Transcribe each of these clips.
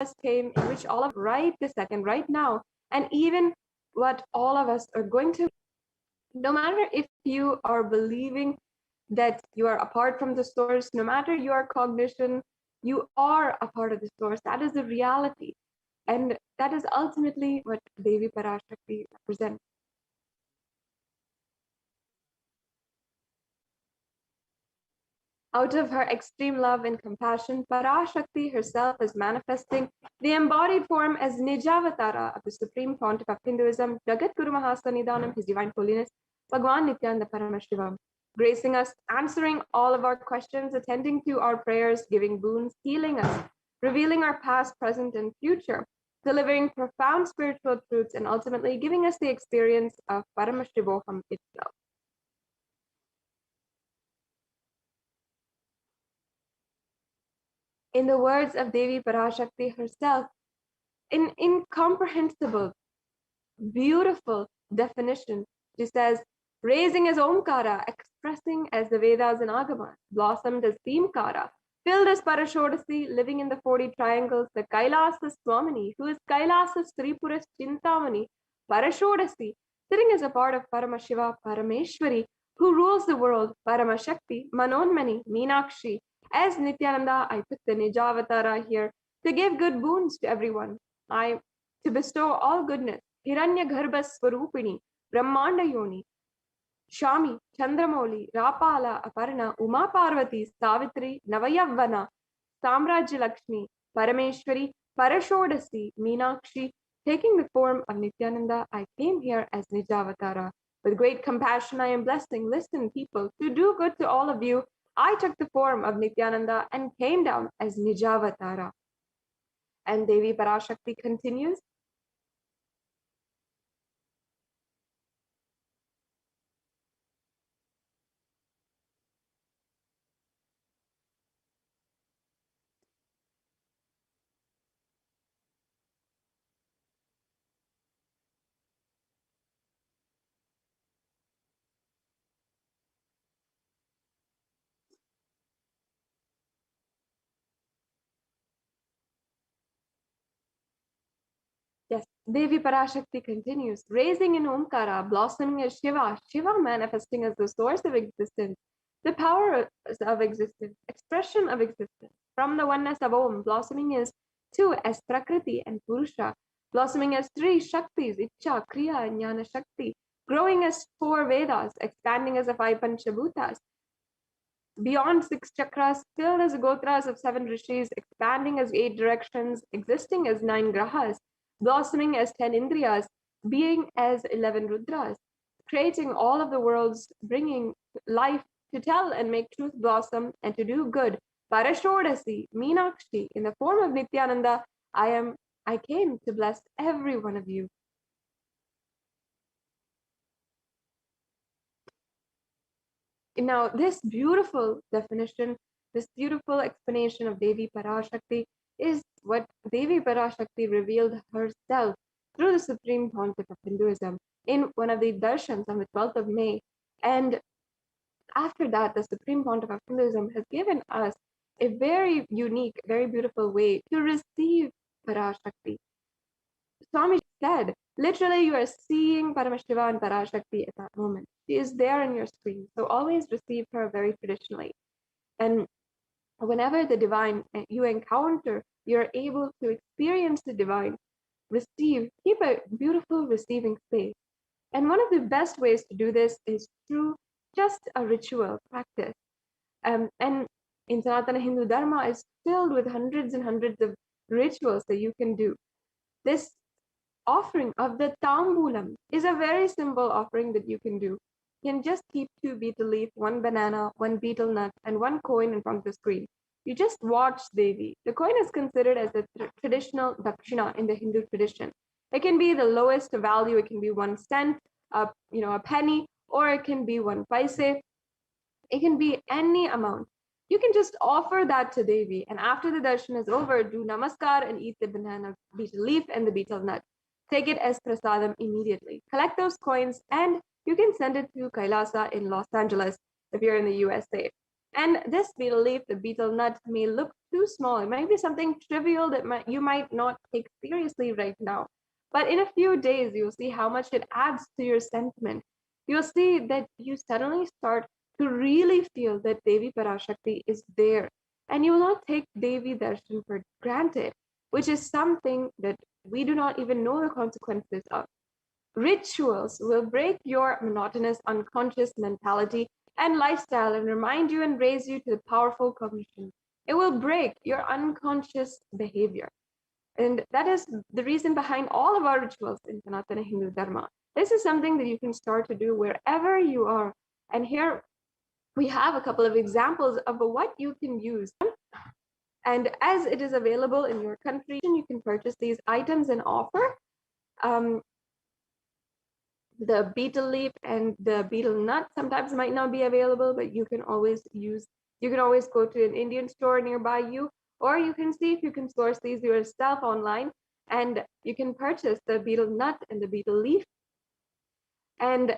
us came, in which all of right this second, right now, and even what all of us are going to, no matter if you are believing that you are apart from the source, no matter your cognition, you are a part of the source. That is the reality. And that is ultimately what Devi Parashakti represents. Out of her extreme love and compassion, Parashakti herself is manifesting the embodied form as Nijavatara of the Supreme Pontiff of Hinduism, Jagat Guru Mahasanidanam, His Divine Holiness, Bhagwan Nithyananda Paramashivam, gracing us, answering all of our questions, attending to our prayers, giving boons, healing us, revealing our past, present, and future, delivering profound spiritual truths, and ultimately giving us the experience of Paramashivoham itself. In the words of Devi Parashakti herself, in incomprehensible, beautiful definition, she says, raising as Omkara, expressing as the Vedas and Agamas, blossomed as Bhimkara, filled as Parashodasi, living in the 40 triangles, the Kailasa Swamini, who is Kailasa Tripuras Chintamani, Parashodasi, sitting as a part of Paramashiva, Parameshwari, who rules the world, Paramashakti, Manonmani, Meenakshi. As Nithyananda, I took the Nijavatara here to give good boons to everyone. To bestow all goodness. Hiranya Garbha Swarupini, Brahmanda Yoni, Shami, Chandramouli, Rapala, Aparna, Uma Parvati, Savitri, Navayavana, Samrajya Lakshmi, Parameshwari, Parashodasi, Meenakshi. Taking the form of Nithyananda, I came here as Nijavatara. With great compassion, I am blessing. Listen, people, to do good to all of you, I took the form of Nithyananda and came down as Nijavatara. And Devi Parashakti continues. Yes, Devi Parashakti continues, raising in Omkara, blossoming as Shiva, Shiva manifesting as the source of existence, the power of existence, expression of existence. From the oneness of Om, blossoming as two as Prakriti and Purusha, blossoming as three Shaktis, Icha, Kriya, and Jnana Shakti, growing as four Vedas, expanding as the five Panchabhutas, beyond six chakras, filled as gotras of seven rishis, expanding as eight directions, existing as nine grahas, blossoming as 10 indriyas, being as 11 rudras, creating all of the worlds, bringing life to tell and make truth blossom and to do good. Parashodasi, Meenakshi, in the form of Nithyananda, I came to bless every one of you. Now, this beautiful definition, this beautiful explanation of Devi Parashakti is what Devi Parashakti revealed herself through the Supreme Pontiff of Hinduism in one of the darshans on the 12th of May. And after that, the Supreme Pontiff of Hinduism has given us a very unique, very beautiful way to receive Parashakti. Swami said, literally, you are seeing Paramashiva and Parashakti at that moment. She is there on your screen. So always receive her very traditionally. And whenever the divine you encounter, you're able to experience the divine, receive, keep a beautiful receiving space. And one of the best ways to do this is through just a ritual practice. And in Sanatana Hindu Dharma is filled with hundreds and hundreds of rituals that you can do. This offering of the tambulam is a very simple offering that you can do. You can just keep 2 betel leaf, 1 banana, 1 betel nut, and 1 coin in front of the screen. You just watch Devi. The coin is considered as a traditional dakshina in the Hindu tradition. It can be the lowest value. It can be 1 cent, a penny, or it can be 1 paise. It can be any amount. You can just offer that to Devi, and after the darshan is over, do namaskar and eat the banana betel leaf and the betel nut. Take it as prasadam immediately. Collect those coins and you can send it to Kailasa in Los Angeles if you're in the USA. And this betel leaf, the betel nut, may look too small. It might be something trivial that you might not take seriously right now. But in a few days, you'll see how much it adds to your sentiment. You'll see that you suddenly start to really feel that Devi Parashakti is there. And you will not take Devi Darshan for granted, which is something that we do not even know the consequences of. Rituals will break your monotonous unconscious mentality and lifestyle and remind you and raise you to the powerful cognition. It will break your unconscious behavior. And that is the reason behind all of our rituals in Sanatana Hindu Dharma. This is something that you can start to do wherever you are. And here we have a couple of examples of what you can use. And as it is available in your country, you can purchase these items and offer. The betel leaf and the betel nut sometimes might not be available, but you can always go to an Indian store nearby you, or you can see if you can source these yourself online, and you can purchase the betel nut and the betel leaf. And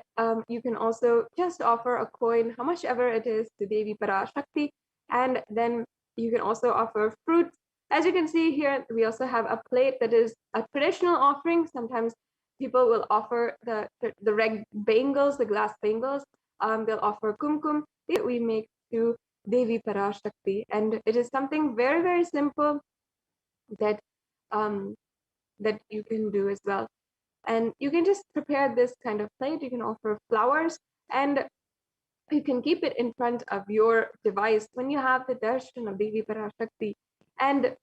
you can also just offer a coin, how much ever it is, to Devi Parashakti. And then you can also offer fruits. As you can see here, we also have a plate that is a traditional offering. Sometimes people will offer the red bangles, the glass bangles. They'll offer kumkum that we make to Devi Parashakti. And it is something very, very simple that that you can do as well. And you can just prepare this kind of plate. You can offer flowers, and you can keep it in front of your device when you have the darshan of Devi Parashakti, and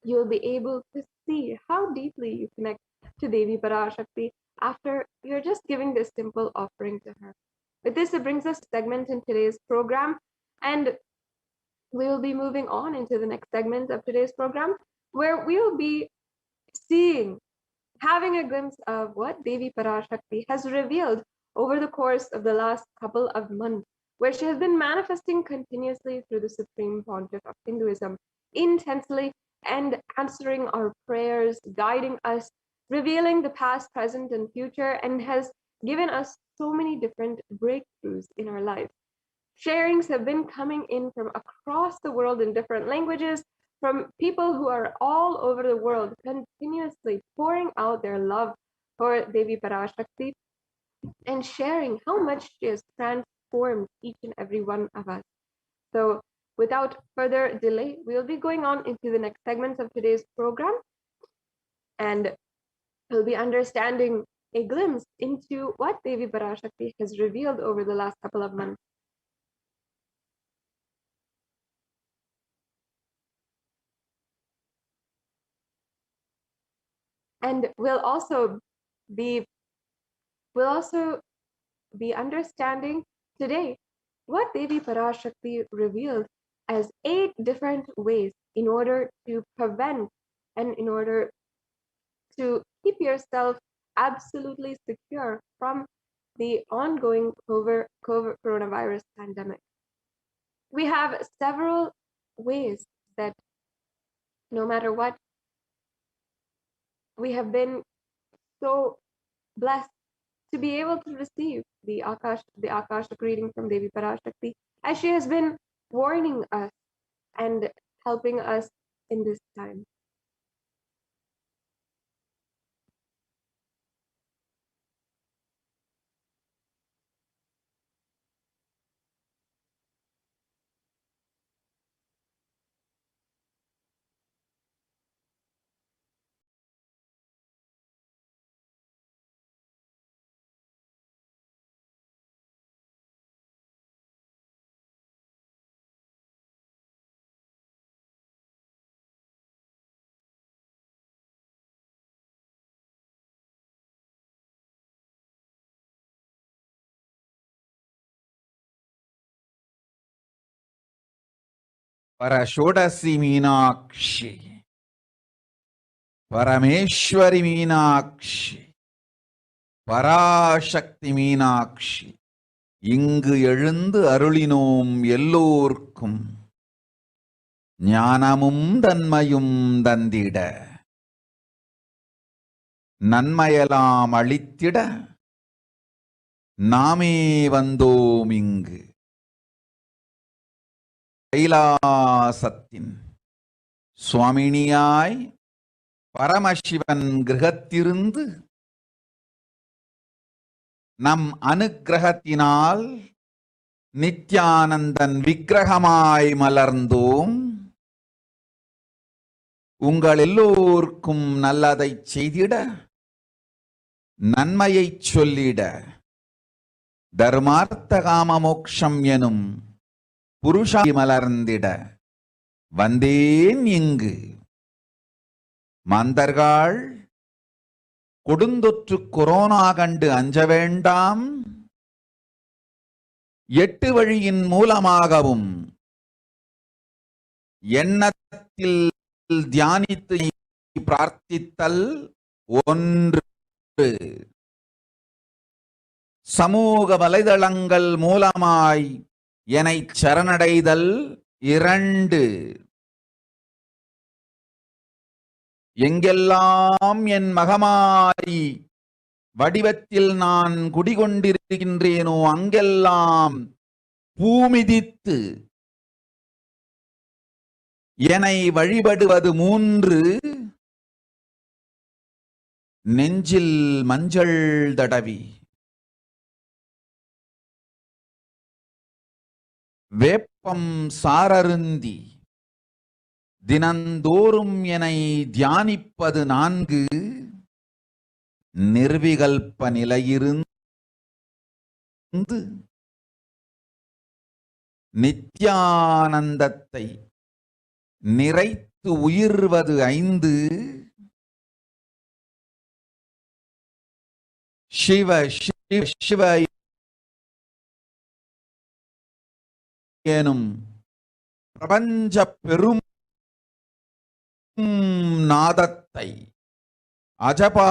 you'll be able to see how deeply you connect to Devi Parashakti after you're just giving this simple offering to her. With this, it brings us to segment in today's program, and we will be moving on into the next segment of today's program, where we will be seeing, having a glimpse of what Devi Parashakti has revealed over the course of the last couple of months, where she has been manifesting continuously through the Supreme Pontiff of Hinduism, intensely and answering our prayers, guiding us, revealing the past, present, and future, and has given us so many different breakthroughs in our life. Sharings have been coming in from across the world in different languages, from people who are all over the world, continuously pouring out their love for Devi Parashakti and sharing how much she has transformed each and every one of us. So, without further delay, we'll be going on into the next segments of today's program, and we'll be understanding a glimpse into what Devi Parashakti has revealed over the last couple of months. And be we'll also be understanding today what Devi Parashakti revealed as 8 different ways in order to prevent and in order to keep yourself absolutely secure from the ongoing COVID coronavirus pandemic. We have several ways that no matter what, we have been so blessed to be able to receive the Akashic reading from Devi Parashakti, as she has been warning us and helping us in this time. Parashodasi Meenakshi, Parameshwari Meenakshi, Parashakti Meenakshi, இங்கு எழுந்து அருளினோம் எல்லோர்க்கும் ஞானமும் தன்மையும் தந்திட நன்மையெல்லாம் அளித்திட நாமே வந்தோம் இங்கு. கைலாசத்தின் சுவாமினியாய் பரமசிவன் கிரகத்திருந்து நம் அனுக்கிரகத்தினால் நித்யானந்தன் விக்கிரகமாய் மலர்ந்தோம். உங்கள் எல்லோருக்கும் நல்லதைச் செய்திட, நன்மையைச் சொல்லிட, தர்மார்த்த காம மோக்ஷம் எனும் புருஷாய் மலர்ந்திட வந்தேன் இங்கு. மாந்தர்கள் கொடுந்தொற்று கொரோனா கண்டு அஞ்ச வேண்டாம். 8 வழியின் மூலமாகவும் எண்ணத்தில் தியானித்து பிரார்த்தித்தல் ஒன்று, சமூக வலைதளங்கள் மூலமாய் என்னை சரணடைதல் 2, எங்கெல்லாம் என் மகமாய் வடிவத்தில் நான் குடிகொண்டிருக்கின்றேனோ அங்கெல்லாம் பூமிதித்து என்னை வழிபடுவது 3, நெஞ்சில் மஞ்சள் தடவி வேப்பம் சாரருந்தி தினந்தோறும் என்னை தியானிப்பது 4, நிர்விகல்ப நிலையிருந்து நித்யானந்தத்தை நிறைத்து உயிர்வது 5, சிவ சிவ சிவ எனும் பிரபஞ்ச பெரும் நாதத்தை அஜபா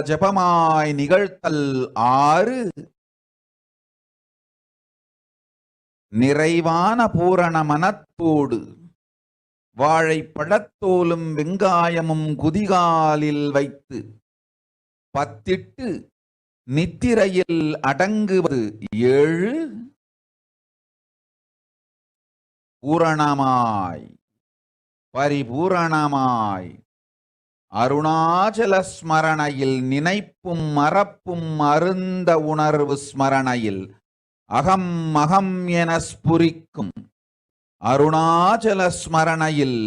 ஜபமாய் நிகழ்த்தல் 6, நிறைவான பூரண மனத்தோடு வாழைப்பழத்தோலும் வெங்காயமும் குதிகாலில் வைத்து பத்திட்டு நித்திரையில் அடங்குவது 7, பூரணமாய் பரிபூரணமாய் அருணாச்சல ஸ்மரணையில் நினைப்பும் மறப்பும் அருந்த உணர்வு ஸ்மரணையில் அகம் அகம் என ஸ்புரிக்கும் அருணாச்சல ஸ்மரணையில்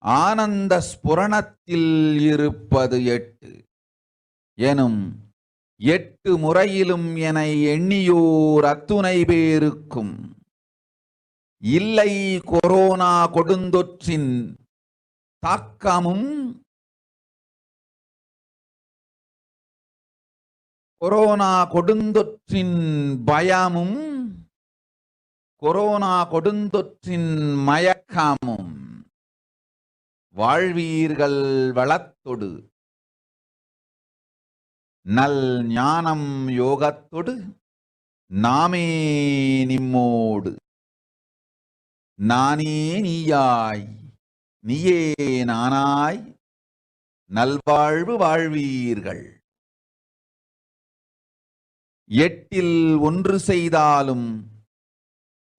ஆனந்த ஸ்புரணத்தில் இருப்பது 8 எனும் 8 முறையிலும் என எண்ணியோர் அத்துணை பேருக்கும் இல்லை கொரோனா கொடுந்தொற்றின் தாக்கமும் கொரோனா கொடுந்தொற்றின் பயமும் கொரோனா கொடுந்தொற்றின் மயக்கமும் வாழ்வீர்கள் வளத்தொடு நல் ஞானம் யோகத்தொடு நாமே நிம்மோடு நானே நீயாய் நீயே நானாய் நல்வாழ்வு வாழ்வீர்கள். 8இல் 1 செய்தாலும்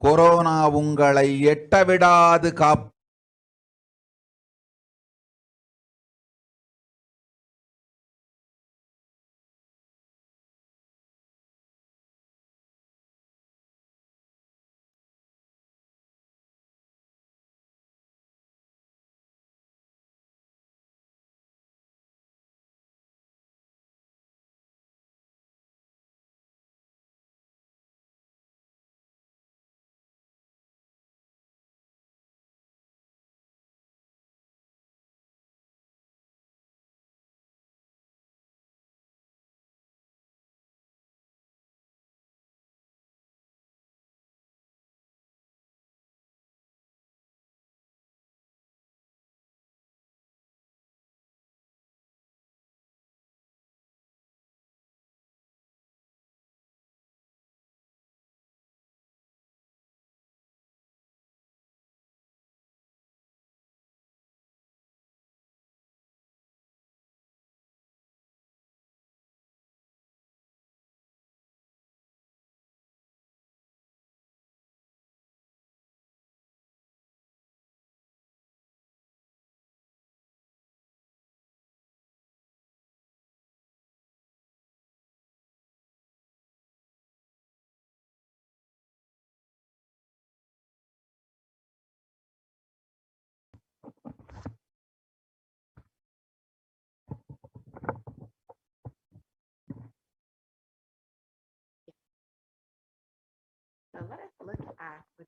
கொரோனா உங்களை எட்டவிடாது காப்பு.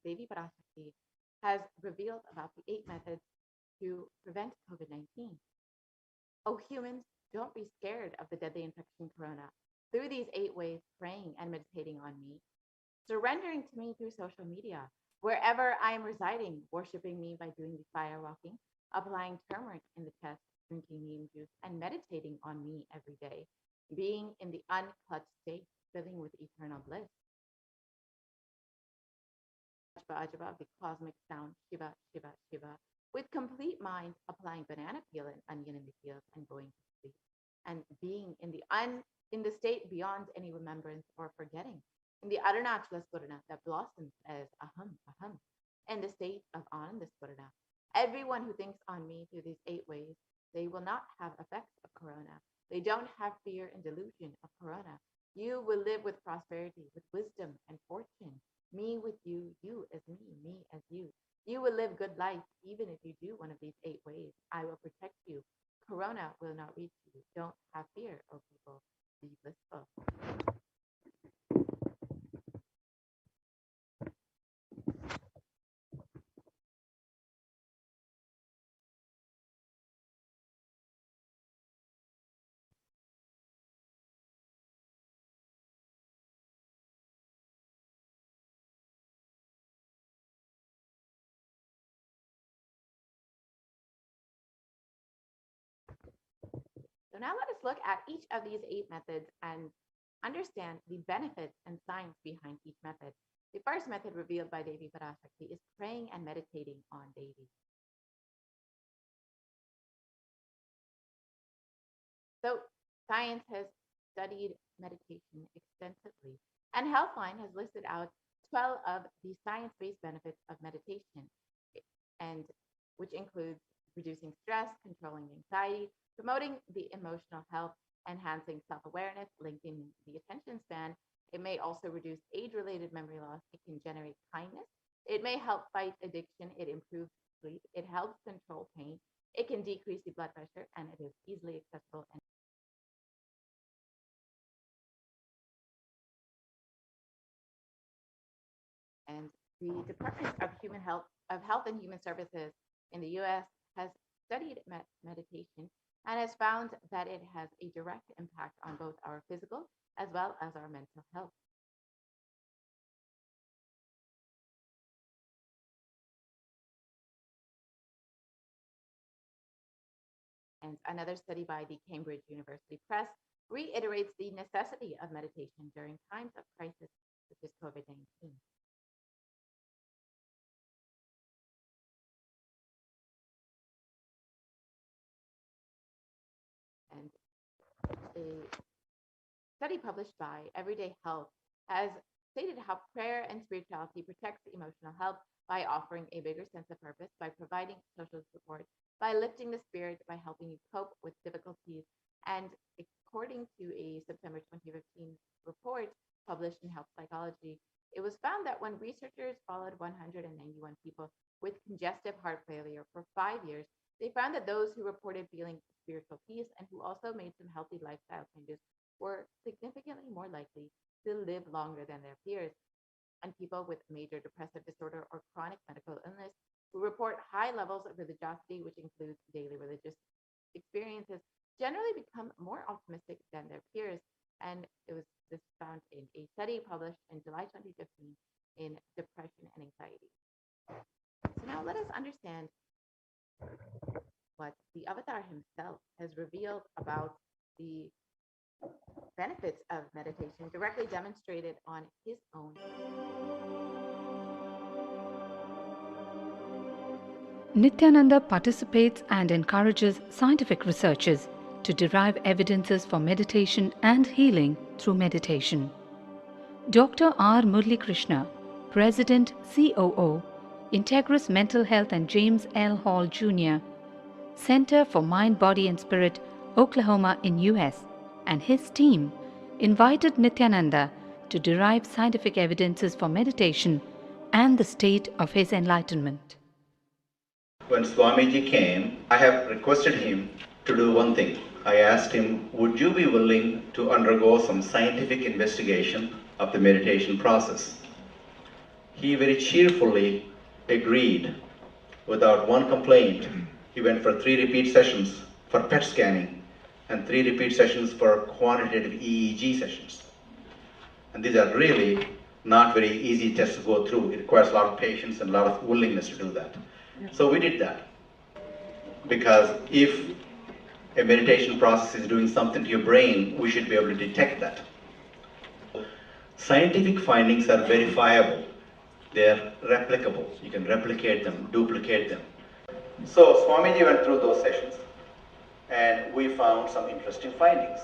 Devi Parashakti has revealed about the 8 methods to prevent COVID-19. Oh, humans, don't be scared of the deadly infection corona. Through these 8 ways, praying and meditating on me, surrendering to me through social media, wherever I am residing, worshiping me by doing the fire walking, applying turmeric in the chest, drinking neem juice, and meditating on me every day, being in the unclutched state, filling with eternal bliss. Ajba, the cosmic sound, Shiva, Shiva, Shiva, with complete mind, applying banana peel and onion in the fields and going to sleep, and being in the state beyond any remembrance or forgetting, in the Arunachala Spurana that blossoms as aham, aham, and the state of Ananda Spurana. Everyone who thinks on me through these 8 ways, they will not have effects of corona. They don't have fear and delusion of corona. You will live with prosperity, with wisdom and fortune. Me with you, you as me as you. You will live good life even if you do one of these 8 ways. I will protect you. Corona will not reach you. Don't have fear, O people. Be blissful. So now let us look at each of these 8 methods and understand the benefits and science behind each method. The first method revealed by Devi Parashakti is praying and meditating on Devi. So science has studied meditation extensively, and Healthline has listed out 12 of the science-based benefits of meditation, and which includes reducing stress, controlling anxiety, promoting the emotional health, enhancing self-awareness, lengthening the attention span. It may also reduce age-related memory loss. It can generate kindness. It may help fight addiction. It improves sleep. It helps control pain. It can decrease the blood pressure, and it is easily accessible. And the Department of Health and Human Services in the U.S. has studied meditation and has found that it has a direct impact on both our physical as well as our mental health. And another study by the Cambridge University Press reiterates the necessity of meditation during times of crisis such as COVID-19. And a study published by Everyday Health has stated how prayer and spirituality protects emotional health by offering a bigger sense of purpose, by providing social support, by lifting the spirit, by helping you cope with difficulties. And according to a September 2015 report published in Health Psychology, it was found that when researchers followed 191 people with congestive heart failure for 5 years, they found that those who reported feeling spiritual peace and who also made some healthy lifestyle changes were significantly more likely to live longer than their peers. And people with major depressive disorder or chronic medical illness who report high levels of religiosity, which includes daily religious experiences, generally become more optimistic than their peers. And it was this found in a study published in July 2015 in Depression and Anxiety. So now let us understand what the avatar himself has revealed about the benefits of meditation directly demonstrated on his own. Nithyananda participates and encourages scientific researchers to derive evidences for meditation and healing through meditation. Dr. R. Murli Krishna, President, COO, Integris Mental Health and James L. Hall Jr., Center for Mind, Body and Spirit, Oklahoma in US, and his team invited Nithyananda to derive scientific evidences for meditation and the state of his enlightenment. When Swamiji came, I have requested him to do one thing. I asked him, would you be willing to undergo some scientific investigation of the meditation process? He very cheerfully agreed without one complaint. He went for 3 repeat sessions for PET scanning and 3 repeat sessions for quantitative EEG sessions. And these are really not very easy tests to go through. It requires a lot of patience and a lot of willingness to do that. So we did that. Because if a meditation process is doing something to your brain, we should be able to detect that. Scientific findings are verifiable. They're replicable. You can replicate them, duplicate them. So Swamiji went through those sessions and we found some interesting findings.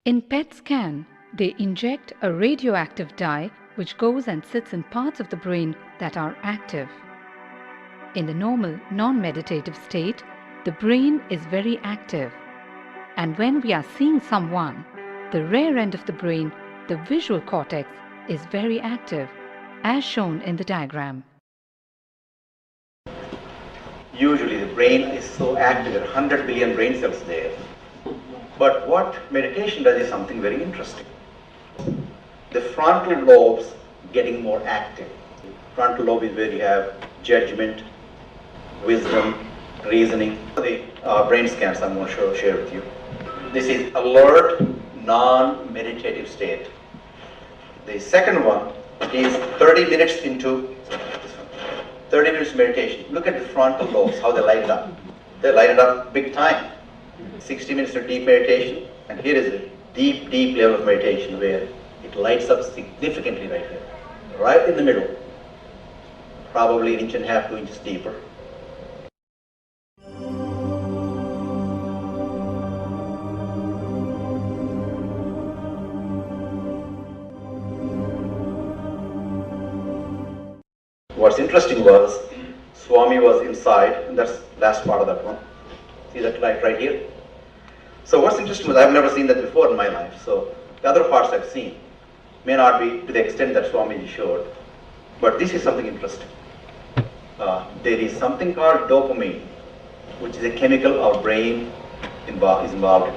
In PET scan, they inject a radioactive dye which goes and sits in parts of the brain that are active. In the normal, non-meditative state, the brain is very active. And when we are seeing someone, the rear end of the brain, the visual cortex, is very active, as shown in the diagram. Usually the brain is so active, there are 100 billion brain cells there. But what meditation does is something very interesting. The frontal lobes getting more active. Frontal lobe is where you have judgment, wisdom, reasoning. The brain scans I'm going to share with you. This is alert, non-meditative state. The second one is 30 minutes into 30 minutes meditation. Look at the frontal lobes, how they light it up. They light it up big time. 60 minutes of deep meditation, and here is a deep, deep level of meditation where it lights up significantly right here. Right in the middle. Probably 1.5 inches, 2 inches deeper. What's interesting was, Swami was inside, and that's the last part of that one. See that light right here? So what's interesting was, I've never seen that before in my life, so the other parts I've seen may not be to the extent that Swamiji showed, but this is something interesting. There is something called dopamine, which is a chemical our brain is involved in.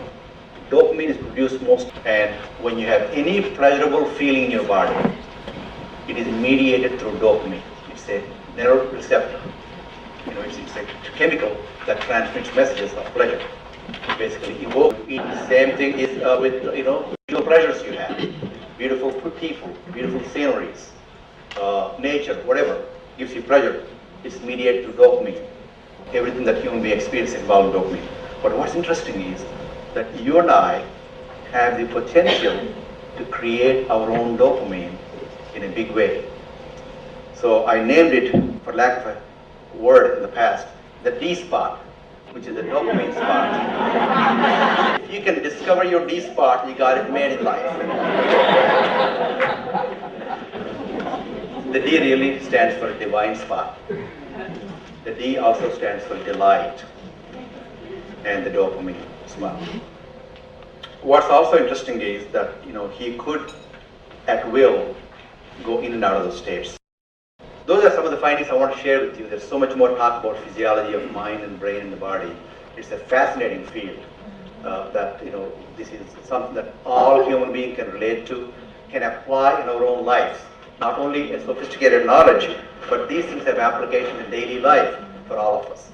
Dopamine is produced most, and when you have any pleasurable feeling in your body, it is mediated through dopamine. It's a neuroreceptor. It's a chemical that transmits messages of pleasure. Basically, evoke. The same thing is with visual pleasures you have. Beautiful people, beautiful sceneries, nature, whatever gives you pleasure. It's mediated through dopamine. Everything that human being experiences involves dopamine. But what's interesting is that you and I have the potential to create our own dopamine in a big way. So I named it, for lack of a word in the past, the D spot, which is the dopamine spot. If you can discover your D spot, you got it made in life. The D really stands for divine spot. The D also stands for delight, and the dopamine spot. What's also interesting is that he could, at will, go in and out of those states. Those are some of the findings I want to share with you. There's so much more talk about physiology of mind and brain and the body. It's a fascinating field that, this is something that all human beings can relate to, can apply in our own lives. Not only a sophisticated knowledge, but these things have application in daily life for all of us.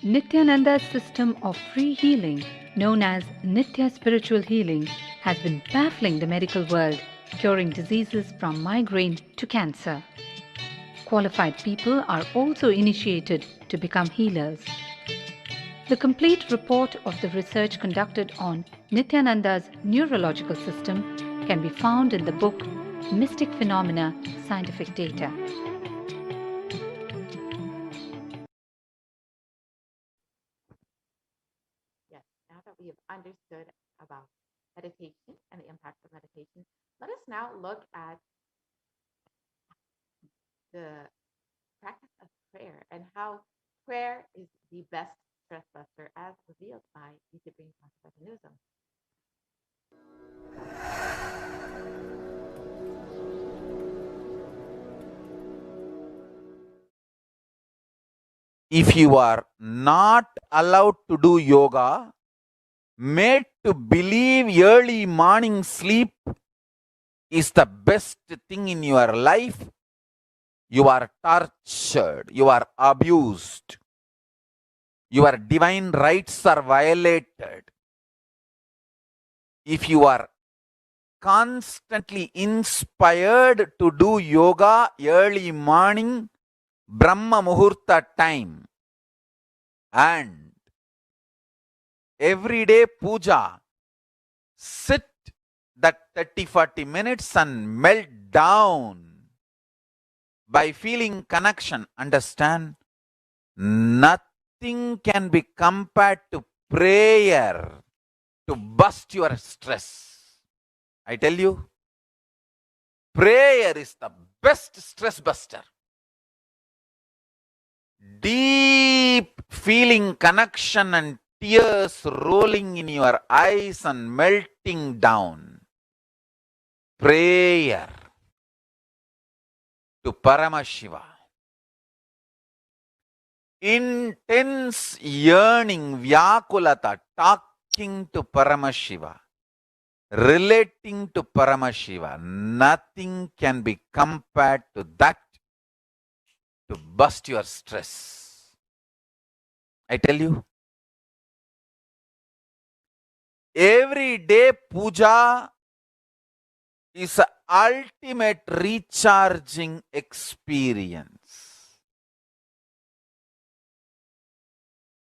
Nithyananda's system of free healing, known as Nithya Spiritual Healing, has been baffling the medical world, curing diseases from migraine to cancer. Qualified people are also initiated to become healers. The complete report of the research conducted on Nithyananda's neurological system can be found in the book Mystic Phenomena, Scientific Data. Yes, now that we have understood about meditation and the impact of meditation, let us now look at the practice of prayer and how prayer is the best stress buster as revealed by the Supreme Concept of Hinduism. If you are not allowed to do yoga, made to believe early morning sleep is the best thing in your life, you are tortured, you are abused, your divine rights are violated. If you are constantly inspired to do yoga early morning, Brahma Muhurta time, and everyday puja, sit that 30-40 minutes and melt down by feeling connection. Understand? Nothing can be compared to prayer to bust your stress. I tell you, prayer is the best stress buster. Deep feeling connection and tears rolling in your eyes and melting down. Prayer to Paramashiva. Intense yearning, Vyakulata, talking to Paramashiva, relating to Paramashiva. Nothing can be compared to that to bust your stress. I tell you, everyday puja is an ultimate recharging experience.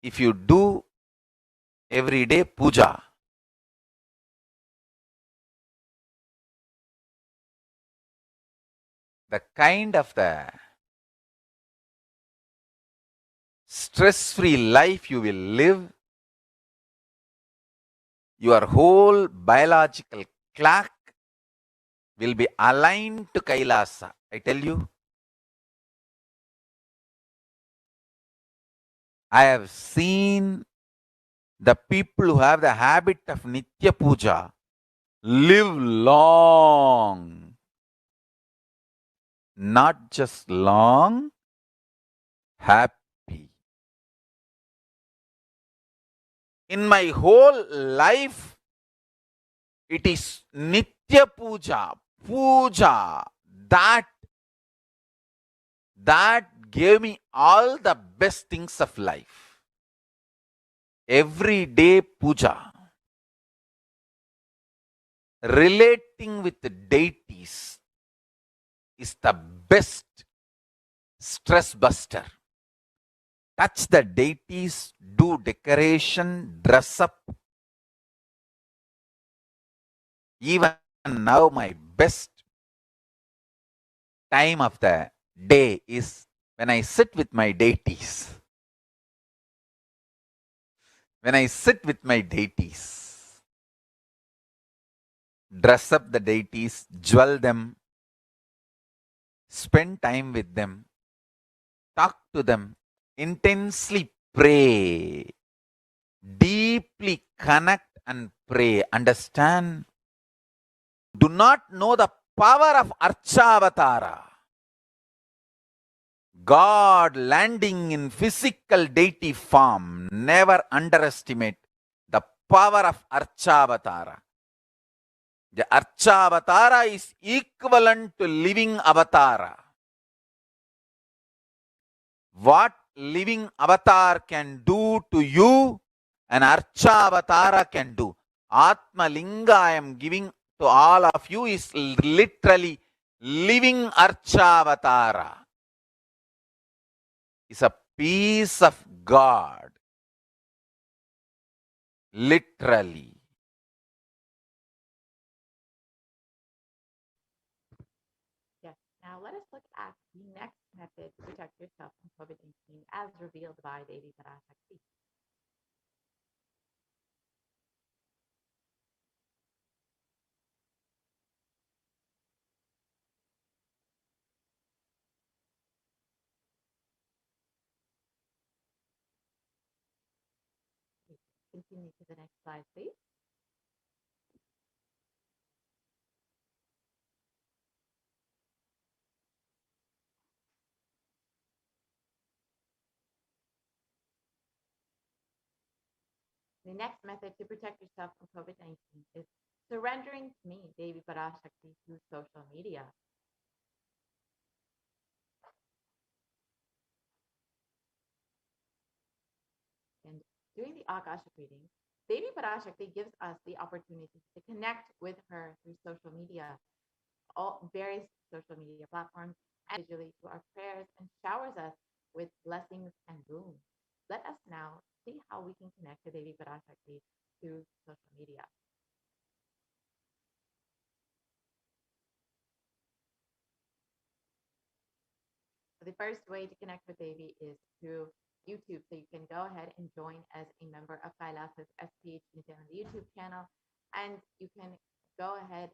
If you do everyday puja, the kind of the stress-free life you will live, your whole biological clock will be aligned to Kailasa. I tell you, I have seen the people who have the habit of Nitya Puja live long. Not just long, happy. In my whole life, it is Nitya Puja, Puja, that gave me all the best things of life. Everyday puja, relating with the deities is the best stress buster. Touch the deities, do decoration, dress up. Even now, my best time of the day is when I sit with my deities. When I sit with my deities, dress up the deities, jewel them, spend time with them, talk to them, intensely pray, deeply connect and pray. Understand? Do not know the power of Archavatara. God landing in physical deity form. Never underestimate the power of Archavatara. The Archavatara is equivalent to living avatara. What living avatar can do to you, an Archa Avatara can do. Atma Linga I am giving to all of you is literally living Archa Avatara. It's a piece of God. Literally. Yes. Now let us look at the next method to protect yourself from COVID-19 as revealed by Devi Parashakti. Continue to the next slide, please. The next method to protect yourself from COVID-19 is surrendering to me, Devi Parashakti, through social media. And during the Akashic reading, Devi Parashakti gives us the opportunity to connect with her through social media, all various social media platforms, and individually through our prayers, and showers us with blessings and boons. Let us now see how we can connect to Devi Parashakti through social media. So the first way to connect with Devi is through YouTube. So you can go ahead and join as a member of Kailasa's HDH Nithyananda YouTube channel. And you can go ahead,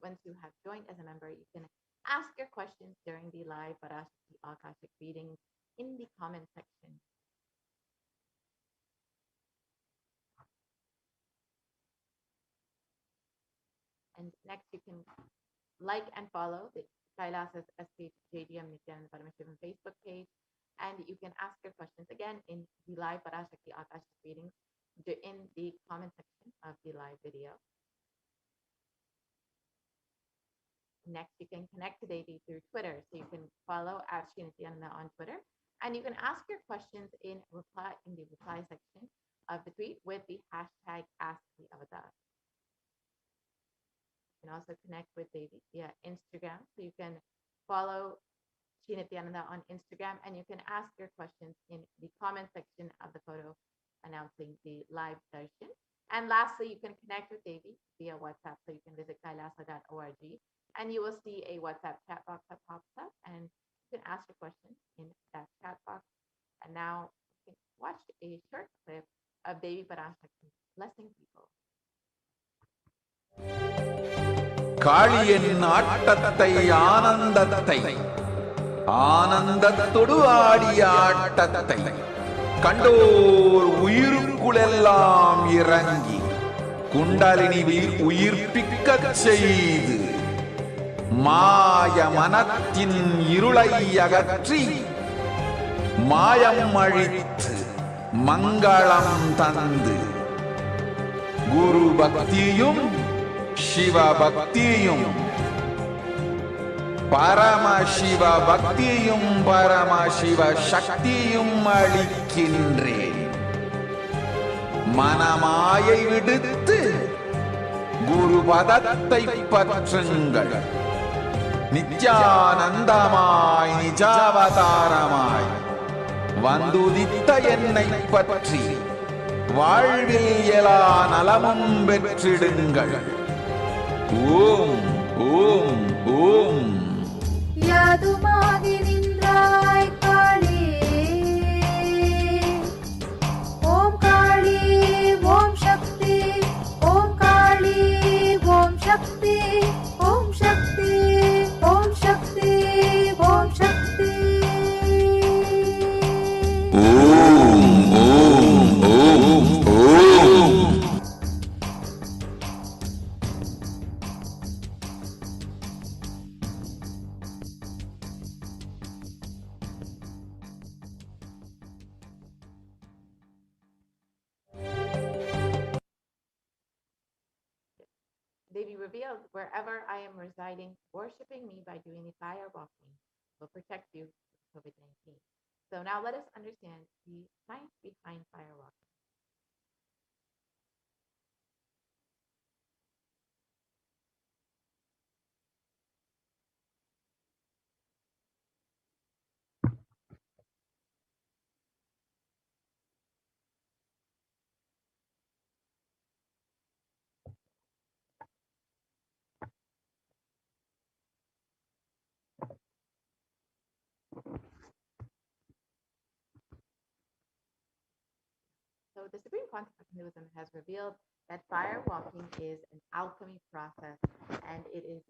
once you have joined as a member, you can ask your questions during the live Parashakti Akashic readings in the comment section. And next, you can like and follow the Kailasa's SPH JDM Nithyananda Paramashivam Facebook page. And you can ask your questions again in the live Parashakti Akashic readings in the comment section of the live video. Next, you can connect to Devi through Twitter. So you can follow at Shri Nithyananda on Twitter. And you can ask your questions in the reply section of the tweet with the hashtag #AskTheAvatar. You can also connect with Devi via Instagram. So you can follow Shri Nithyananda on Instagram, and you can ask your questions in the comment section of the photo announcing the live session. And lastly, you can connect with Devi via WhatsApp. So you can visit kailasa.org, and you will see a WhatsApp chat box that pops up, and you can ask your questions in that chat box. And now you can watch a short clip of Devi Parashakti blessing people. காளியின் ஆட்டத்தை ஆனந்தத்தை ஆனந்தத்தொடு ஆடிய ஆட்டத்தை கண்டோர் உயிருக்குளெல்லாம் இறங்கி குண்டலினி உயிர்ப்பிக்கச் செய்து மாய மனத்தின் இருளை அகற்றி மாயம் அழித்து மங்களம் தந்து குரு பக்தியும் சிவ பக்தியும் பரமசிவ பக்தியும் பரமசிவ சக்தியும் அளிக்கின்றேன். மனமாயை விடுத்து குரு பதத்தை பற்றுங்கள். நித்யானந்தமாய் நிஜாவதாரமாய் வந்துதித்த என்னை பற்றி வாழ்வில் எல்லா நலமும் பெற்றிடுங்கள். ஓம் ஓம் ஓம். யாதுமாகி நின்றாய் காளி, ஓம் காளி ஓம் சக்தி, ஓம் காளி ஓம் சக்தி, ஓம் சக்தி ஓம் சக்தி ஓம் சக்தி. ஓம் ஓம் ஓம் ஓம். Devi revealed, wherever I am residing, worshiping me by doing the fire walking will protect you from COVID-19. So now let us understand the science behind fire walking. So the Supreme Concept of Hinduism has revealed that fire walking is an alchemy process, and it is,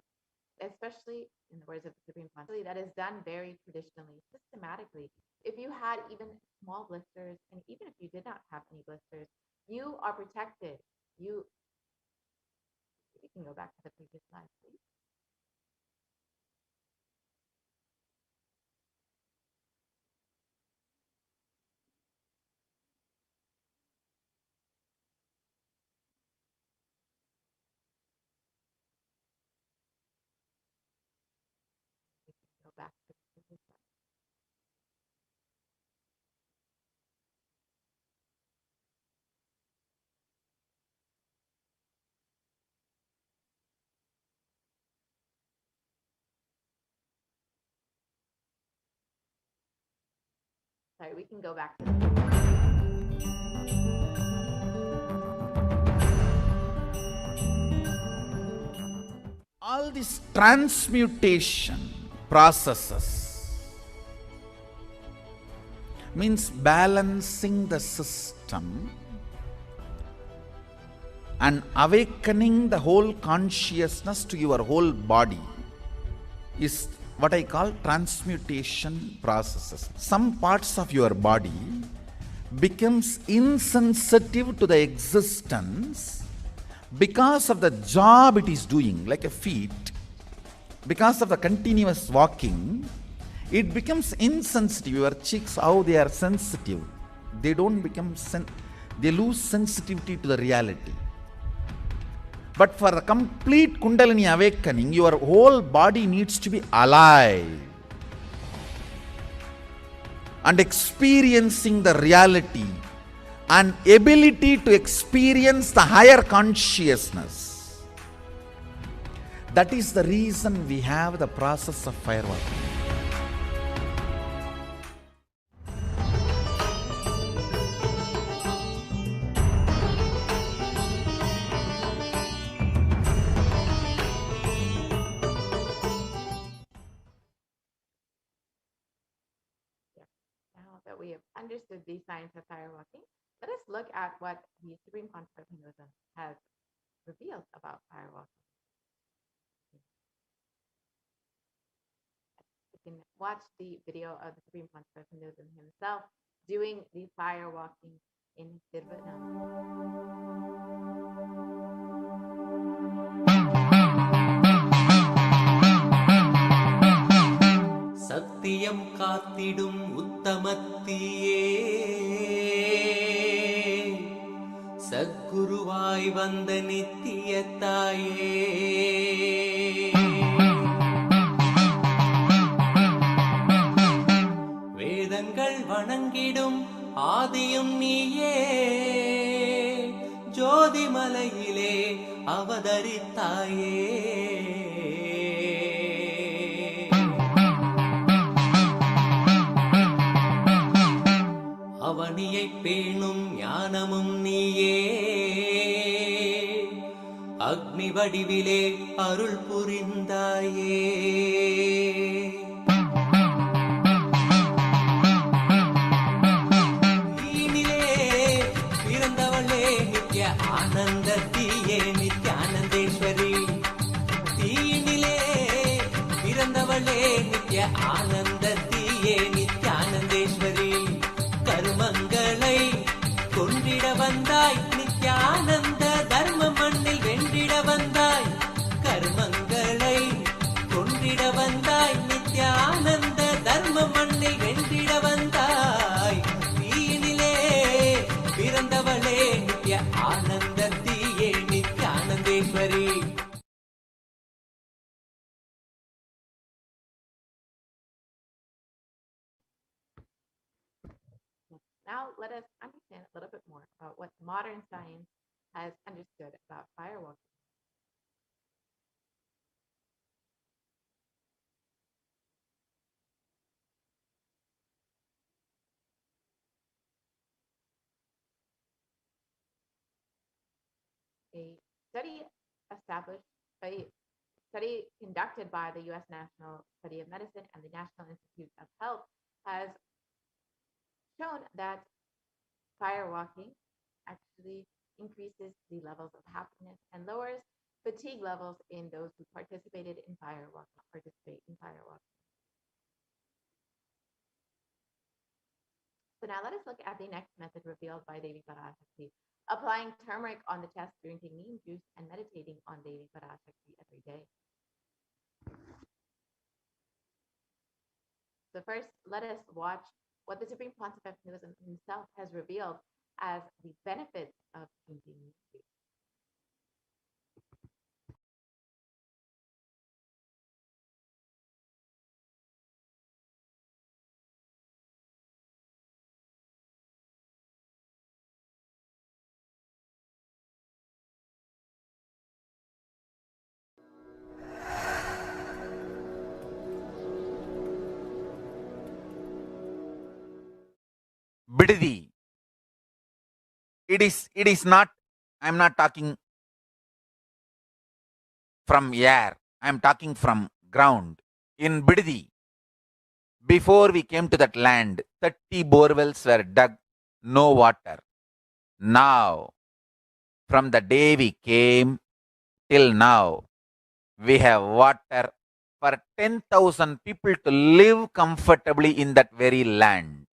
especially in the words of the Supreme Concept, that is done very traditionally, systematically. If you had even small blisters, and even if you did not have any blisters, you are protected. You can go back to the previous slide, please. back to the previous slide. Sorry, we can go back to all these transmutation processes means balancing the system and awakening the whole consciousness to your whole body is what I call transmutation processes. Some parts of your body becomes insensitive to the existence because of the job it is doing, like a feet. Because of the continuous walking, it becomes insensitive. Your cheeks, how they are sensitive, they don't become they lose sensitivity to the reality. But for the complete Kundalini awakening, your whole body needs to be alive and experiencing the reality and ability to experience the higher consciousness. That is the reason we have the process of fireworking. Now that we have understood the science of firewalking, let us look at what the Supreme Concept of Hinduism has revealed about firewalking. You can watch the video of the Supreme Concept of Hinduism himself doing the firewalking in Vietnam. சத்தியம் காத்திடும் உத்தமத்தியே சத்குருவாய் வந்த நித்திய தாயே வேதங்கள் வணங்கிடும் ஆதியும் நீயே ஜோதிமலையிலே அவதரித்தாயே அவனியை பேணும் ஞானமும் நீயே அக்னி வடிவிலே அருள் புரிந்தாயே தீனிலே பிறந்தவளே நித்ய ஆனந்தத்தியே நித்யானந்தேஸ்வரி தீனிலே பிறந்தவளே நித்ய ஆனந்தத்தியே நித்யானந்தேஸ்வரி கர்மங்களை கொண்டிட வந்தாய் நித்யானந்த தர்ம மண்ணில் வென்றிட வந்தாய் கர்மங்களை கொண்டிட வந்தாய் நித்யானந்த தர்ம மண்ணில் வென்றிட வந்தாய் தீயினிலே பிறந்தவளே நித்ய ஆனந்தத்தியே நித்யானந்தேஸ்வரி Now let us understand a little bit more about what modern science has understood about firewalking. A study conducted by the U.S. National Study of Medicine and the National Institute of Health has shown that firewalking actually increases the levels of happiness and lowers fatigue levels in those who participate in firewalking. So now let us look at the next method revealed by Devi Parashakti, applying turmeric on the chest, drinking neem juice, and meditating on Devi Parashakti every day. So first, let us watch what the Supreme Concept of Hinduism himself has revealed as the benefits of drinking neem juice. Bididi. It is not, I'm not talking from air, I'm talking from ground. In Bididi, before we came to that land, 30 borewells were dug, no water. Now, from the day we came till now, we have water for 10,000 people to live comfortably in that very land.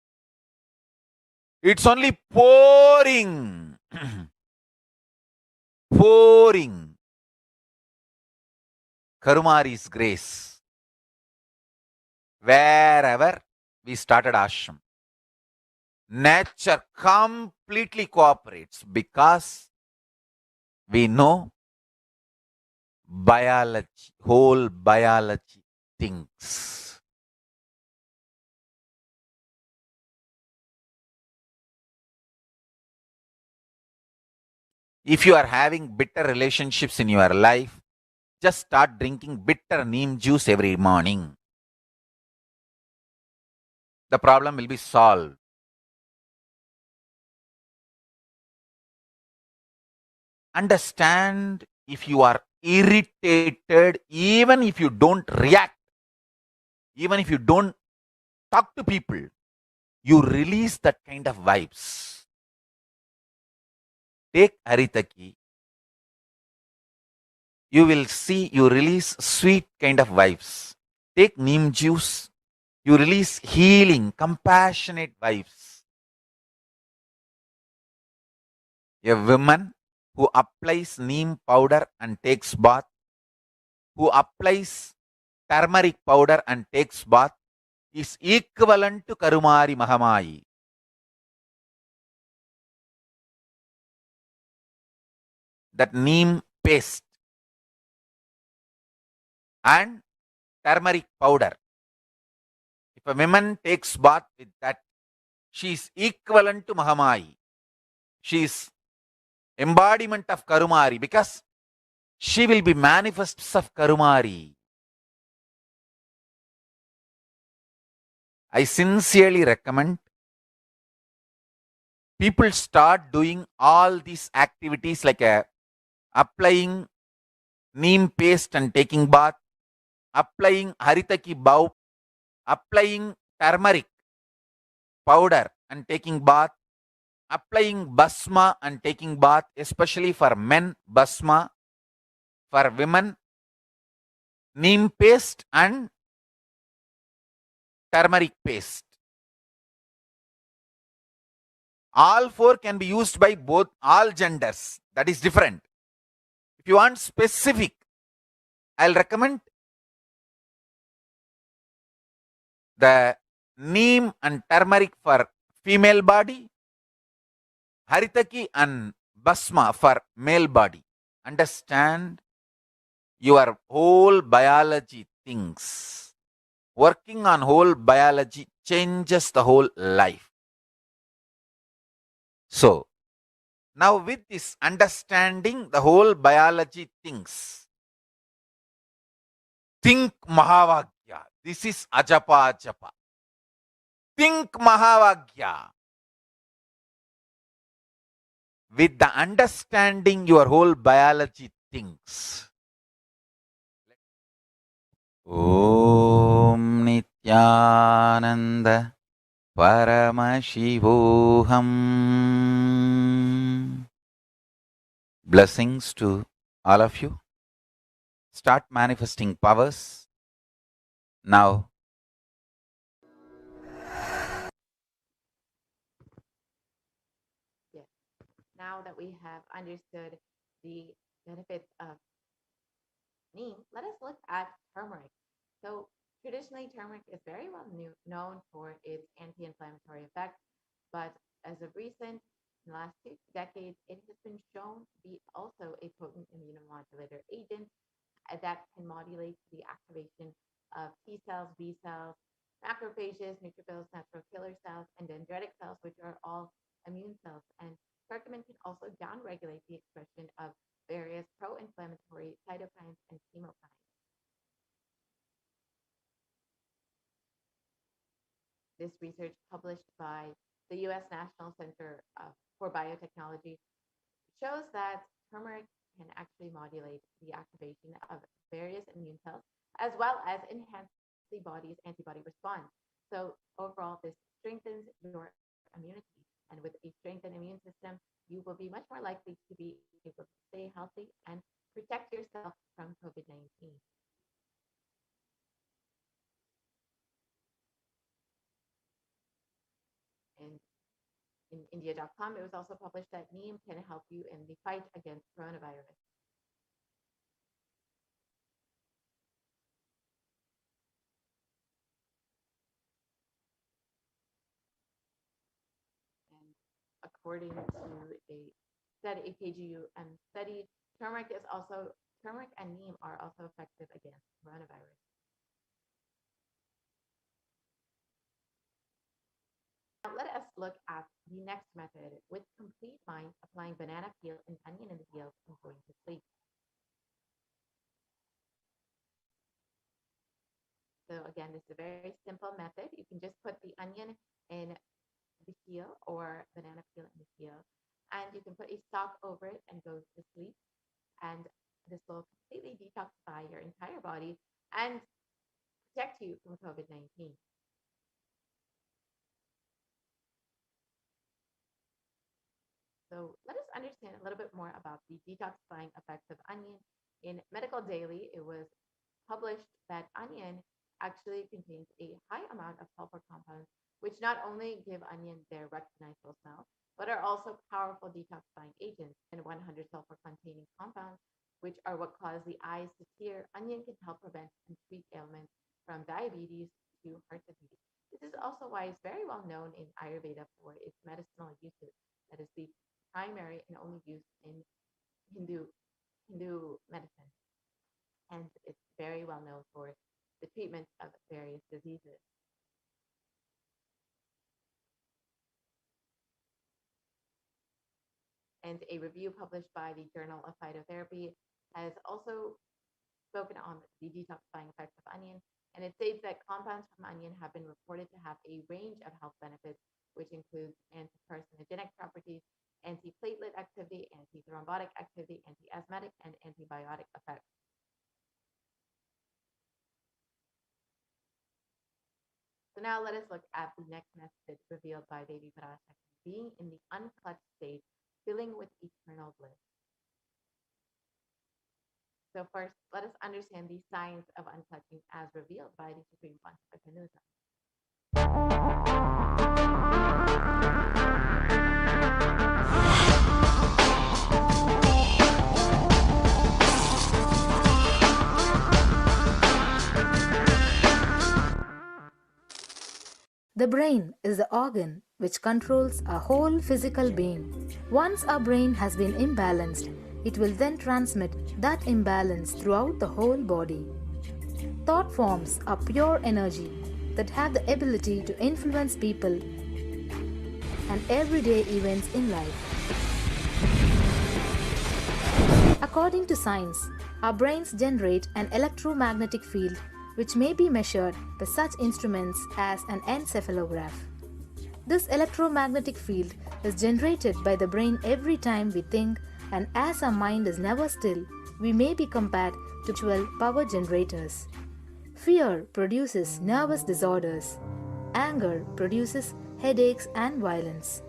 It's only pouring, pouring Karumari's grace wherever we started ashram. Nature completely cooperates because we know biology, whole biology thinks. If you are having bitter relationships in your life, just start drinking bitter neem juice every morning. The problem will be solved. Understand, if you are irritated, even if you don't react, even if you don't talk to people, you release that kind of vibes. Take Haritaki, you will see you release sweet kind of vibes. Take neem juice, you release healing, compassionate vibes. A woman who applies neem powder and takes bath, who applies turmeric powder and takes bath, is equivalent to Karumari Mahamayi. That neem paste and turmeric powder, if a woman takes bath with that, she is equivalent to Mahamayi. She is embodiment of Karumari because she will be manifests of Karumari. I sincerely recommend people start doing all these activities like applying neem paste and taking bath, applying haritaki bow, applying turmeric powder and taking bath, applying basma and taking bath, especially for men, basma, for women, neem paste and turmeric paste. All four can be used by both all genders. That is different. If you want specific, I'll recommend the neem and turmeric for female body, haritaki and basma for male body. Understand, your whole biology things. Working on whole biology changes the whole life. So, now with this understanding the whole biology things, think Mahavagya. This is Ajapa Ajapa. Think Mahavagya. With the understanding your whole biology thinks. Om Nithyananda Paramashivoham. Blessings to all of you. Start manifesting powers. Now, Yes. Now that we have understood the benefits of neem, let us look at turmeric. So traditionally, turmeric is very well known for its anti-inflammatory effect, but as of recent, in the last 2 decades, it has been shown to be also a potent immunomodulator agent that can modulate the activation of T cells, B cells, macrophages, neutrophils, natural killer cells, and dendritic cells, which are all immune cells. And curcumin can also downregulate the expression of various pro-inflammatory cytokines and chemokines. This research published by the U.S. National Center for Biotechnology, shows that turmeric can actually modulate the activation of various immune cells, as well as enhance the body's antibody response. So overall, this strengthens your immunity. And with a strengthened immune system, you will be much more likely to be able to stay healthy and protect yourself from COVID-19. And in India.com, it was also published that neem can help you in the fight against coronavirus. And according to a KGUM study, turmeric and neem are also effective against coronavirus. Now let us look at the next method with complete mind, applying banana peel and onion in the heels and going to sleep. So again, this is a very simple method. You can just put the onion in the heel or banana peel in the heel, and you can put a sock over it and go to sleep. And this will completely detoxify your entire body and protect you from COVID-19. So let us understand a little bit more about the detoxifying effects of onion. In Medical Daily, it was published that onion actually contains a high amount of sulfur compounds, which not only give onion their recognizable smell, but are also powerful detoxifying agents. And 100 sulfur-containing compounds, which are what cause the eyes to tear, onion can help prevent and treat ailments from diabetes to heart disease. This is also why it's very well known in Ayurveda for its medicinal uses. That is the primary and only use in Hindu medicine. And it's very well known for the treatment of various diseases. And a review published by the Journal of Phytotherapy has also spoken on the detoxifying effects of onion. And it states that compounds from onion have been reported to have a range of health benefits, which includes anti-carcinogenic properties, anti-platelet activity, anti-thrombotic activity, anti-asthmatic, and antibiotic effects. So now let us look at the next method revealed by Devi Parashakti, being in the unclutched state, filling with eternal bliss. So first, let us understand the science of unclutching as revealed by the Supreme Pontific Hinduism. The brain is the organ which controls our whole physical being. Once our brain has been imbalanced, it will then transmit that imbalance throughout the whole body. Thought forms are pure energy that have the ability to influence people and everyday events in life. According to science, our brains generate an electromagnetic field which may be measured by such instruments as an encephalograph. This electromagnetic field is generated by the brain every time we think, and as our mind is never still, we may be compared to virtual power generators. Fear produces nervous disorders. Anger produces headaches and violence.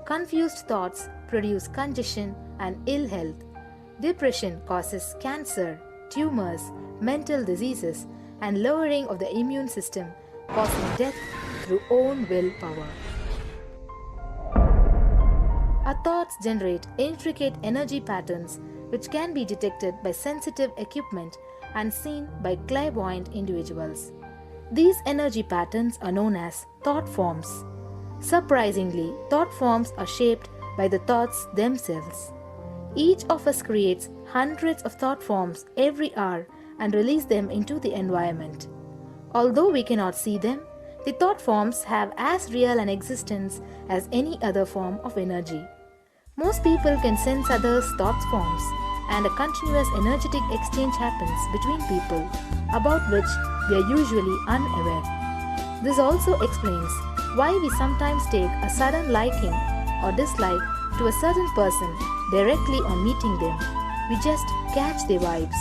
Confused thoughts produce congestion and ill health. Depression causes cancer, tumors, mental diseases, and lowering of the immune system, causing death through own willpower. Our thoughts generate intricate energy patterns which can be detected by sensitive equipment and seen by clairvoyant individuals. These energy patterns are known as thought forms. Surprisingly, thought forms are shaped by the thoughts themselves. Each of us creates hundreds of thought forms every hour and release them into the environment. Although we cannot see them, the thought forms have as real an existence as any other form of energy. Most people can sense others' thought forms, and a continuous energetic exchange happens between people, about which we are usually unaware. This also explains why we sometimes take a sudden liking or dislike to a certain person directly on meeting them. We just catch their vibes.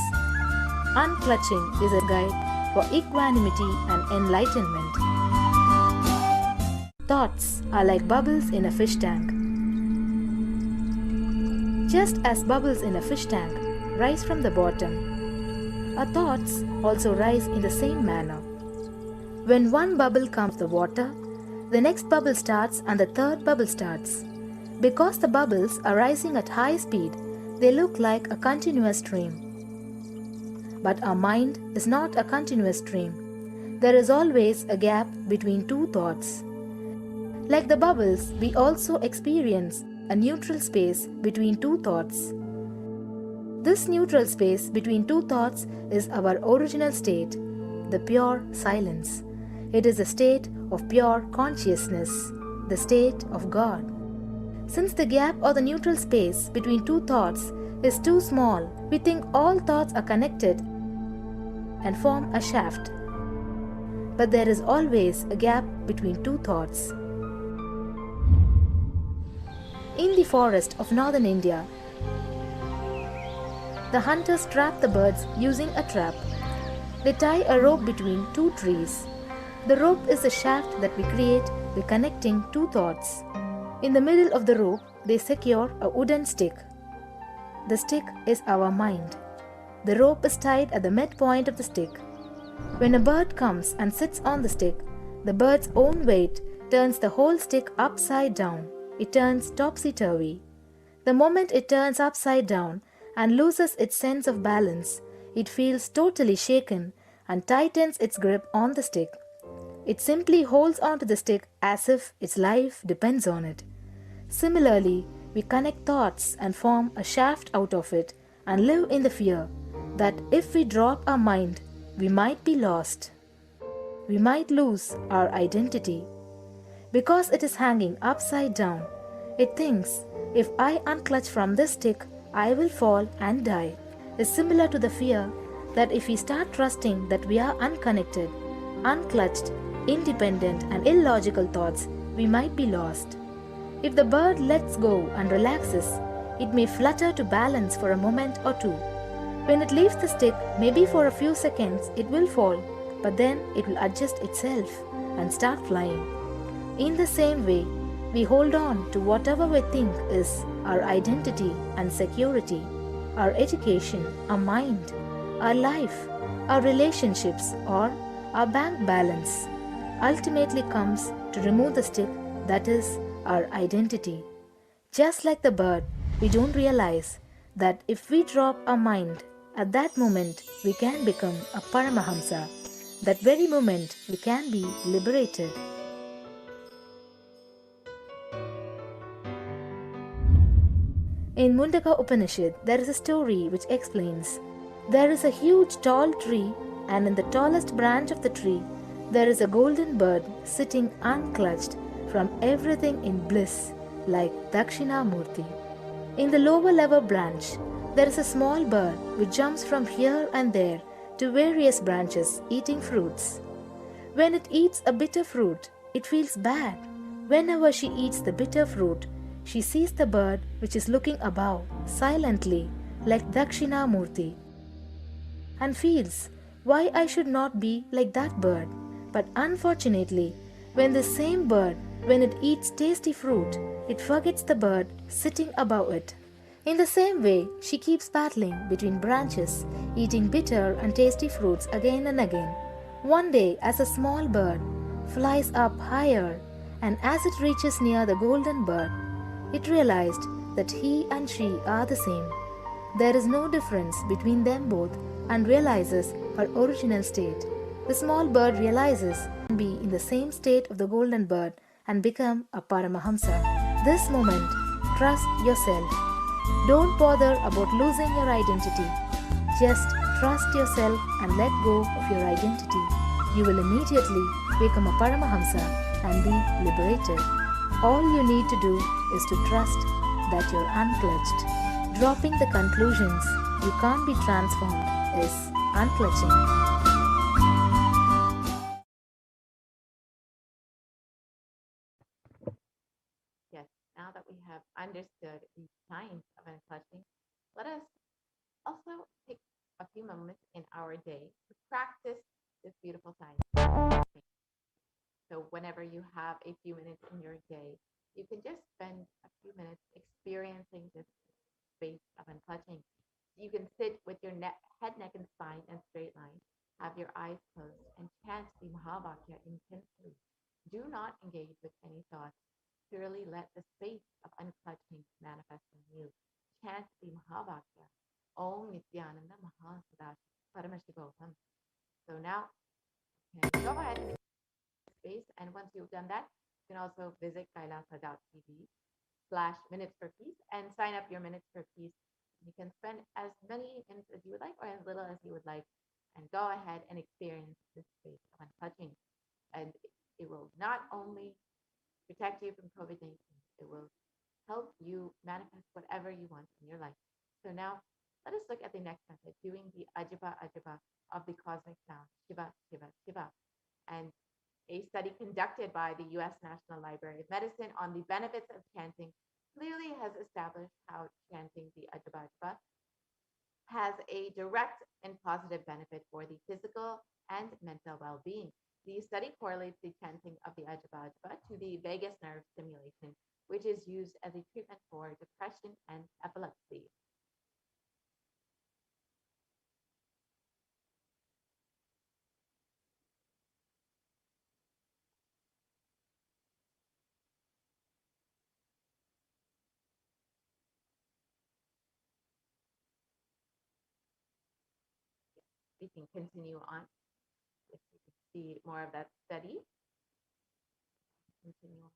Unclutching is a guide for equanimity and enlightenment. Thoughts are like bubbles in a fish tank. Just as bubbles in a fish tank rise from the bottom, our thoughts also rise in the same manner. When one bubble comes to the water, the next bubble starts and the third bubble starts. Because the bubbles are rising at high speed, they look like a continuous stream. But our mind is not a continuous stream. There is always a gap between two thoughts. Like the bubbles, we also experience a neutral space between two thoughts. This neutral space between two thoughts is our original state, the pure silence. It is a state of pure consciousness, the state of God. Since the gap or the neutral space between two thoughts is too small, we think all thoughts are connected and form a shaft. But there is always a gap between two thoughts. In the forest of northern India, the hunters trap the birds using a trap. They tie a rope between two trees. The rope is the shaft that we create by connecting two thoughts. In the middle of the rope, they secure a wooden stick. The stick is our mind. The rope is tied at the midpoint of the stick. When a bird comes and sits on the stick, the bird's own weight turns the whole stick upside down. It turns topsy-turvy. The moment it turns upside down and loses its sense of balance, it feels totally shaken and tightens its grip on the stick. It simply holds onto the stick as if its life depends on it. Similarly, we connect thoughts and form a shaft out of it and live in the fear that if we drop our mind, we might be lost. We might lose our identity. Because it is hanging upside down, it thinks, if I unclutch from this stick, I will fall and die. It's similar to the fear that if we start trusting that we are unconnected, unclutched, independent and illogical thoughts, we might be lost. If the bird lets go and relaxes, it may flutter to balance for a moment or two. When it leaves the stick, maybe for a few seconds, it will fall, but then it will adjust itself and start flying. In the same way, we hold on to whatever we think is our identity and security, our education, our mind, our life, our relationships, or our bank balance. Ultimately comes to remove the stick that is our identity. Just like the bird, we don't realize that if we drop our mind, at that moment we can become a Paramahamsa. That very moment we can be liberated. In Mundaka Upanishad, there is a story which explains, there is a huge tall tree, and in the tallest branch of the tree, there is a golden bird sitting unclutched from everything in bliss, like Dakshinamurti. In the lower level branch, there is a small bird which jumps from here and there to various branches eating fruits. When it eats a bitter fruit, it feels bad. Whenever she eats the bitter fruit, she sees the bird which is looking above, silently, like Dakshinamurti, and feels, why I should not be like that bird. But unfortunately, when the same bird, when it eats tasty fruit, it forgets the bird sitting above it. In the same way, she keeps battling between branches, eating bitter and tasty fruits again and again. One day, as a small bird flies up higher, and as it reaches near the golden bird, it realized that he and she are the same. There is no difference between them both and realizes her original state. The small bird realizes and be in the same state of the golden bird and become a Paramahamsa. This moment, trust yourself. Don't bother about losing your identity. Just trust yourself and let go of your identity. You will immediately become a Paramahamsa and be liberated. All you need to do is to trust that you're unclutched. Dropping the conclusions you can't be transformed is unclutching. we have understood the signs of unclutching, let us also take a few moments in our day to practice this beautiful science. So whenever you have a few minutes in your day, you can just spend a few minutes experiencing this space of unclutching. You can sit with your head, neck, and spine in straight line, have your eyes closed, and chant the Mahavakya intensely. Do not engage with any thoughts. Purely let the space of unclutching manifest in you. Chant the Mahavakya. Om Nithyananda Paramashivoham. So now, you can go ahead and space. And once you've done that, you can also visit kailasa.tv/minutes for peace and sign up your minutes for peace. You can spend as many minutes as you would like or as little as you would like and go ahead and experience this space of unclutching. And it will not only protect you from COVID-19, it will help you manifest whatever you want in your life. So now let us look at the next method, doing the Ajaba Ajaba of the cosmic sound, Shiva, Shiva, Shiva. And a study conducted by the U.S. National Library of Medicine on the benefits of chanting clearly has established how chanting the Ajaba Ajaba has a direct and positive benefit for the physical and mental well-being. The study correlates the chanting of the Ajaba Ajaba to the vagus nerve stimulation, which is used as a treatment for depression and epilepsy. We can continue on if you can see more of that study. Continue on.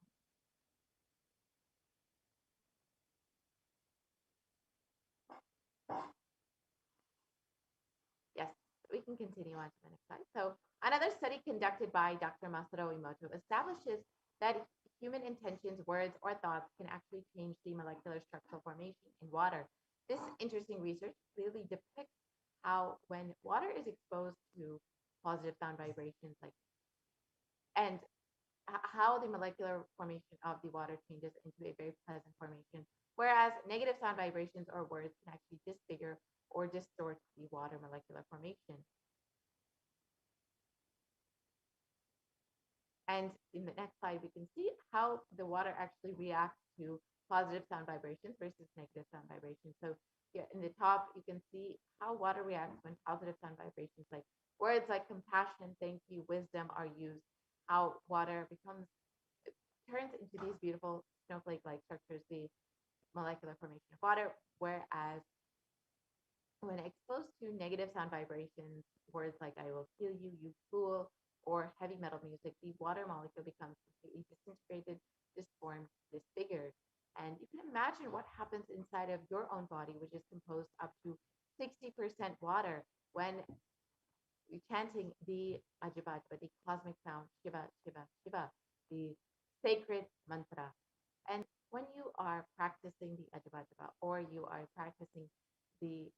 Yes, we can continue on to the next slide. So another study conducted by Dr. Masaru Emoto establishes that human intentions, words, or thoughts can actually change the molecular structural formation in water. This interesting research clearly depicts how when water is exposed to positive sound vibrations, like and how the molecular formation of the water changes into a very pleasant formation, whereas negative sound vibrations or words can actually disfigure or distort the water molecular formation. And in the next slide, we can see how the water actually reacts to positive sound vibrations versus negative sound vibrations. So here in the top, you can see how water reacts when positive sound vibrations like words like compassion, thank you, wisdom are used, how water turns into these beautiful snowflake-like structures, the molecular formation of water, whereas when exposed to negative sound vibrations, words like I will kill you, you fool, or heavy metal music, the water molecule becomes completely disintegrated, disformed, disfigured. And you can imagine what happens inside of your own body, which is composed up to 60% water when you're chanting the Ajabajaba, the cosmic sound, Shiva, Shiva, Shiva, the sacred mantra. And when you are practicing the Ajabajaba or you are practicing you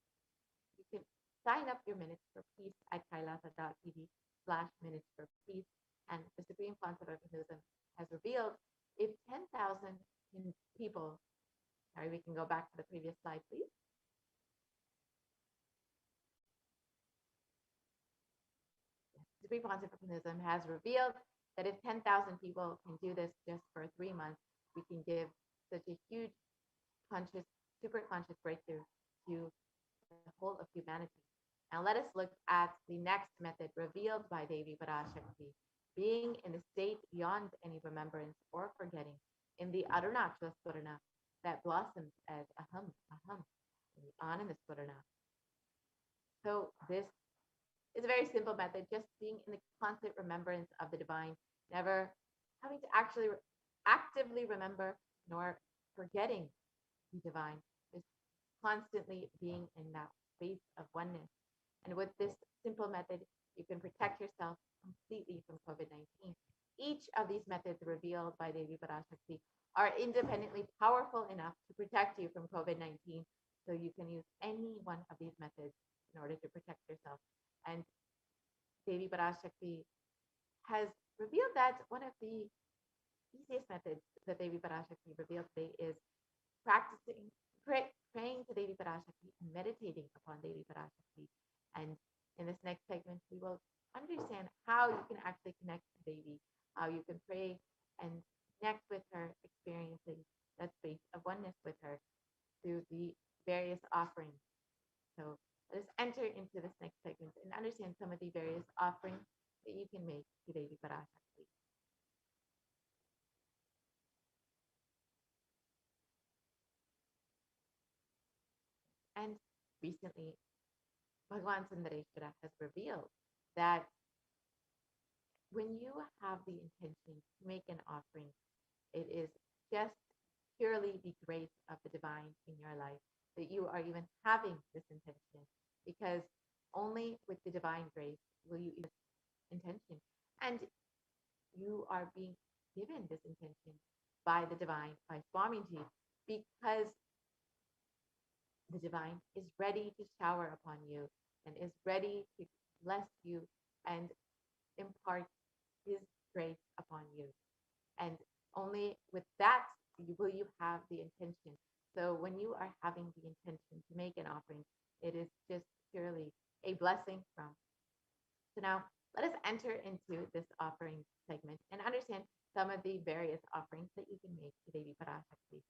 can sign up your minutes for peace at kailasa.tv/minutes for peace. And the Supreme Council of Hinduism has revealed if 10,000 people, sorry, we can go back to the previous slide, please. The Supreme Council of Hinduism has revealed that if 10,000 people can do this just for 3 months, we can give such a huge conscious, super conscious breakthrough to the whole of humanity. Now let us look at the next method revealed by Devi Parashakti, being in a state beyond any remembrance or forgetting in the Arunachala Swarana that blossoms as aham, aham, in the Ananda Swarana. So this is a very simple method, just being in the constant remembrance of the divine, never having to actually actively remember nor forgetting the divine, just constantly being in that space of oneness. And with this simple method, you can protect yourself completely from COVID-19. Each of these methods revealed by Devi Parashakti are independently powerful enough to protect you from COVID-19. So you can use any one of these methods in order to protect yourself. And Devi Parashakti has revealed that one of the easiest methods that Devi Parashakti revealed today is praying to Devi Parashakti and meditating upon Devi Parashakti. And in this next segment, we will understand how you can actually connect to Devi, how you can pray and connect with her, experiencing that space of oneness with her through the various offerings. So let us enter into this next segment and understand some of the various offerings that you can make to Devi Parashakti. And recently, Bhagavan Sundareshwara has revealed that when you have the intention to make an offering, it is just purely the grace of the divine in your life that you are even having this intention, because only with the divine grace will you even intention, and you are being given this intention by the divine, by Swamiji, because the divine is ready to shower upon you and is ready to bless you and impart his grace upon you. And only with that will you have the intention. So when you are having the intention to make an offering, it is just purely a blessing from. So now let us enter into this offering segment and understand some of the various offerings that you can make to Devi Parashakti.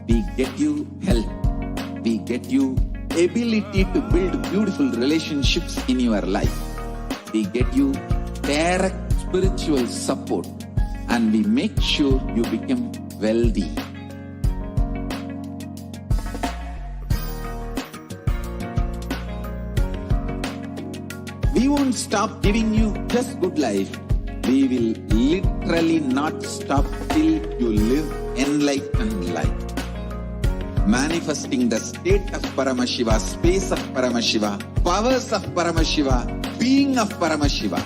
We get you health. We get you ability to build beautiful relationships in your life. We get you direct spiritual support, and we make sure you become wealthy. We won't stop giving you just good life. We will literally not stop till you live enlightened life. Manifesting the state of Paramashiva, space of Paramashiva, powers of Paramashiva, being of Paramashiva.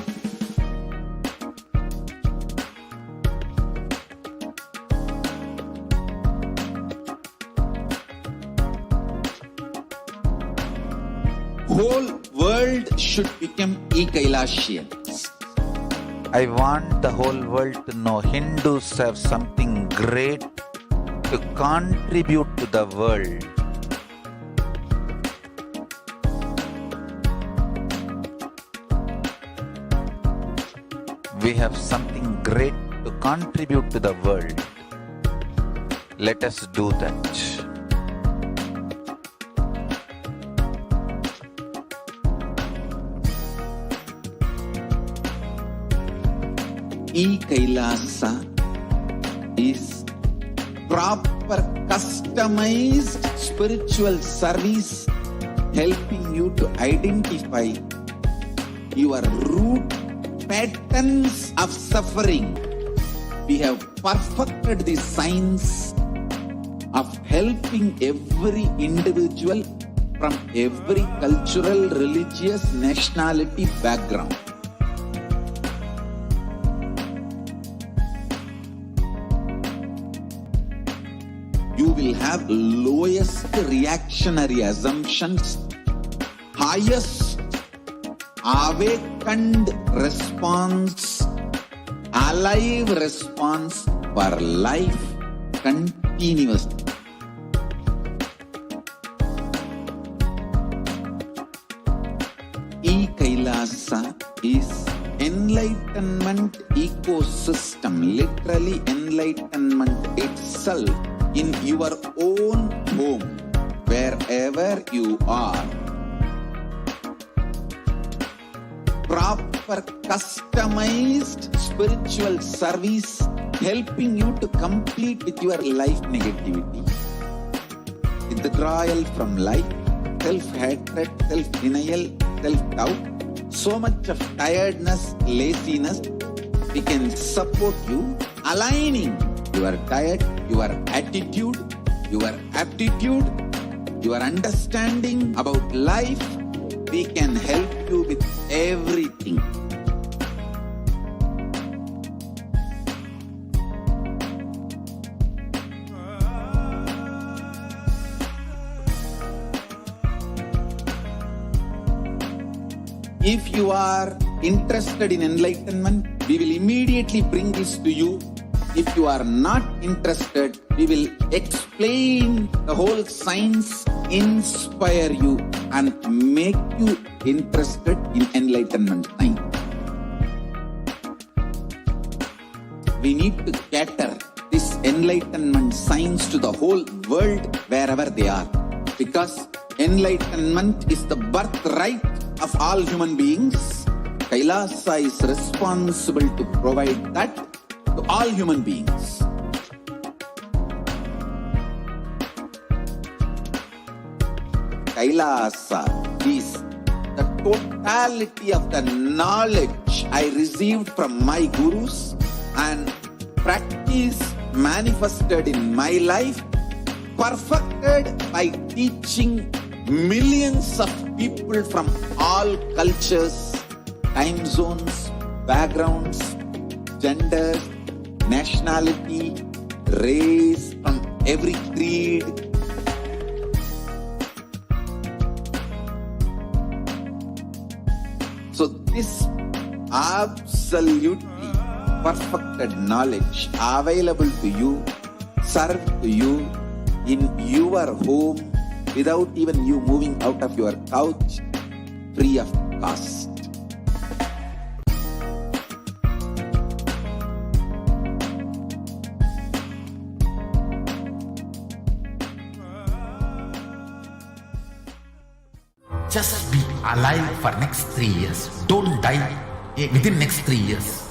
Whole world should become e-Kailashians. I want the whole world to know Hindus have something great to contribute to the world. We have something great to contribute to the world. Let us do that. E-Kailasa is proper customized spiritual service helping you to identify your root patterns of suffering. We have perfected the science of helping every individual from every cultural, religious, nationality background. You will have lowest reactionary assumptions, highest awakened response, alive response for life continuously. E-Kailasa is enlightenment ecosystem, literally enlightenment itself in your own home, wherever you are. Proper customized spiritual service helping you to complete with your life negativity. Withdrawal from life, self-hatred, self-denial, self-doubt, so much of tiredness, laziness. We can support you aligning your diet, your attitude, your aptitude, your understanding about life. We can help you with everything. If you are interested in enlightenment, we will immediately bring this to you. If you are not interested, we will explain the whole science, inspire you and make you interested in enlightenment science. We need to cater this enlightenment science to the whole world wherever they are. Because enlightenment is the birthright of all human beings. Kailasa is responsible to provide that to all human beings. Kailasa is the totality of the knowledge I received from my gurus and practice manifested in my life, perfected by teaching millions of people from all cultures, time zones, backgrounds, gender, nationality, race, from every creed. So this absolutely perfected knowledge available to you, served to you in your home without even you moving out of your couch, free of cost. Just be alive for next 3 years. Don't die within next 3 years.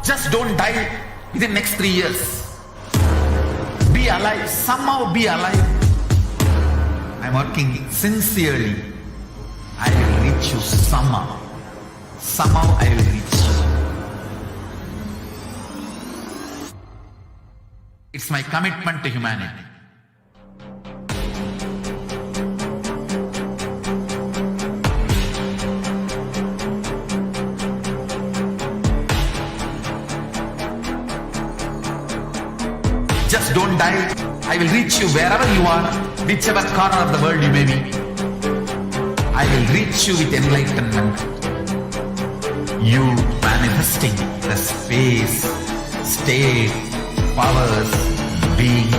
Just don't die within next 3 years. Be alive. Somehow be alive. I'm working sincerely. I will reach you somehow. Somehow I will reach you. It's my commitment to humanity. Just don't die. I will reach you wherever you are, whichever corner of the world you may be. I will reach you with enlightenment. You manifesting the space, state, powers, being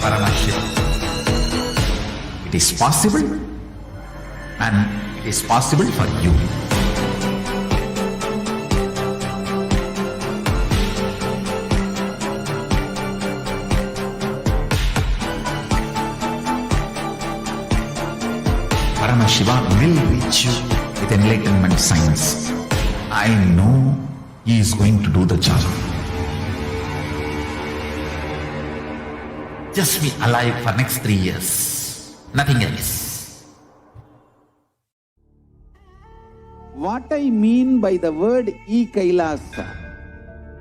Paramashivoham. It is possible, and it is possible for you. Paramashivoham will reach you with enlightenment science. I know he is going to do the job. Just be alive for next 3 years. Nothing else. What I mean by the word e-Kailasa,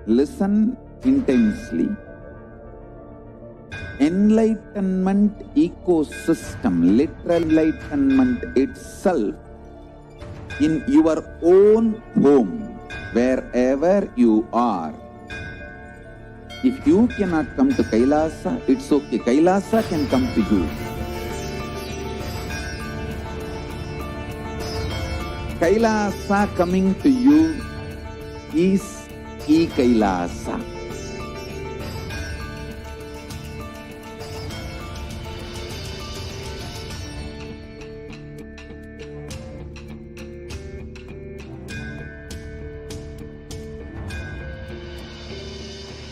listen intensely. Enlightenment ecosystem, literal enlightenment itself in your own home, wherever you are. If you cannot come to Kailasa, it's okay. Kailasa can come to you. Kailasa coming to you is e-Kailasa.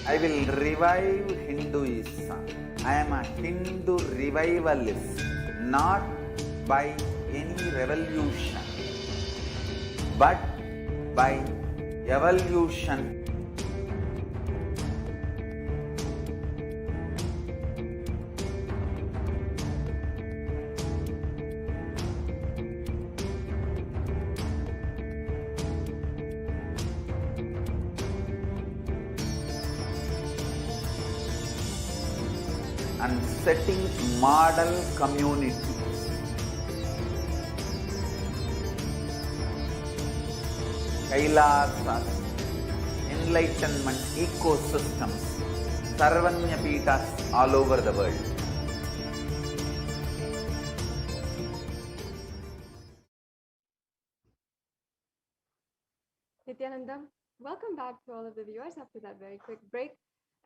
I will revive Hinduism. I am a Hindu revivalist, not by any revolution, but by evolution. And setting model communities. Kailasas, enlightenment ecosystems, Sarvanya Peethas all over the world. Nithyananda, welcome back to all of the viewers after that very quick break.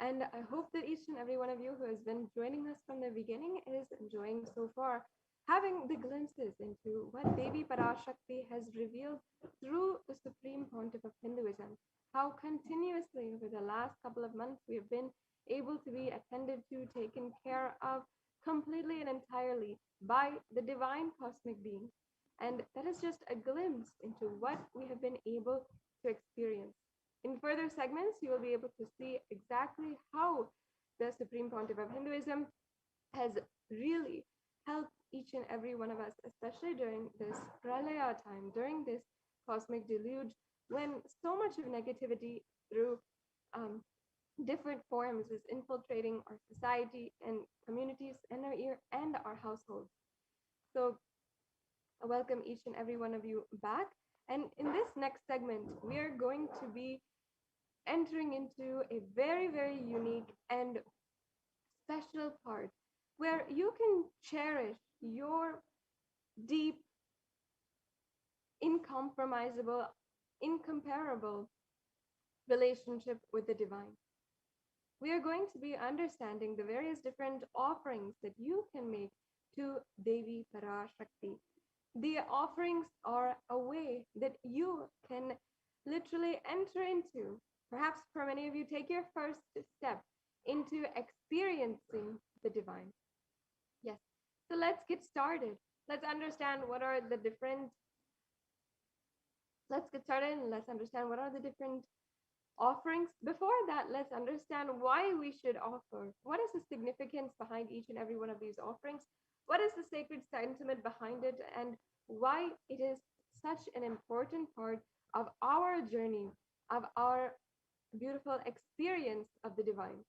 And I hope that each and every one of you who has been joining us from the beginning is enjoying so far, having the glimpses into what Devi Parashakti has revealed through the Supreme Pontiff of Hinduism. How continuously over the last couple of months we have been able to be attended to, taken care of completely and entirely by the divine cosmic being. And that is just a glimpse into what we have been able to experience. In further segments, you will be able to see exactly how the Supreme Pontiff of Hinduism has really helped each and every one of us, especially during this pralaya time, during this cosmic deluge, when so much of negativity through um, different forms is infiltrating our society and communities and our households. So I welcome each and every one of you back. And in this next segment, we are going to be entering into a very, very unique and special part where you can cherish your deep, incompromisable, incomparable relationship with the divine. We are going to be understanding the various different offerings that you can make to Devi Parashakti. The offerings are a way that you can literally enter into. Perhaps for many of you, take your first step into experiencing the divine. Yes. So let's get started. Let's understand what are the different. Let's get started and let's understand what are the different offerings. Before that, let's understand why we should offer. What is the significance behind each and every one of these offerings? What is the sacred sentiment behind it? And why it is such an important part of our journey, of our beautiful experience of the divine.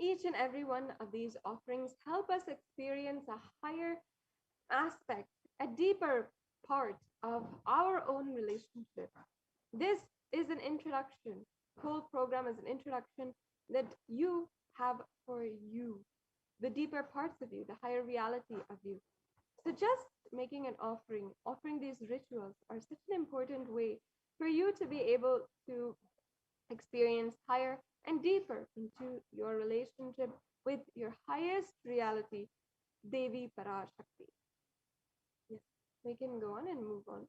Each and every one of these offerings help us experience a higher aspect, a deeper part of our own relationship. This is an introduction. Whole program is an introduction that you have for you, the deeper parts of you, the higher reality of you. So just making an offering, offering these rituals are such an important way for you to be able to experience higher and deeper into your relationship with your highest reality, Devi Parashakti. Yes, we can go on and move on.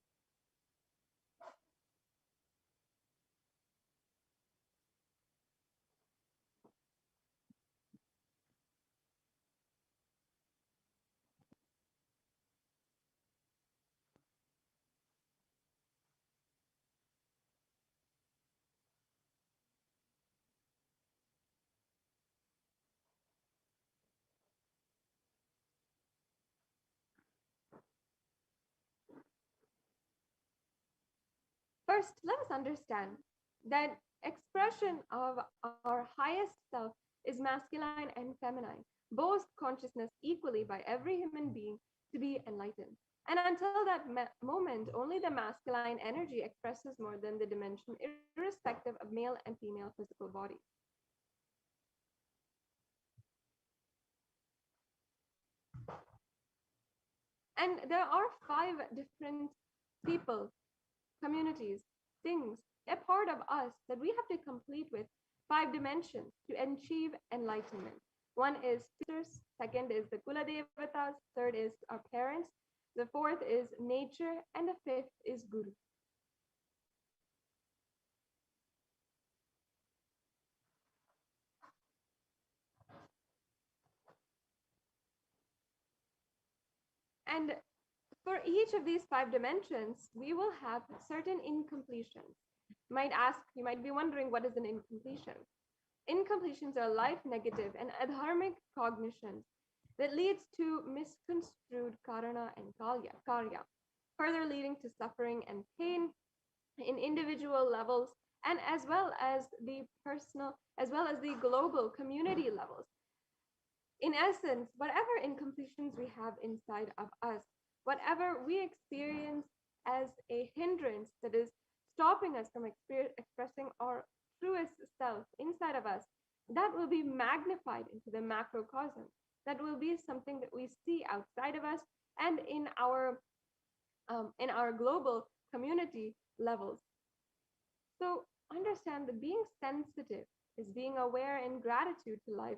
First, let us understand that expression of our highest self is masculine and feminine, both consciousness equally by every human being to be enlightened. And until that moment, only the masculine energy expresses more than the dimension, irrespective of male and female physical bodies. And there are five different people, communities, things, a part of us that we have to complete with five dimensions to achieve enlightenment. One is sisters, second is the Kula Devatas, third is our parents, the fourth is nature, and the fifth is Guru. And for each of these five dimensions, we will have certain incompletions. You might be wondering what is an incompletion? Incompletions are life negative and adharmic cognitions that leads to misconstrued karana and karya, further leading to suffering and pain in individual levels and as well as the personal, as well as the global community levels. In essence, whatever incompletions we have inside of us, whatever we experience as a hindrance that is stopping us from expressing our truest self inside of us, that will be magnified into the macrocosm. That will be something that we see outside of us and in our global community levels. So understand that being sensitive is being aware in gratitude to life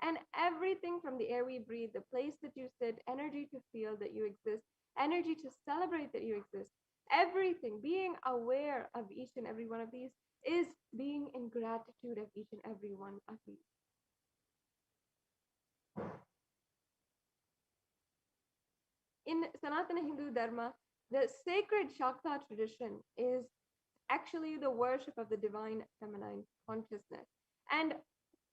and everything from the air we breathe, the place that you sit, energy to feel that you exist, energy to celebrate that you exist, everything, being aware of each and every one of these is being in gratitude of each and every one of these. In Sanatana Hindu Dharma, the sacred Shakta tradition is actually the worship of the divine feminine consciousness. And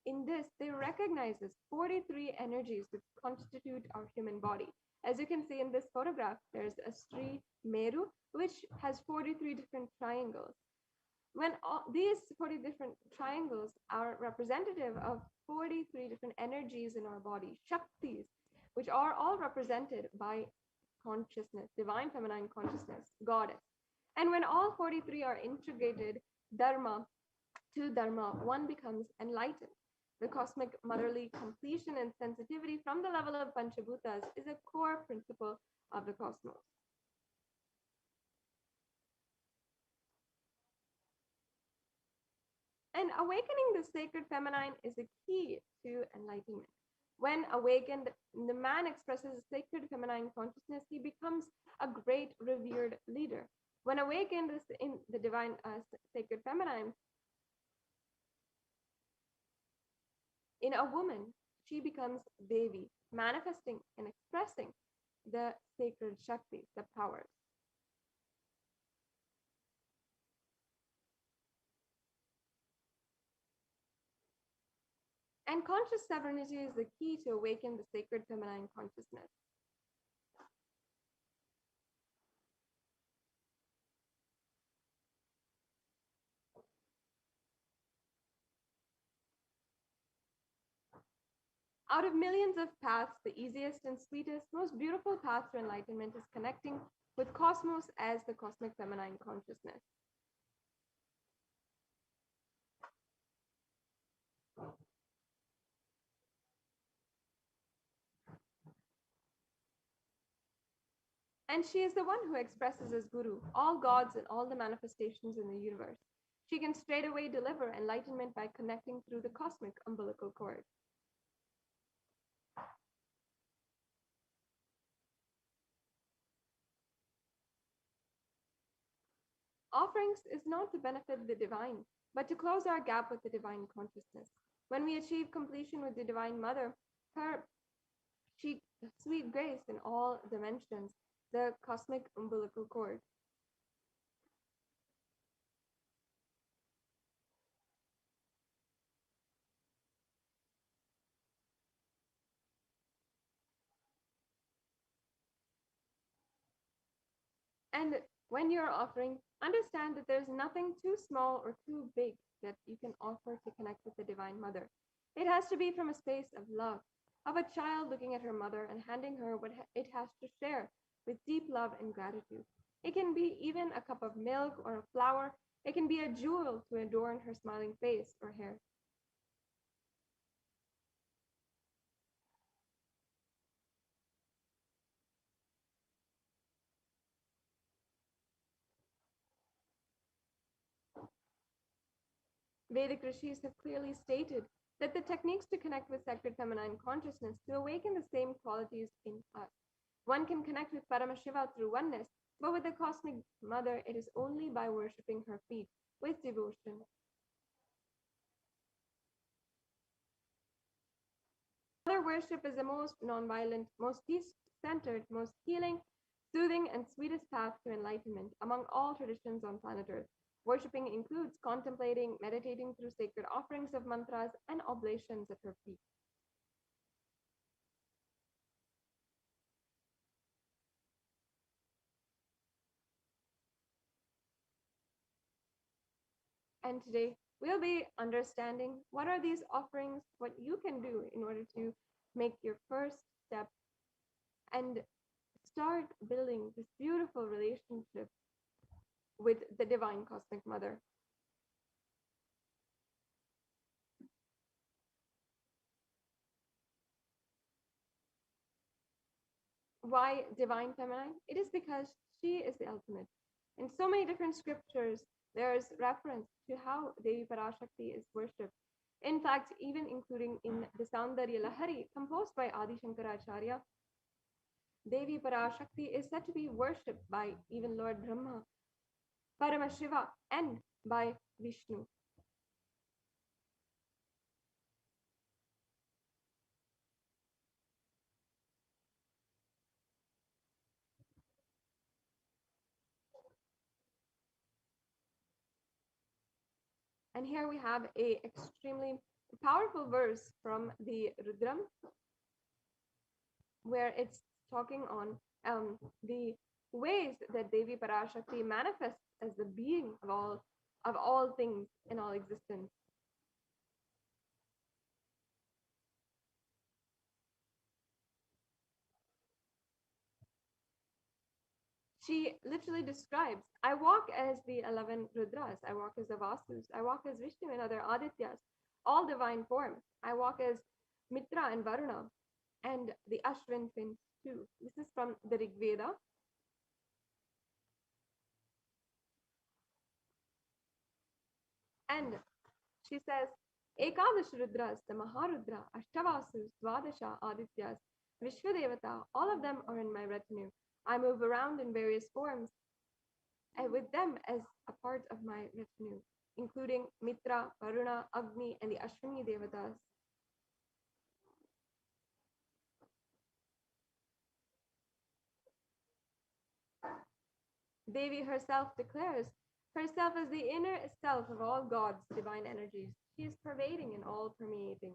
in this, they recognizes 43 energies which constitute our human body. As you can see in this photograph, there's a Sri Meru, which has 43 different triangles. When these 40 different triangles are representative of 43 different energies in our body, Shaktis, which are all represented by consciousness, divine feminine consciousness, goddess. And when all 43 are integrated dharma to dharma, one becomes enlightened. The cosmic motherly completion and sensitivity from the level of Panchabhutas is a core principle of the cosmos. And awakening the sacred feminine is a key to enlightenment. When awakened, the man expresses a sacred feminine consciousness, he becomes a great revered leader. When awakened in the divine sacred feminine, in a woman, she becomes Devi, manifesting and expressing the sacred Shakti, the powers. And conscious sovereignty is the key to awaken the sacred feminine consciousness. Out of millions of paths, the easiest and sweetest, most beautiful path to enlightenment is connecting with cosmos as the cosmic feminine consciousness. And she is the one who expresses as Guru all gods and all the manifestations in the universe. She can straightaway deliver enlightenment by connecting through the cosmic umbilical cord. Offerings is not to benefit the divine, but to close our gap with the divine consciousness. When we achieve completion with the Divine Mother, her sweet grace in all dimensions, the cosmic umbilical cord. And when you're offering, understand that there's nothing too small or too big that you can offer to connect with the Divine Mother. It has to be from a space of love, of a child looking at her mother and handing her what it has to share with deep love and gratitude. It can be even a cup of milk or a flower. It can be a jewel to adorn her smiling face or hair. Vedic rishis have clearly stated that the techniques to connect with sacred feminine consciousness to awaken the same qualities in us. One can connect with Paramashiva through oneness, but with the cosmic mother, it is only by worshipping her feet with devotion. Mother worship is the most non-violent, most peace-centered, most healing, soothing, and sweetest path to enlightenment among all traditions on planet Earth. Worshipping includes contemplating, meditating through sacred offerings of mantras and oblations at her feet. And today we'll be understanding what are these offerings, what you can do in order to make your first step and start building this beautiful relationship with the divine cosmic mother. why divine feminine? It is because she is the ultimate. In so many different scriptures, there's reference to how Devi Parashakti is worshipped. In fact, even including in the Saundarya Lahari, composed by Adi Shankaracharya, Devi Parashakti is said to be worshipped by even Lord Brahma, Paramashiva, and by Vishnu. And here we have a extremely powerful verse from the Rudram, where it's talking on the ways that Devi Parashakti manifests as the being of all things in all existence. She literally describes, I walk as the 11 Rudras, I walk as the Vasus, I walk as Vishnu and other Adityas, all divine forms. I walk as Mitra and Varuna and the Ashwin twins too. This is from the Rig Veda. And she says, Ekadash Rudras, the Maharudra, Ashtavasus, Dvadasha, Adityas, Vishwadevata, all of them are in my retinue. I move around in various forms and with them as a part of my retinue, including Mitra, Varuna, Agni, and the Ashwini Devatas. Devi herself declares herself as the inner self of all gods' divine energies. She is pervading and all permeating.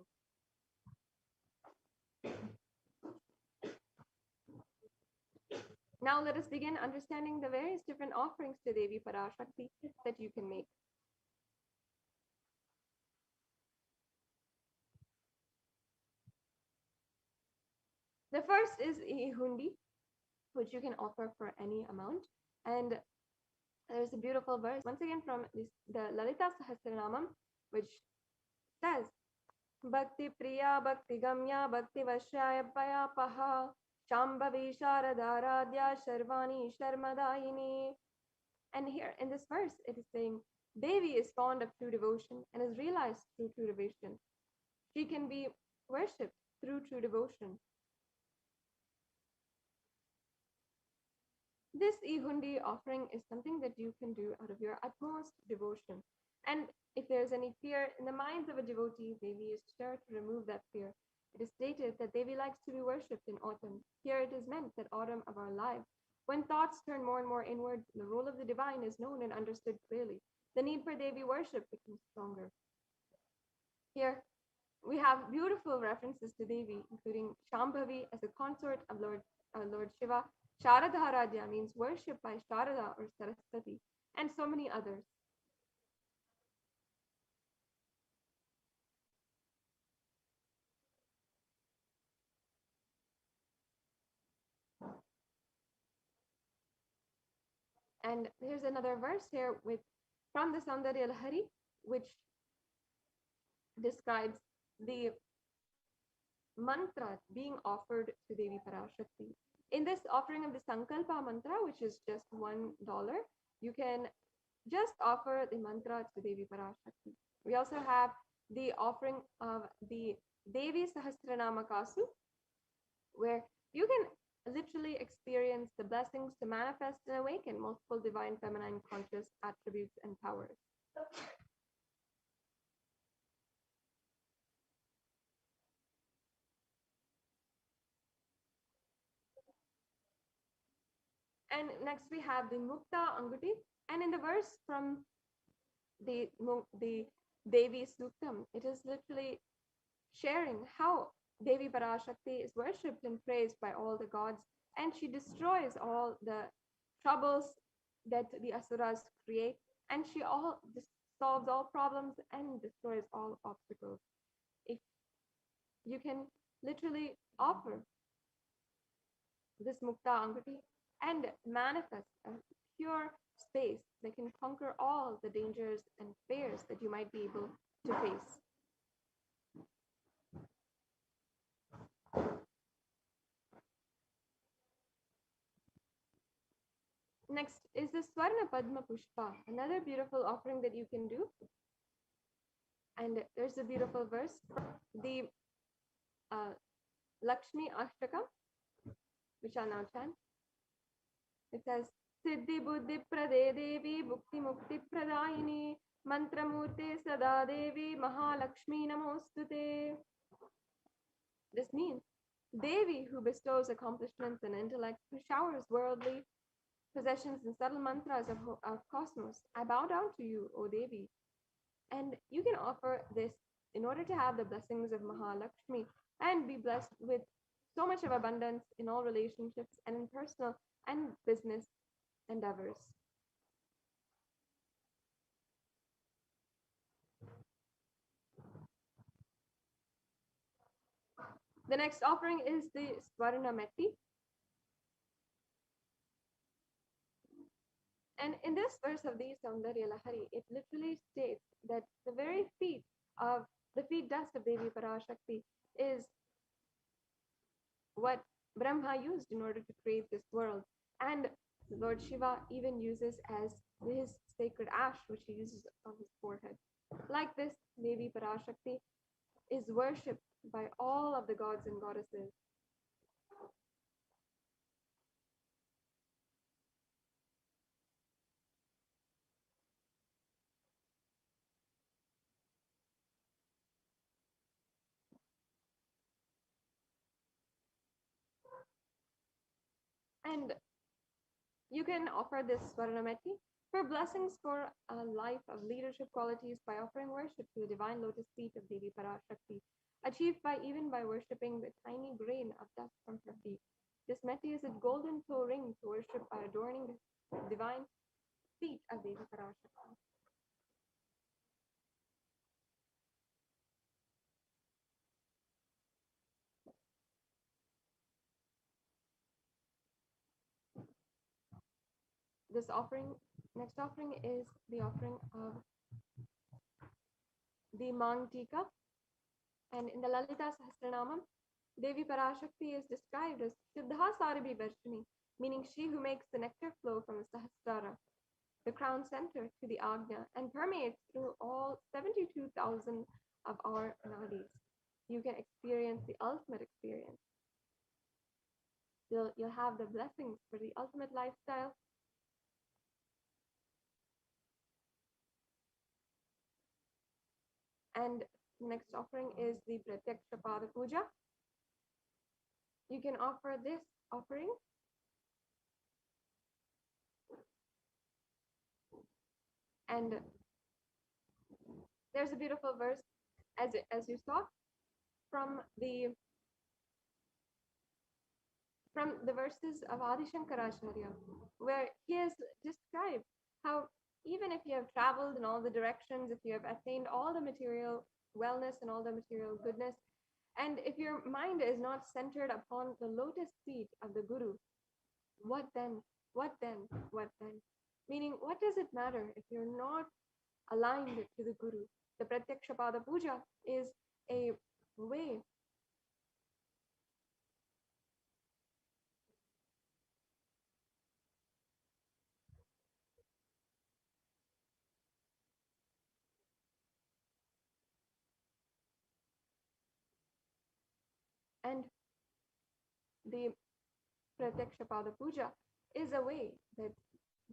Now let us begin understanding the various different offerings to Devi Parashakti that you can make. The first is a hundi, which you can offer for any amount. And there's a beautiful verse, once again from the Lalita Sahasranamam, which says, Bhakti Priya, Bhakti Gamya, Bhakti Vashyaya Paya Paha, Shambhavi Sharadaradya Sharvani Sharmadayini. And here in this verse, it is saying, Devi is fond of true devotion and is realized through true devotion. She can be worshipped through true devotion. This Ihundi offering is something that you can do out of your utmost devotion. And if there's any fear in the minds of a devotee, Devi is sure to remove that fear. It is stated that Devi likes to be worshipped in autumn. Here it is meant that autumn of our lives, when thoughts turn more and more inward, the role of the divine is known and understood clearly. The need for Devi worship becomes stronger. Here we have beautiful references to Devi, including Shambhavi as a consort of Lord Shiva. Sharadharadya means worship by Sharada or Saraswati, and so many others. And here's another verse here from the Saundarya Lahari, which describes the mantra being offered to Devi Parashakti. In this offering of the Sankalpa mantra, which is just $1, you can just offer the mantra to Devi Parashakti. We also have the offering of the Devi Sahasranama Kasu, where you can literally experience the blessings to manifest and awaken multiple divine feminine conscious attributes and powers. And next we have the Mukta Anguti. And in the verse from the Devi Suktam, it is literally sharing how Devi Parashakti is worshipped and praised by all the gods, and she destroys all the troubles that the Asuras create, and she solves all problems and destroys all obstacles. If you can literally offer this Mukta Anguti and manifest a pure space that can conquer all the dangers and fears that you might be able to face. next is the Swarna Padma Pushpa, another beautiful offering that you can do. And there's a beautiful verse, the Lakshmi Ashtaka, which I'll now chant. It says, Siddhi Buddhi Prade Devi Bhukti Mukti Pradayini Mantramurte Sada Devi Mahalakshmi Namostute. This means Devi, who bestows accomplishments and intellect, who showers worldly possessions and subtle mantras of cosmos. I bow down to you, O Devi. And you can offer this in order to have the blessings of Mahalakshmi and be blessed with so much of abundance in all relationships and in personal and business endeavors. The next offering is the Swarna Metti. And in this verse of the Saundarya Lahari, it literally states that the very feet dust of Devi Parashakti is what Brahma used in order to create this world. And Lord Shiva even uses as his sacred ash, which he uses on his forehead. Like this, Devi Parashakti is worshipped by all of the gods and goddesses. And you can offer this Swarnameti for blessings for a life of leadership qualities by offering worship to the divine lotus feet of Devi Parashakti, achieved even by worshipping the tiny grain of dust from her feet. This meti is a golden toe ring to worship by adorning the divine feet of Devi Parashakti. Next offering is the offering of the Mang Tika. And in the Lalita Sahasranamam, Devi Parashakti is described as Siddha Sarabhi Varshini, meaning she who makes the nectar flow from the Sahasrara, the crown center, to the Agnya, and permeates through all 72,000 of our nadis. You can experience the ultimate experience. You'll have the blessings for the ultimate lifestyle. And next offering is the Pratyaksha Pada Puja. You can offer this offering and there's a beautiful verse as you saw from the verses of Adi Shankaracharya, where he has described how even if you have traveled in all the directions, if you have attained all the material wellness and all the material goodness, and if your mind is not centered upon the lotus feet of the Guru, what then? What then? What then? Meaning, what does it matter if you're not aligned to the Guru? The Pratyaksha Pada Puja is a way and the Pratyaksha Pada Puja is a way that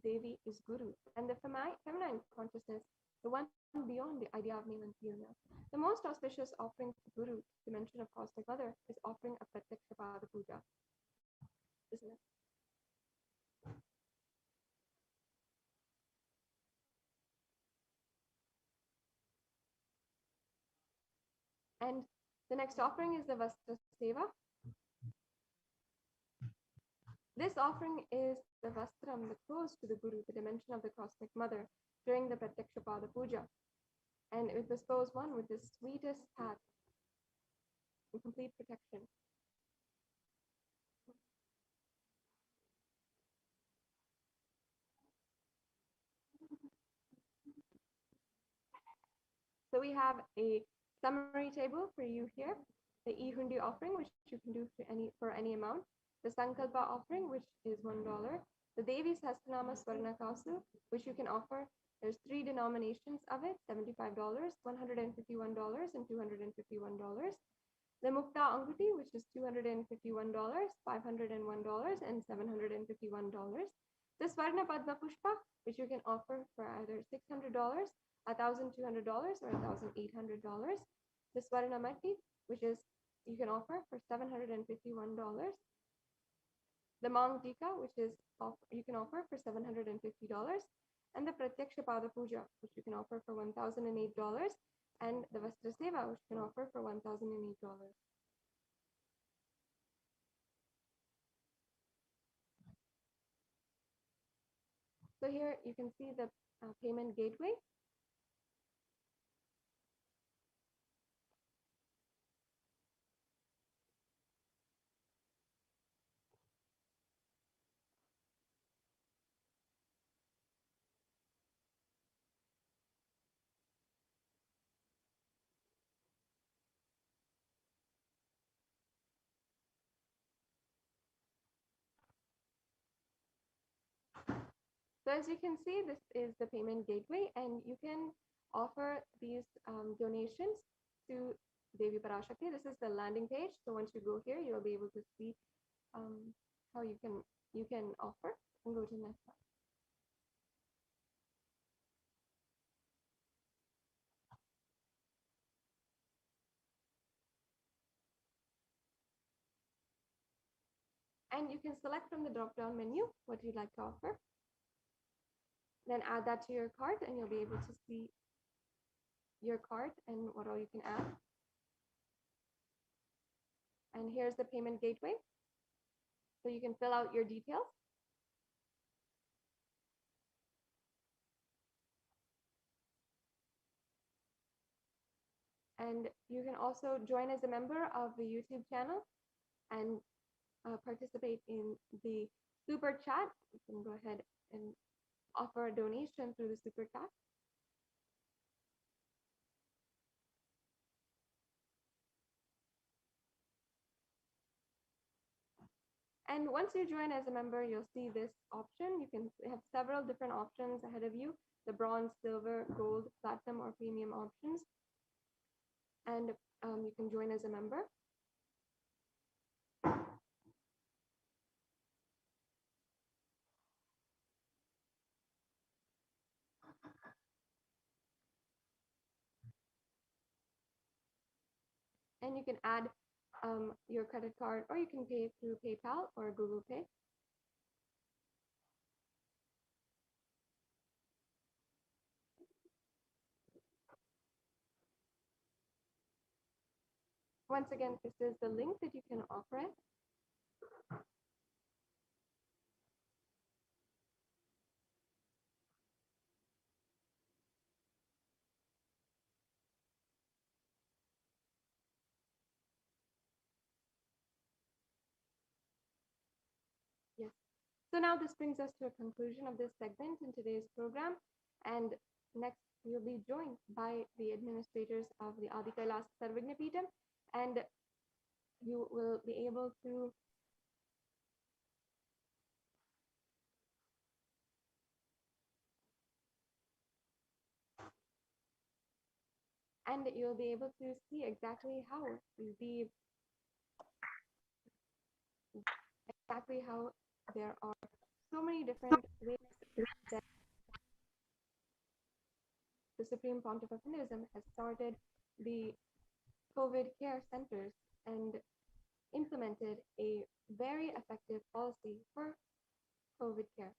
Devi is Guru, and the feminine consciousness, the one beyond the idea of male and female. The most auspicious offering to Guru, dimension of Cosmic Mother, is offering a Pratyaksha Pada Puja, isn't it? And the next offering is the Vastra Seva. This offering is the Vastram, the clothes to the Guru, the dimension of the Cosmic Mother, during the Pratyaksha Pada Puja. And it bestows one with the sweetest hat and complete protection. So we have a summary table for you here. The E-Hundi offering, which you can do for any amount. The Sankalpa offering, which is $1. The Devi Sahasranama Swarna Kasu, which you can offer, there's 3 denominations of it, $75, $151, and $251. The Mukta Anguti, which is $251, $501, and $751. The Swarna Padma Pushpa, which you can offer for either $600, $1,200, or $1,800. The Swarna Matti, which is you can offer for $751. The Mang Tika, which is you can offer for $750. And the Pratyaksha Pada Puja, which you can offer for $1,008. And the Vastra Seva, which you can offer for $1,008. So here you can see the payment gateway. So as you can see, this is the payment gateway, and you can offer these donations to Devi Parashakti. This is the landing page. So once you go here, you'll be able to see how you can offer and go to the next slide. And you can select from the drop-down menu what you'd like to offer. Then add that to your cart, and you'll be able to see your cart and what all you can add. And here's the payment gateway. So you can fill out your details. And you can also join as a member of the YouTube channel and participate in the super chat. You can go ahead and offer a donation through the super chat. And once you join as a member, you'll see this option. You can have several different options ahead of you: the bronze, silver, gold, platinum, or premium options. And you can join as a member. And you can add your credit card, or you can pay through PayPal or Google Pay. Once again, this is the link that you can offer it. Yes. So now this brings us to a conclusion of this segment in today's program. And next, you'll be joined by the administrators of the Adi Kailas Sarvagna Peetham, and you will be able to see exactly how there are so many different ways that the Supreme Pontiff of Hinduism has started the COVID care centers and implemented a very effective policy for COVID care.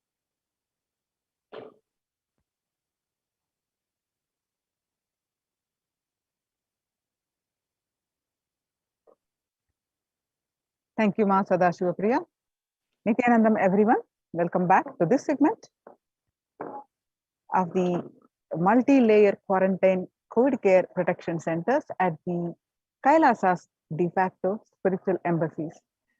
Thank you, Ma Sadashivapriya. Nithyanandam, everyone. Welcome back to this segment of the multi-layer quarantine COVID care protection centers at the Kailasas de facto spiritual embassies.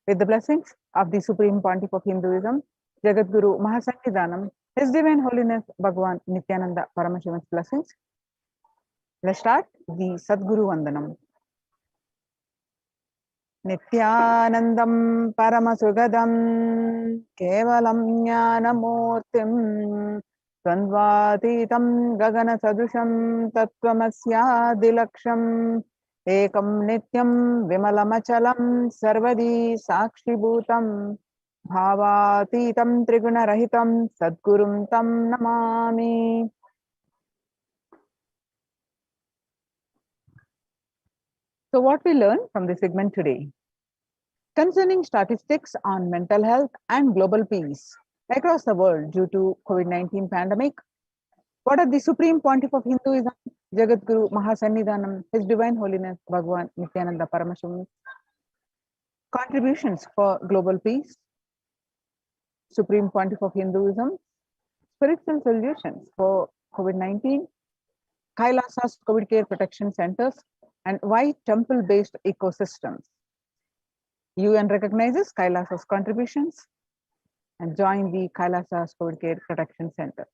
With the blessings of the Supreme Pontiff of Hinduism, Jagadguru Mahasannidhanam, His Divine Holiness Bhagavan Nithyananda Paramashivan's blessings. Let's start the Sadguru Vandanam. Nithyanandam Paramasugadam Kevalam Jnanamurtim Dvandvatitam Gagana Sadusham Tattvamasya Ekam Nityam Vimalamachalam Sarvadi Sakshibhutam Bhavatitam Trigunarahitam Sadgurum Tam Namami. So what we learn from this segment today? Concerning statistics on mental health and global peace across the world due to COVID-19 pandemic, what are the Supreme Pontiff of Hinduism, Jagadguru Mahasannidhanam, His Divine Holiness Bhagwan Nithyananda Paramashivam contributions for global peace, Supreme Pontiff of Hinduism, spiritual solutions for COVID-19, Kailasa's COVID care protection centers, and why temple-based ecosystems. UN recognizes Kailasa's contributions and join the Kailasa's COVID care protection center.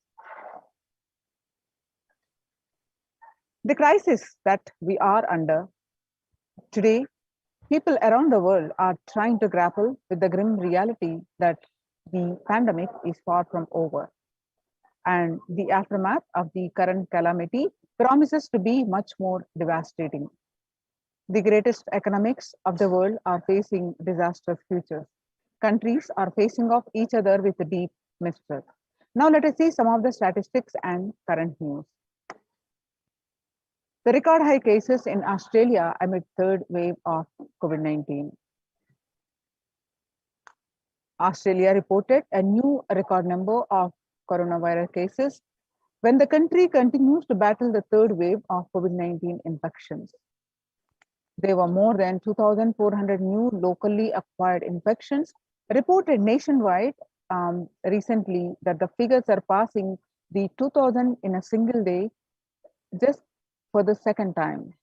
The crisis that we are under today, people around the world are trying to grapple with the grim reality that the pandemic is far from over. And the aftermath of the current calamity promises to be much more devastating. The greatest economics of the world are facing disastrous futures. Countries are facing off each other with deep mistrust. Now let us see some of the statistics and current news. The record high cases in Australia amid third wave of COVID-19. Australia reported a new record number of coronavirus cases when the country continues to battle the third wave of COVID-19 infections. There were more than 2,400 new locally acquired infections reported nationwide recently, that the figure surpassing the 2,000 in a single day just for the second time.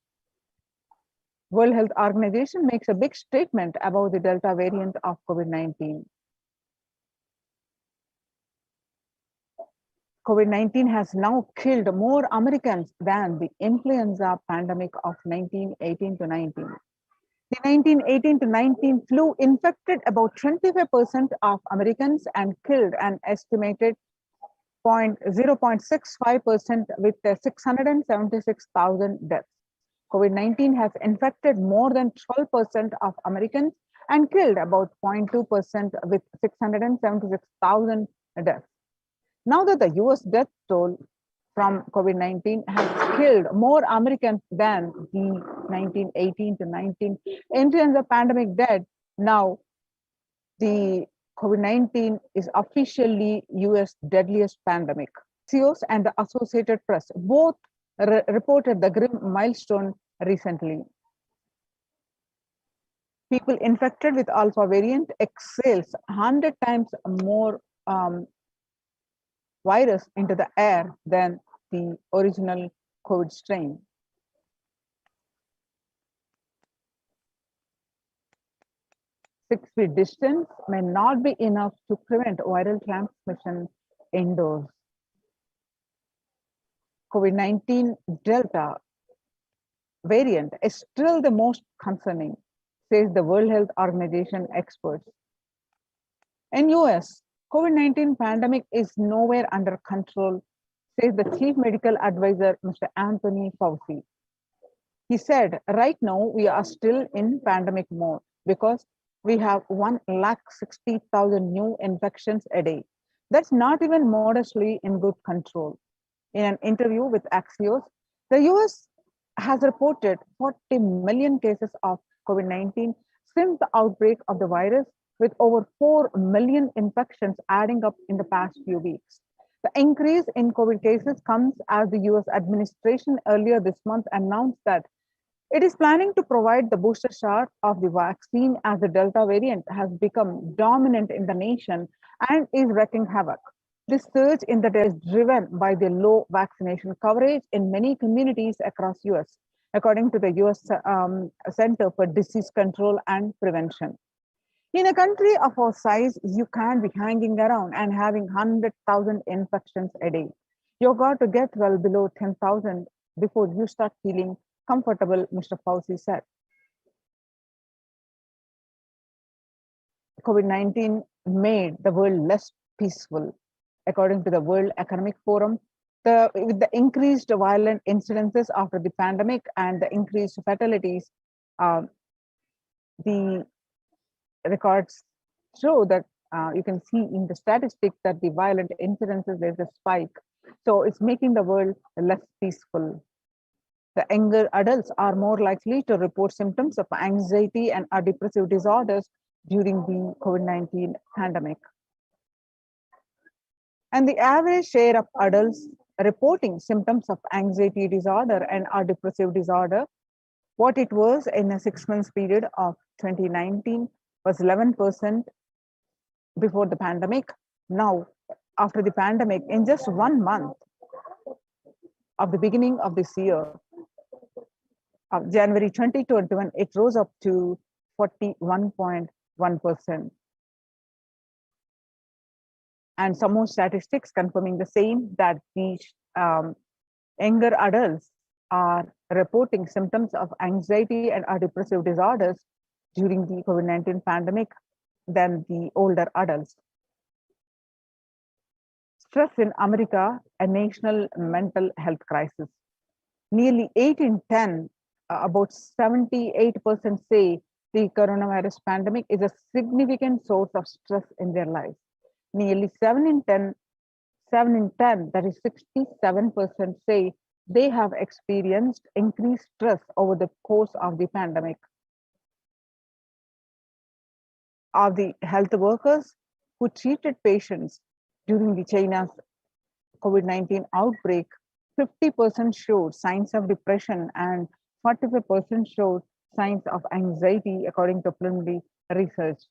World Health Organization makes a big statement about the Delta variant of COVID-19. COVID-19 has now killed more Americans than the influenza pandemic of 1918 to 19. The 1918 to 19 flu infected about 25% of Americans and killed an estimated 0.65% with 676,000 deaths. COVID-19 has infected more than 12% of Americans and killed about 0.2% with 676,000 deaths. Now that the US death toll from COVID-19 has killed more Americans than the 1918 to 19 influenza pandemic dead, now the COVID-19 is officially US deadliest pandemic. CEOs and the Associated Press both reported the grim milestone recently. People infected with alpha variant exhales 100 times more virus into the air than the original COVID strain. Six-feet distance may not be enough to prevent viral transmission indoors. COVID-19 Delta variant is still the most concerning, says the World Health Organization experts. In US, COVID-19 pandemic is nowhere under control, says the Chief Medical Advisor, Mr. Anthony Fauci. He said, right now we are still in pandemic mode because we have 160,000 new infections a day. That's not even modestly in good control. In an interview with Axios, the US has reported 40 million cases of COVID-19 since the outbreak of the virus, with over 4 million infections adding up in the past few weeks. The increase in COVID cases comes as the US administration earlier this month announced that it is planning to provide the booster shot of the vaccine as the Delta variant has become dominant in the nation and is wreaking havoc. This surge in the Delta is driven by the low vaccination coverage in many communities across US, according to the US Center for Disease Control and Prevention. In a country of our size, you can't be hanging around and having 100,000 infections a day. You've got to get well below 10,000 before you start feeling comfortable, Mr. Fauci said. COVID-19 made the world less peaceful. According to the World Economic Forum, with the increased violent incidences after the pandemic and the increased fatalities, the records show that you can see in the statistics that the violent incidences, there's a spike. So it's making the world less peaceful. The younger adults are more likely to report symptoms of anxiety and depressive disorders during the COVID-19 pandemic. And the average share of adults reporting symptoms of anxiety disorder and depressive disorder, what it was in a 6 months period of 2019 was 11% before the pandemic. Now, after the pandemic, in just 1 month of the beginning of this year, of January 2021, it rose up to 41.1%. And some more statistics confirming the same, that the younger adults are reporting symptoms of anxiety and depressive disorders during the COVID-19 pandemic than the older adults. Stress in America, a national mental health crisis. Nearly 8 in 10, about 78% say the coronavirus pandemic is a significant source of stress in their lives. Nearly 7 in 10, that is 67% say they have experienced increased stress over the course of the pandemic. Of the health workers who treated patients during the China's COVID-19 outbreak, 50% showed signs of depression and 45% showed signs of anxiety, according to preliminary research.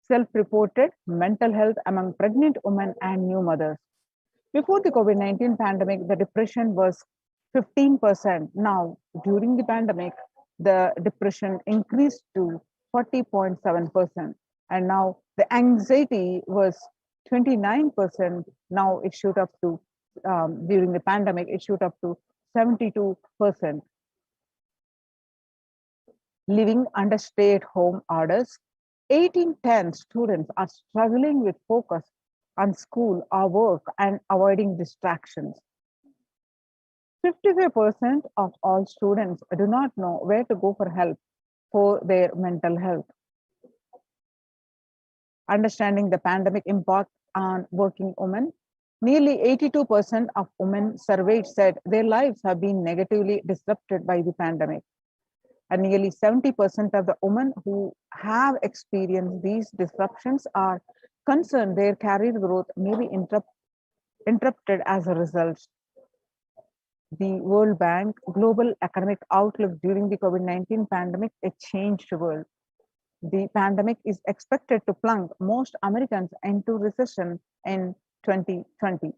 Self-reported mental health among pregnant women and new mothers. Before the COVID-19 pandemic, the depression was 15%. Now, during the pandemic, the depression increased to 40.7%. And now the anxiety was 29%. Now it shoot up to, during the pandemic, it shoot up to 72%. Living under stay-at-home orders, 8 in 10 students are struggling with focus on school or work and avoiding distractions. 55% of all students do not know where to go for help for their mental health. Understanding the pandemic impact on working women, nearly 82% of women surveyed said their lives have been negatively disrupted by the pandemic. And nearly 70% of the women who have experienced these disruptions are concerned their career growth may be interrupted as a result. The World Bank Global Economic Outlook during the COVID-19 pandemic, a changed world. The pandemic is expected to plunge most Americans into recession in 2020,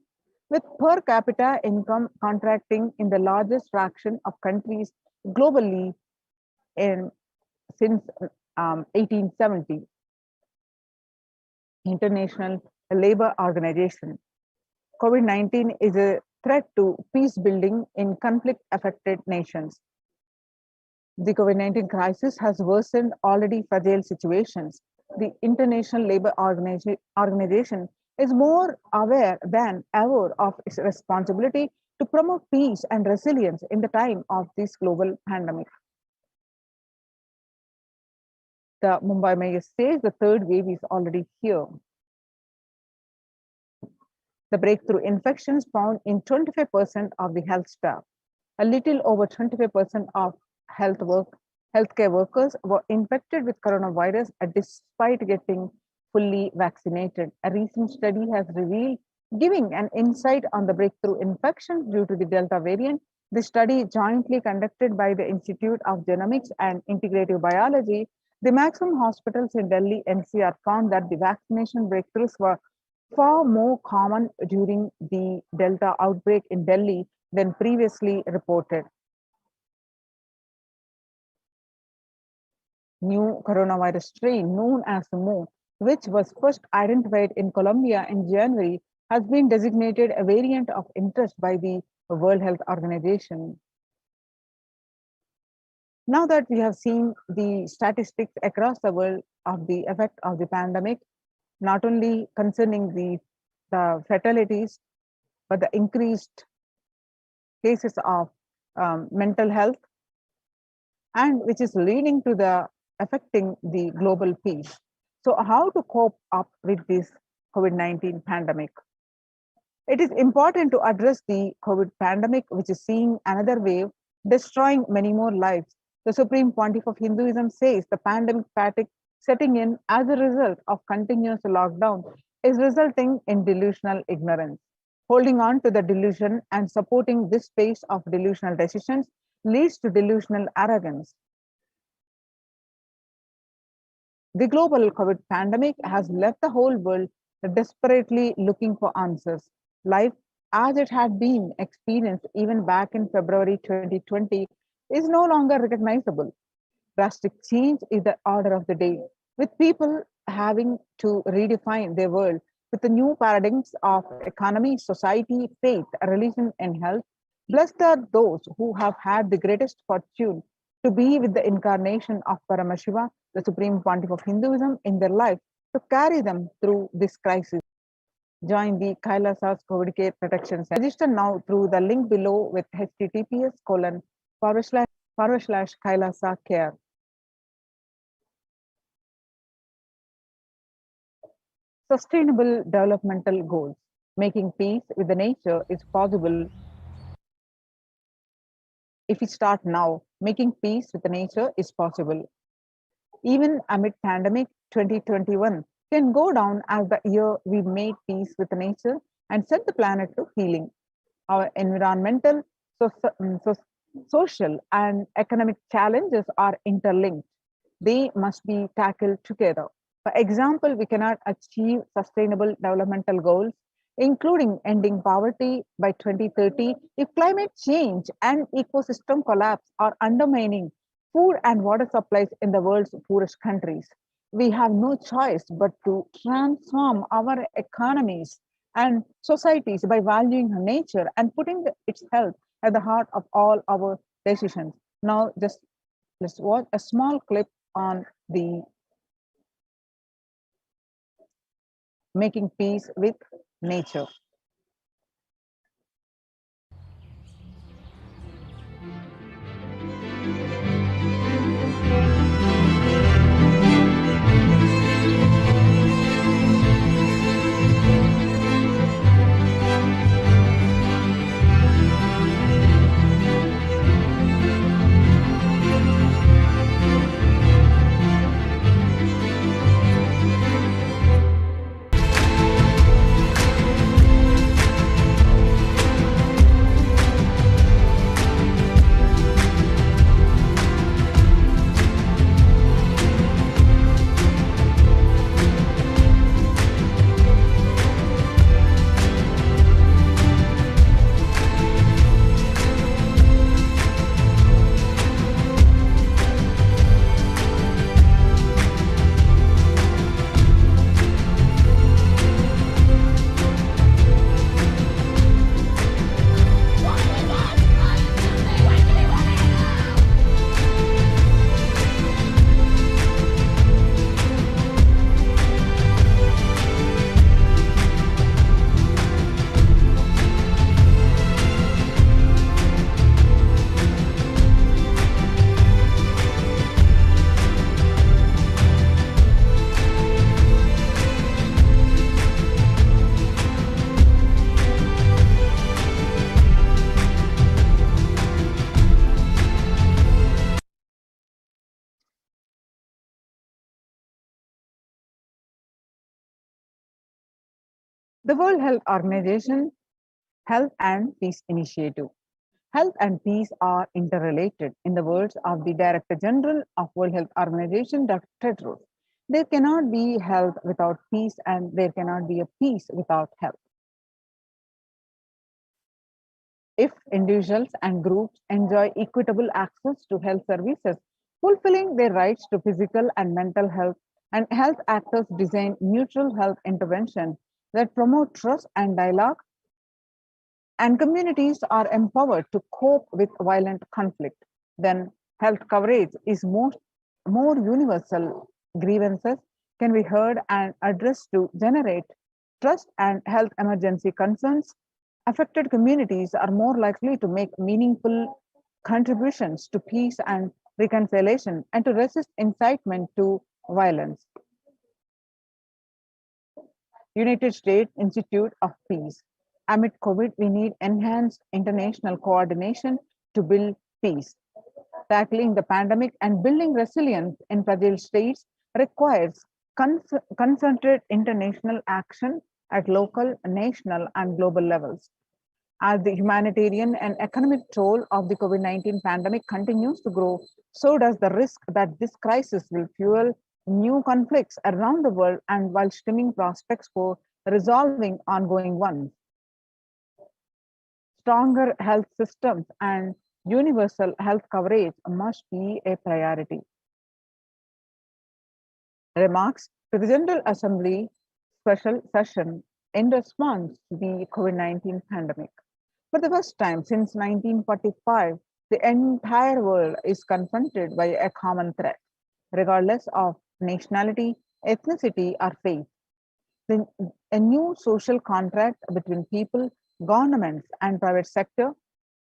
with per capita income contracting in the largest fraction of countries globally since 1870. International Labour Organization. COVID-19 is a threat to peace building in conflict-affected nations. The COVID-19 crisis has worsened already fragile situations. The International Labour Organization is more aware than ever of its responsibility to promote peace and resilience in the time of this global pandemic. The Mumbai Mayor says the third wave is already here. The breakthrough infections found in 25% of the health staff. A little over 25% of healthcare workers were infected with coronavirus despite getting fully vaccinated. A recent study has revealed, giving an insight on the breakthrough infections due to the Delta variant. The study, jointly conducted by the Institute of Genomics and Integrative Biology, the maximum hospitals in Delhi NCR found that the vaccination breakthroughs were far more common during the Delta outbreak in Delhi than previously reported. New coronavirus strain known as Mo, which was first identified in Colombia in January, has been designated a variant of interest by the World Health Organization. Now that we have seen the statistics across the world of the effect of the pandemic, not only concerning the fatalities, but the increased cases of mental health, and which is leading to the affecting the global peace. So how to cope up with this COVID-19 pandemic? It is important to address the COVID pandemic, which is seeing another wave, destroying many more lives. The Supreme Pontiff of Hinduism says the pandemic fatigue setting in as a result of continuous lockdown is resulting in delusional ignorance. Holding on to the delusion and supporting this pace of delusional decisions leads to delusional arrogance. The global COVID pandemic has left the whole world desperately looking for answers. Life, as it had been experienced even back in February 2020, is no longer recognizable. Drastic change is the order of the day, with people having to redefine their world with the new paradigms of economy, society, faith, religion, and health. Blessed are those who have had the greatest fortune to be with the incarnation of Paramashiva, the Supreme Pontiff of Hinduism, in their life to carry them through this crisis. Join the Kailasas COVID Care Protection Center. Register now through the link below with https://kailasa care. Sustainable developmental goals. Making peace with the nature is possible if we start now. Making peace with the nature is possible. Even amid pandemic, 2021 can go down as the year we made peace with nature and set the planet to healing. Our environmental, social, and economic challenges are interlinked. They must be tackled together. For example, we cannot achieve sustainable developmental goals, including ending poverty by 2030, if climate change and ecosystem collapse are undermining food and water supplies in the world's poorest countries. We have no choice but to transform our economies and societies by valuing nature and putting its health at the heart of all our decisions. Now, just let's watch a small clip on the making peace with nature. The World Health Organization Health and Peace Initiative. Health and peace are interrelated. In the words of the Director General of World Health Organization, Dr. Tedros, there cannot be health without peace, and there cannot be a peace without health. If individuals and groups enjoy equitable access to health services, fulfilling their rights to physical and mental health, and health actors design neutral health intervention that promote trust and dialogue, and communities are empowered to cope with violent conflict, then health coverage is more universal. Grievances can be heard and addressed to generate trust, and health emergency concerns. Affected communities are more likely to make meaningful contributions to peace and reconciliation and to resist incitement to violence. United States Institute of Peace. Amid COVID, we need enhanced international coordination to build peace. Tackling the pandemic and building resilience in fragile states requires concerted international action at local, national, and global levels. As the humanitarian and economic toll of the COVID-19 pandemic continues to grow, so does the risk that this crisis will fuel new conflicts around the world and while stemming prospects for resolving ongoing ones. Stronger health systems and universal health coverage must be a priority. Remarks to the General Assembly special session in response to the COVID-19 pandemic. For the first time since 1945, the entire world is confronted by a common threat, regardless of nationality, ethnicity, or faith. A new social contract between people, governments, and private sector,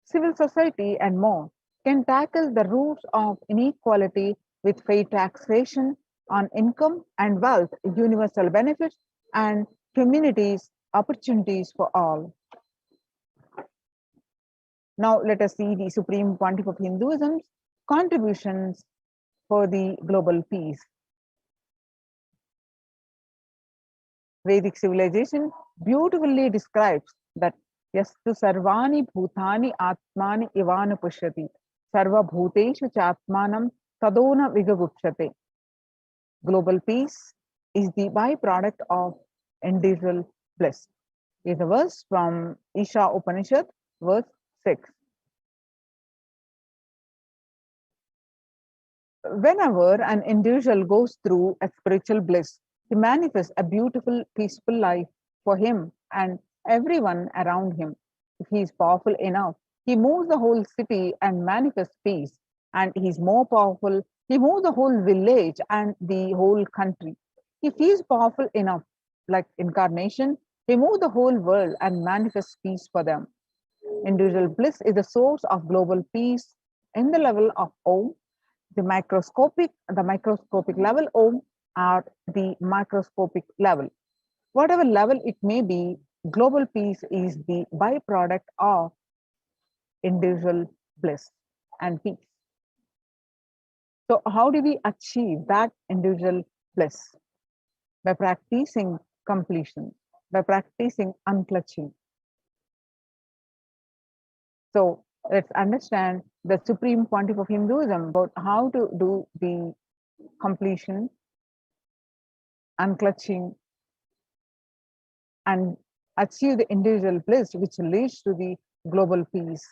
civil society, and more can tackle the roots of inequality with fair taxation on income and wealth, universal benefits, and communities opportunities for all. Now let us see the Supreme Pontiff of Hinduism's contributions for the global peace. Vedic civilization beautifully describes that yastu sarvani bhutani atmani ivana pushyati sarva bhuteshu chatmanam tadona vigagupshate. Global peace is the byproduct of individual bliss. Is a verse from Isha Upanishad, verse 6. Whenever an individual goes through a spiritual bliss, he manifests a beautiful, peaceful life for him and everyone around him. If he is powerful enough, he moves the whole city and manifests peace. And he is more powerful, he moves the whole village and the whole country. If he is powerful enough, like incarnation, he moves the whole world and manifests peace for them. Individual bliss is the source of global peace in the level of Om, the microscopic level Om, or the macroscopic level. Whatever level it may be, global peace is the byproduct of individual bliss and peace. So how do we achieve that individual bliss? By practicing completion, by practicing unclutching. So let's understand the Supreme Pontiff of Hinduism about how to do the completion, unclutching, and achieve the individual bliss, which leads to the global peace.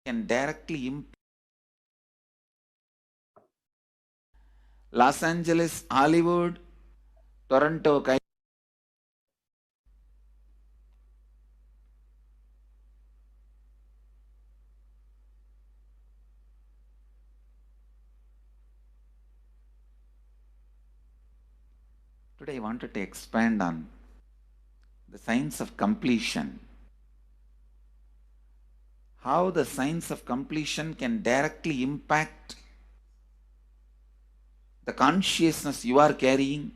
Can directly impact Los Angeles, Hollywood, Toronto. Today I wanted to expand on the science of completion. How the science of completion can directly impact the consciousness you are carrying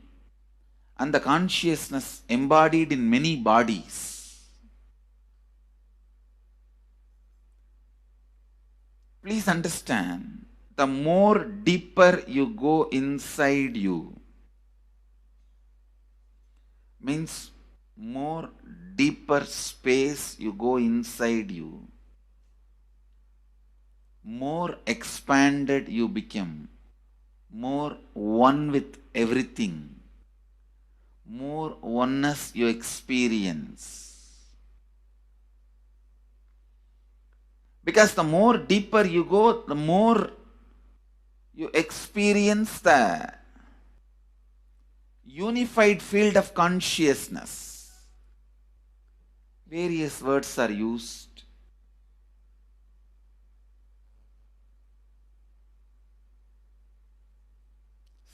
and the consciousness embodied in many bodies. Please understand, the more deeper you go inside you, means more deeper space you go inside you, more expanded you become, more one with everything, more oneness you experience. Because the more deeper you go, the more you experience the unified field of consciousness. various words are used.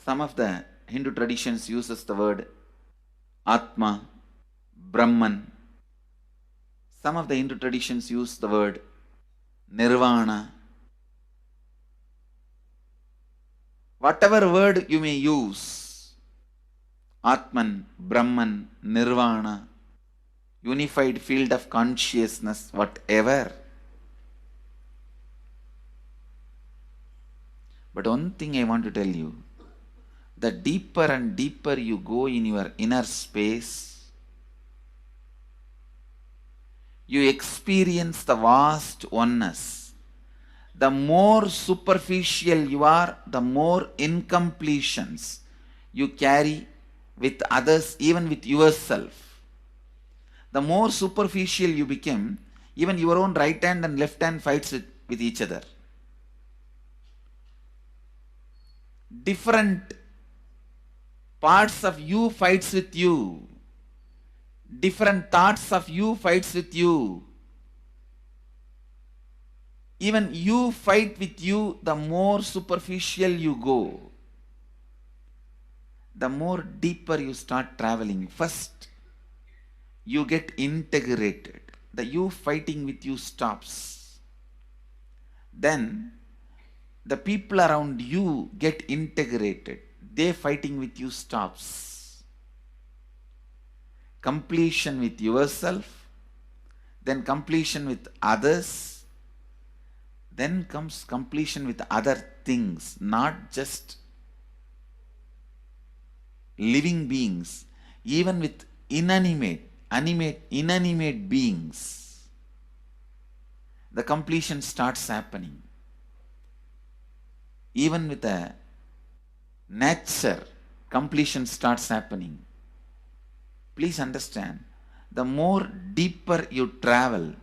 Some of the Hindu traditions uses the word Atma, Brahman. Some of the Hindu traditions use the word Nirvana. Whatever word you may use, Atman, Brahman, Nirvana, unified field of consciousness, whatever. But one thing I want to tell you, the deeper and deeper you go in your inner space, you experience the vast oneness. The more superficial you are, the more incompletions you carry with others, even with yourself. The more superficial you become, even your own right hand and left hand fights with each other. Different parts of you fights with you. Different thoughts of you fights with you. Even you fight with you, the more superficial you go, the more deeper you start traveling. First, you get integrated. The you fighting with you stops. Then, the people around you get integrated. They fighting with you stops. Completion with yourself, then completion with others, then comes completion with other things, not just living beings, even with inanimate beings. The completion starts happening. Even with the nature, completion starts happening. Please understand, the more deeper you travel,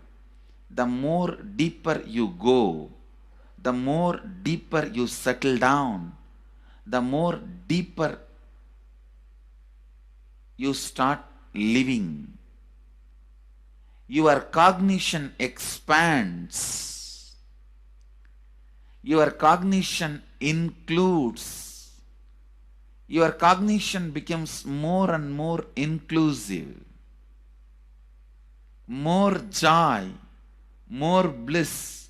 the more deeper you go, the more deeper you settle down, the more deeper you start living. Your cognition expands. Your cognition includes. Your cognition becomes more and more inclusive. More joy, more bliss,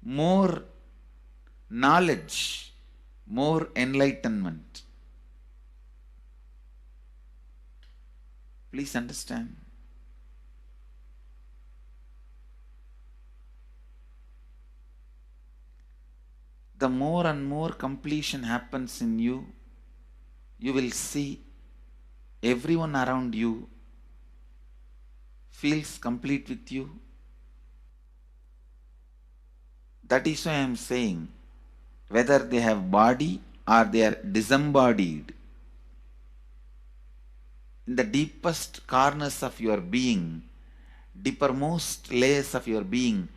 more knowledge, more enlightenment. Please understand. The more and more completion happens in you, you will see everyone around you feels complete with you. That is why I am saying, whether they have body or they are disembodied, in the deepest corners of your being, deepermost layers of your being,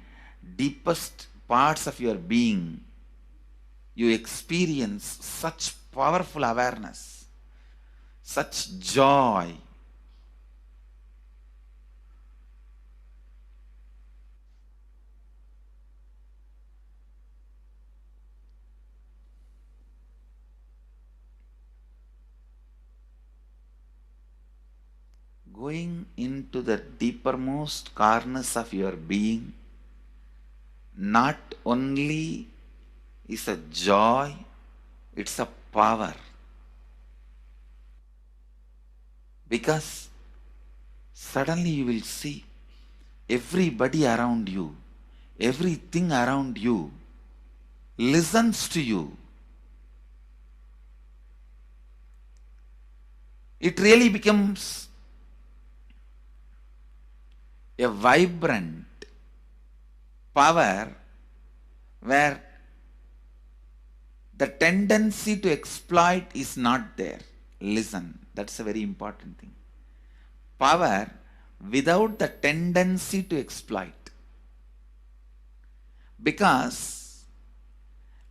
deepest parts of your being, you experience such powerful awareness, such joy. Going into the deepermost corners of your being not only is a joy, it's a power. Because suddenly you will see everybody around you, everything around you listens to you. It really becomes a vibrant power where the tendency to exploit is not there. Listen, that's a very important thing. Power without the tendency to exploit. Because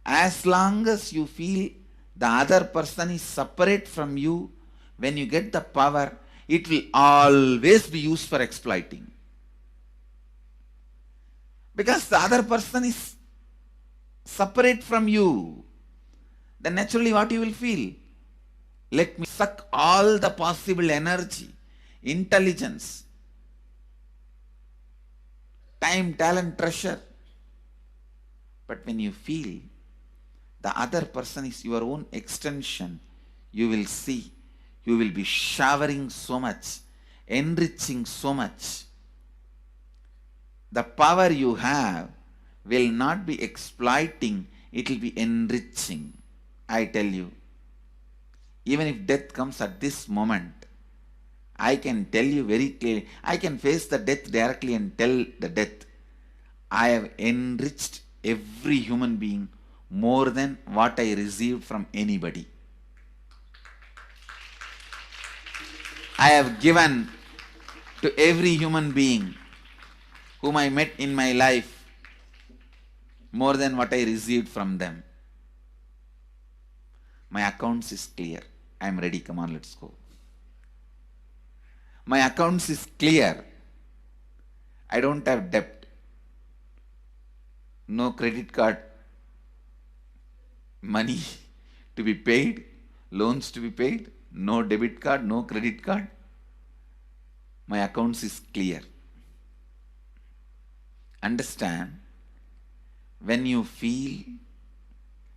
as long as you feel the other person is separate from you, when you get the power, it will always be used for exploiting. Because the other person is separate from you, then naturally what you will feel? Let me suck all the possible energy, intelligence, time, talent, treasure. But when you feel the other person is your own extension, you will see, you will be showering so much, enriching so much. The power you have will not be exploiting, it will be enriching. I tell you, even if death comes at this moment, I can tell you very clearly, I can face the death directly and tell the death, I have enriched every human being more than what I received from anybody. I have given to every human being whom I met in my life more than what I received from them. My accounts is clear. I am ready. Come on, let's go. My accounts is clear. I don't have debt. No credit card money to be paid, loans to be paid, no debit card, no credit card. My accounts is clear. Understand, when you feel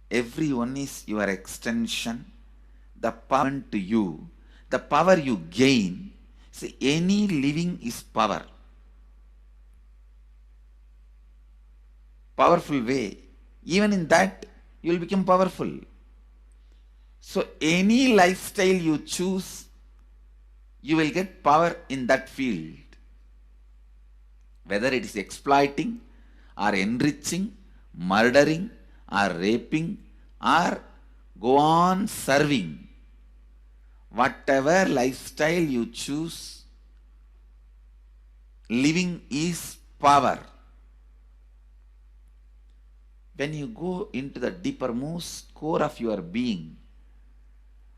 everyone is your extension, the power to you, the power you gain, see, any living is power. Powerful way. Even in that, you will become powerful. So any lifestyle you choose, you will get power in that field. Whether it is exploiting or enriching, murdering or raping or go on serving. Whatever lifestyle you choose, living is power. When you go into the deepermost core of your being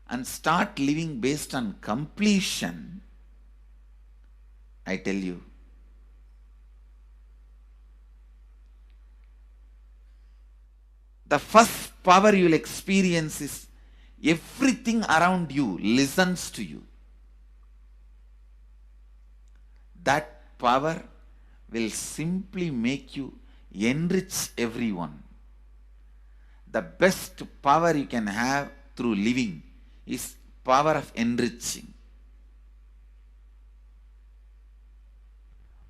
and start living based on completion, I tell you, the first power you will experience is everything around you listens to you. That power will simply make you enrich everyone. The best power you can have through living is power of enriching.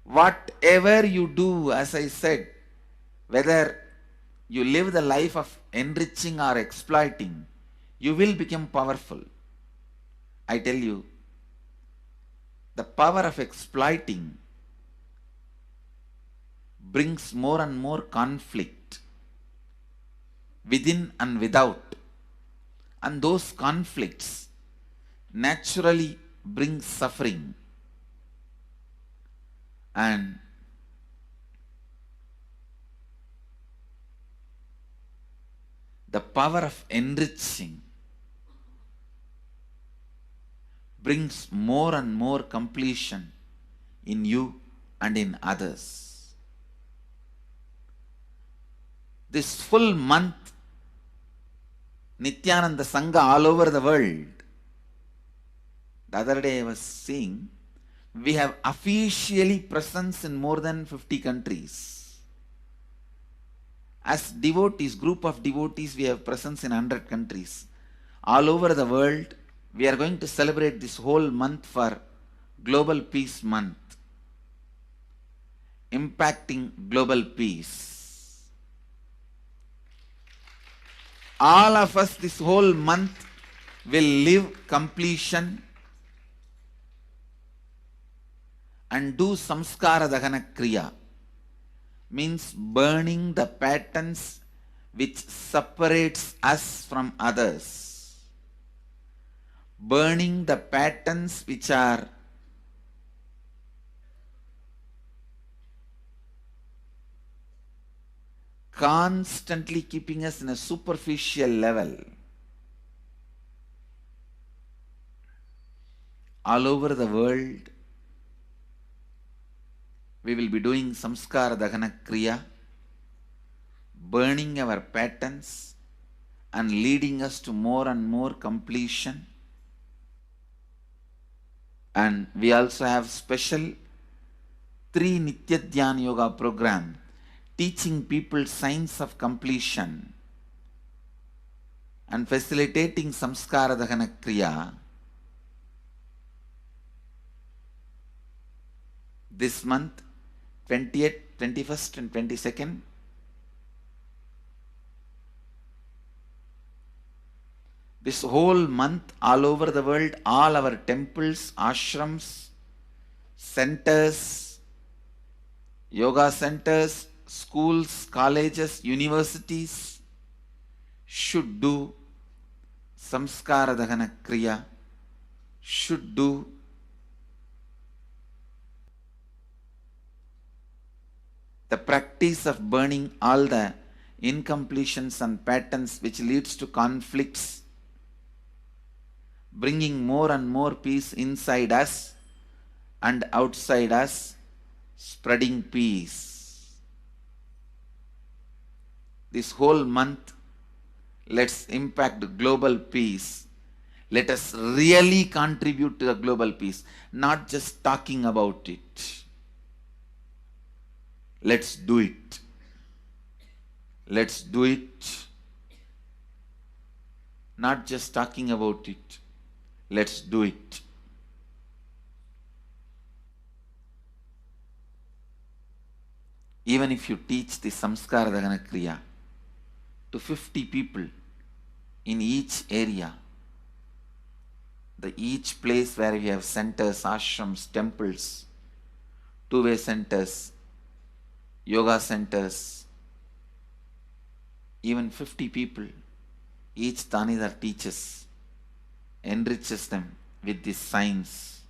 Whatever you do, as I said, whether you live the life of enriching or exploiting, you will become powerful. I tell you, the power of exploiting brings more and more conflict within and without. And those conflicts naturally bring suffering. And the power of enriching brings more and more completion in you and in others. This full month, Nithyananda Sangha all over the world. The other day I was seeing, we have officially presence in more than 50 countries. As devotees, group of devotees, we have presence in 100 countries. All over the world, we are going to celebrate this whole month for Global Peace Month, impacting global peace. All of us this whole month will live completion and do samskara dahana kriya, means burning the patterns which separates us from others, burning the patterns which are constantly keeping us in a superficial level. All over the world, we will be doing Samskara Dahana Kriya, burning our patterns and leading us to more and more completion. And we also have special 3 Nitya Dhyana Yoga program teaching people signs of completion and facilitating Samskara Dahana Kriya. This month, 20th, 21st and 22nd, this whole month, all over the world, all our temples, ashrams, centers, yoga centers, schools, colleges, universities should do Samskara Dahana Kriya, should do the practice of burning all the incompletions and patterns which leads to conflicts, bringing more and more peace inside us and outside us, spreading peace. This whole month, let's impact global peace. Let us really contribute to the global peace, not just talking about it. Let's do it. Let's do it. Not just talking about it. Let's do it. Even if you teach the Samskara Dahana Kriya to 50 people in each area, each place where we have centers, ashrams, temples, two-way centers, yoga centers, even 50 people, each Tanidar teaches, enriches them with these signs.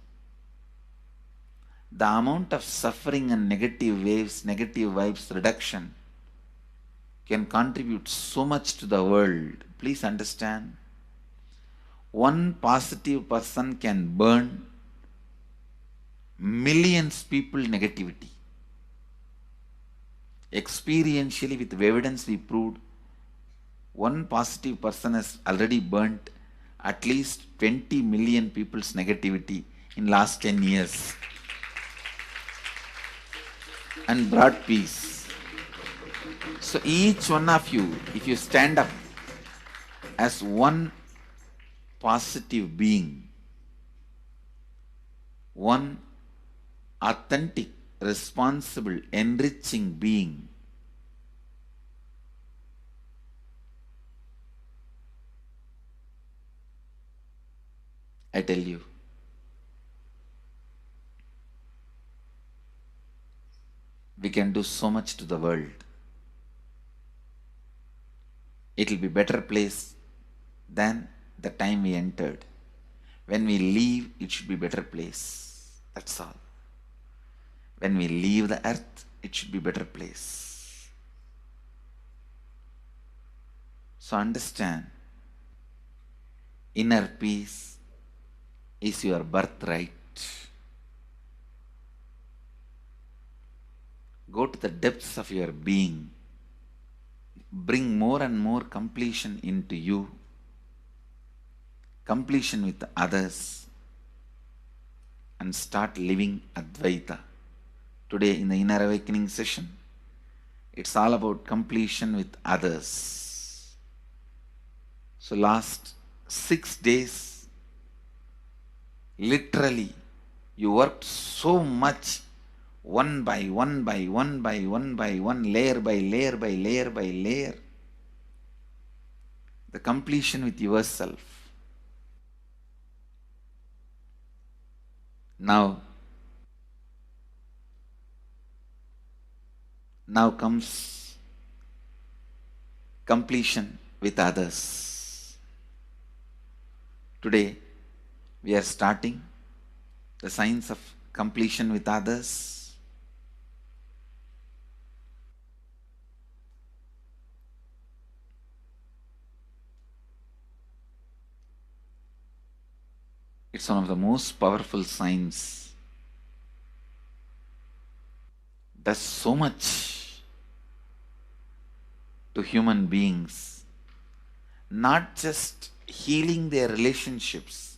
The amount of suffering and negative waves, negative vibes reduction can contribute so much to the world. Please understand. One positive person can burn millions people negativity. Experientially, with evidence we proved, one positive person has already burnt at least 20 million people's negativity in last 10 years and brought peace. So each one of you, if you stand up as one positive being, one authentic, responsible, enriching being, I tell you, we can do so much to the world. It will be a better place than the time we entered. When we leave, it should be a better place. That's all. When we leave the earth, it should be a better place. So understand, inner peace is your birthright. Go to the depths of your being. Bring more and more completion into you. Completion with others. And start living Advaita. Today in the Inner Awakening session, it's all about completion with others. So last 6 days, literally, you worked so much, one by one by one by one by one, layer by layer by layer by layer. The completion with yourself. Now comes completion with others. Today, we are starting the science of completion with others. It's one of the most powerful signs. does so much to human beings, not just healing their relationships,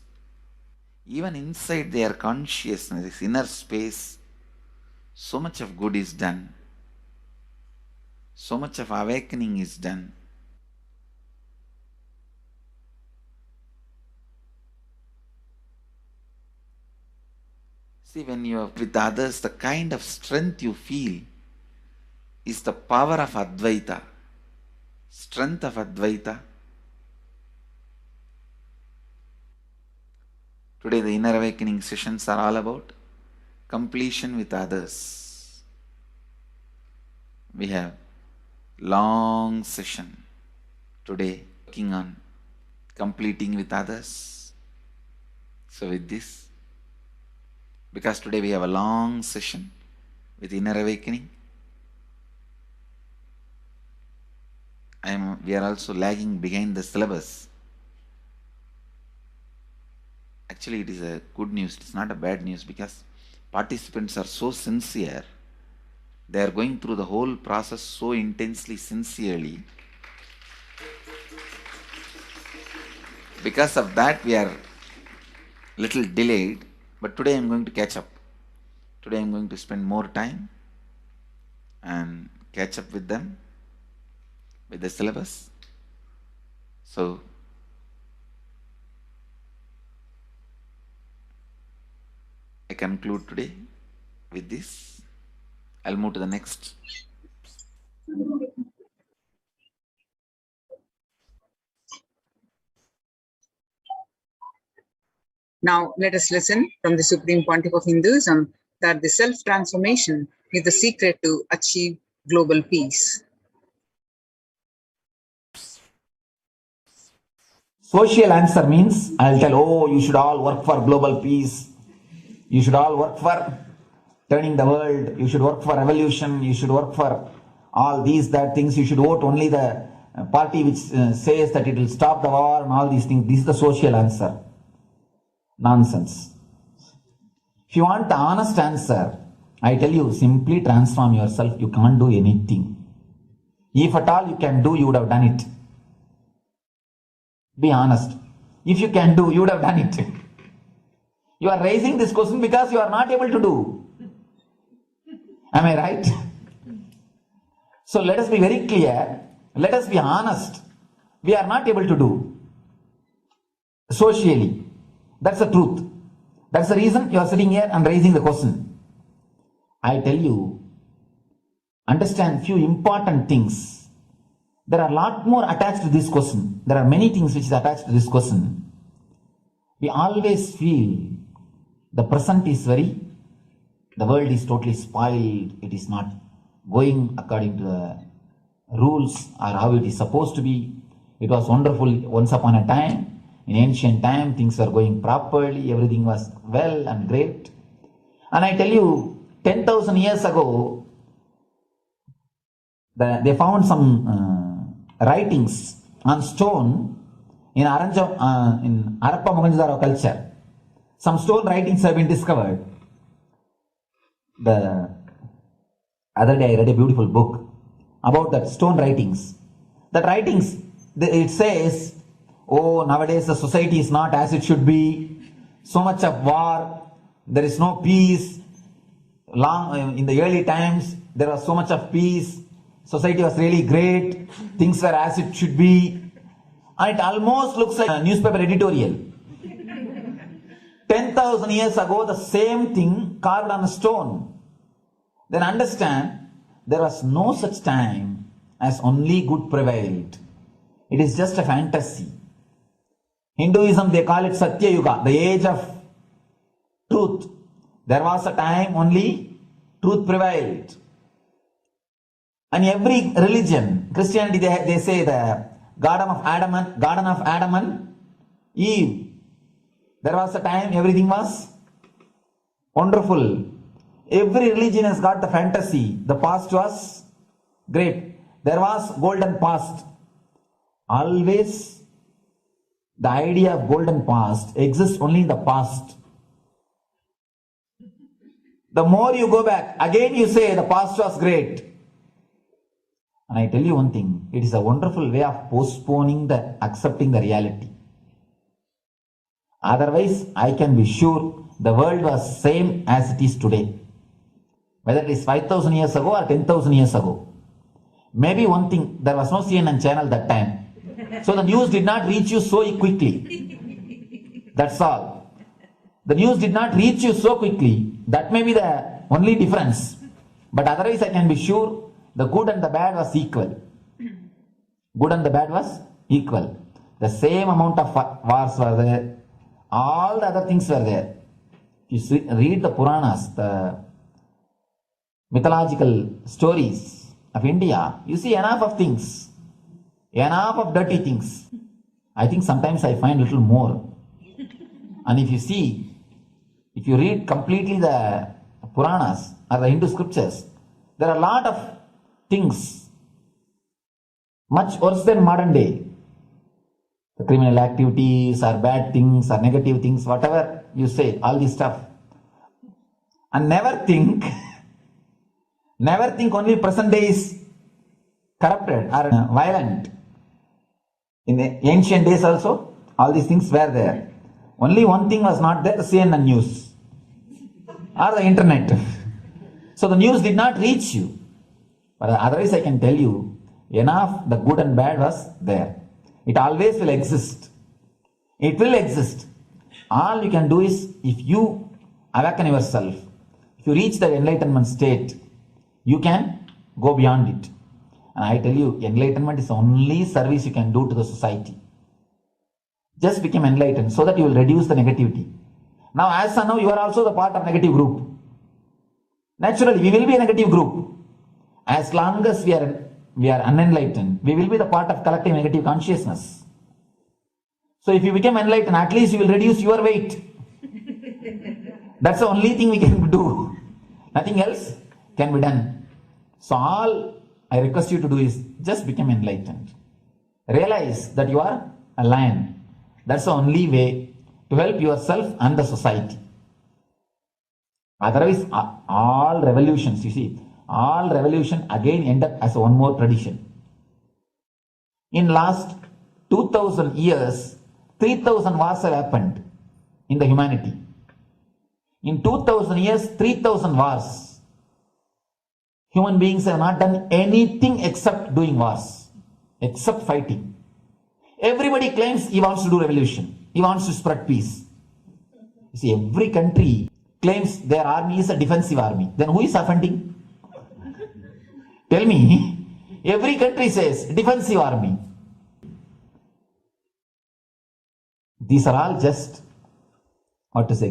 even inside their consciousness, this inner space, so much of good is done. So much of awakening is done. See, when you are with others, the kind of strength you feel is the power of Advaita, strength of Advaita. Today the inner awakening sessions are all about completion with others. We have long session today working on completing with others. So with this, because today we have a long session with inner awakening, we are also lagging behind the syllabus. Actually, it is a good news, it's not a bad news, because participants are so sincere. They are going through the whole process so intensely, sincerely. Because of that, we are little delayed, but today I am going to catch up. Today I am going to spend more time and catch up with them, with the syllabus. So, I conclude today with this. I'll move to the next. Now let us listen from the Supreme Pontiff of Hinduism that the self-transformation is the secret to achieve global peace. Social answer means I'll tell, oh, you should all work for global peace. You should all work for turning the world. You should work for revolution. You should work for all these, that things. You should vote only the party which says that it will stop the war and all these things. This is the social answer. Nonsense. If you want the honest answer, I tell you, simply transform yourself. You can't do anything. If at all you can do, you would have done it. Be honest. If you can do, you would have done it. You are raising this question because you are not able to do. Am I right? So let us be very clear. Let us be honest. We are not able to do. Socially. That's the truth. That's the reason you are sitting here and raising the question. I tell you, understand few important things. There are a lot more attached to this question. There are many things which is attached to this question. We always feel the present is the world is totally spoiled. It is not going according to the rules or how it is supposed to be. It was wonderful once upon a time. In ancient time, things were going properly. Everything was well and great. And I tell you, 10,000 years ago, they found some writings on stone in Harappa Mohenjo-daro culture. Some stone writings have been discovered. The other day I read a beautiful book about that stone writings. That writings, it says, oh, nowadays the society is not as it should be. So much of war. There is no peace. In the early times, there was so much of peace. Society was really great. Things were as it should be. And it almost looks like a newspaper editorial. 10,000 years ago, the same thing carved on a stone. Then understand, there was no such time as only good prevailed. It is just a fantasy. Hinduism, they call it Satya Yuga, the age of truth. There was a time only truth prevailed. And every religion, Christianity, they say the Garden of Adam and Eve. There was a time everything was wonderful. Every religion has got the fantasy. The past was great. There was golden past. Always the idea of golden past exists only in the past. The more you go back, again you say the past was great. And I tell you one thing, it is a wonderful way of postponing accepting the reality. Otherwise, I can be sure the world was same as it is today. Whether it is 5,000 years ago or 10,000 years ago. Maybe one thing, there was no CNN channel that time. So the news did not reach you so quickly. That's all. The news did not reach you so quickly. That may be the only difference. But otherwise, I can be sure the good and the bad was equal. Good and the bad was equal. The same amount of wars were there. All the other things were there. You read the Puranas, the mythological stories of India, you see enough of things. Enough of dirty things. I think sometimes I find a little more. And if you read completely the Puranas or the Hindu scriptures, there are a lot of things much worse than modern day. The criminal activities or bad things or negative things, whatever you say, all this stuff. And never think only present day is corrupted or violent. In the ancient days also, all these things were there. Only one thing was not there, the CNN news or the internet. So the news did not reach you. But otherwise I can tell you, enough the good and bad was there. It always will exist. It will exist. All you can do is, if you awaken yourself, if you reach the enlightenment state, you can go beyond it. And I tell you, enlightenment is the only service you can do to the society. Just become enlightened so that you will reduce the negativity. Now, as of now, you are also the part of negative group. Naturally, we will be a negative group. As long as we are unenlightened, we will be the part of collective negative consciousness. So if you become enlightened, at least you will reduce your weight. That's the only thing we can do. Nothing else can be done. So all I request you to do is just become enlightened. Realize that you are a lion. That's the only way to help yourself and the society. Otherwise, all revolutions, you see, all revolution again end up as one more tradition. In last 2000 years, 3000 wars have happened in the humanity. In 2000 years, 3000 wars. Human beings have not done anything except doing wars, except fighting. Everybody claims he wants to do revolution. He wants to spread peace. You see, every country claims their army is a defensive army. Then who is offending? Tell me. Every country says defensive army. These are all just,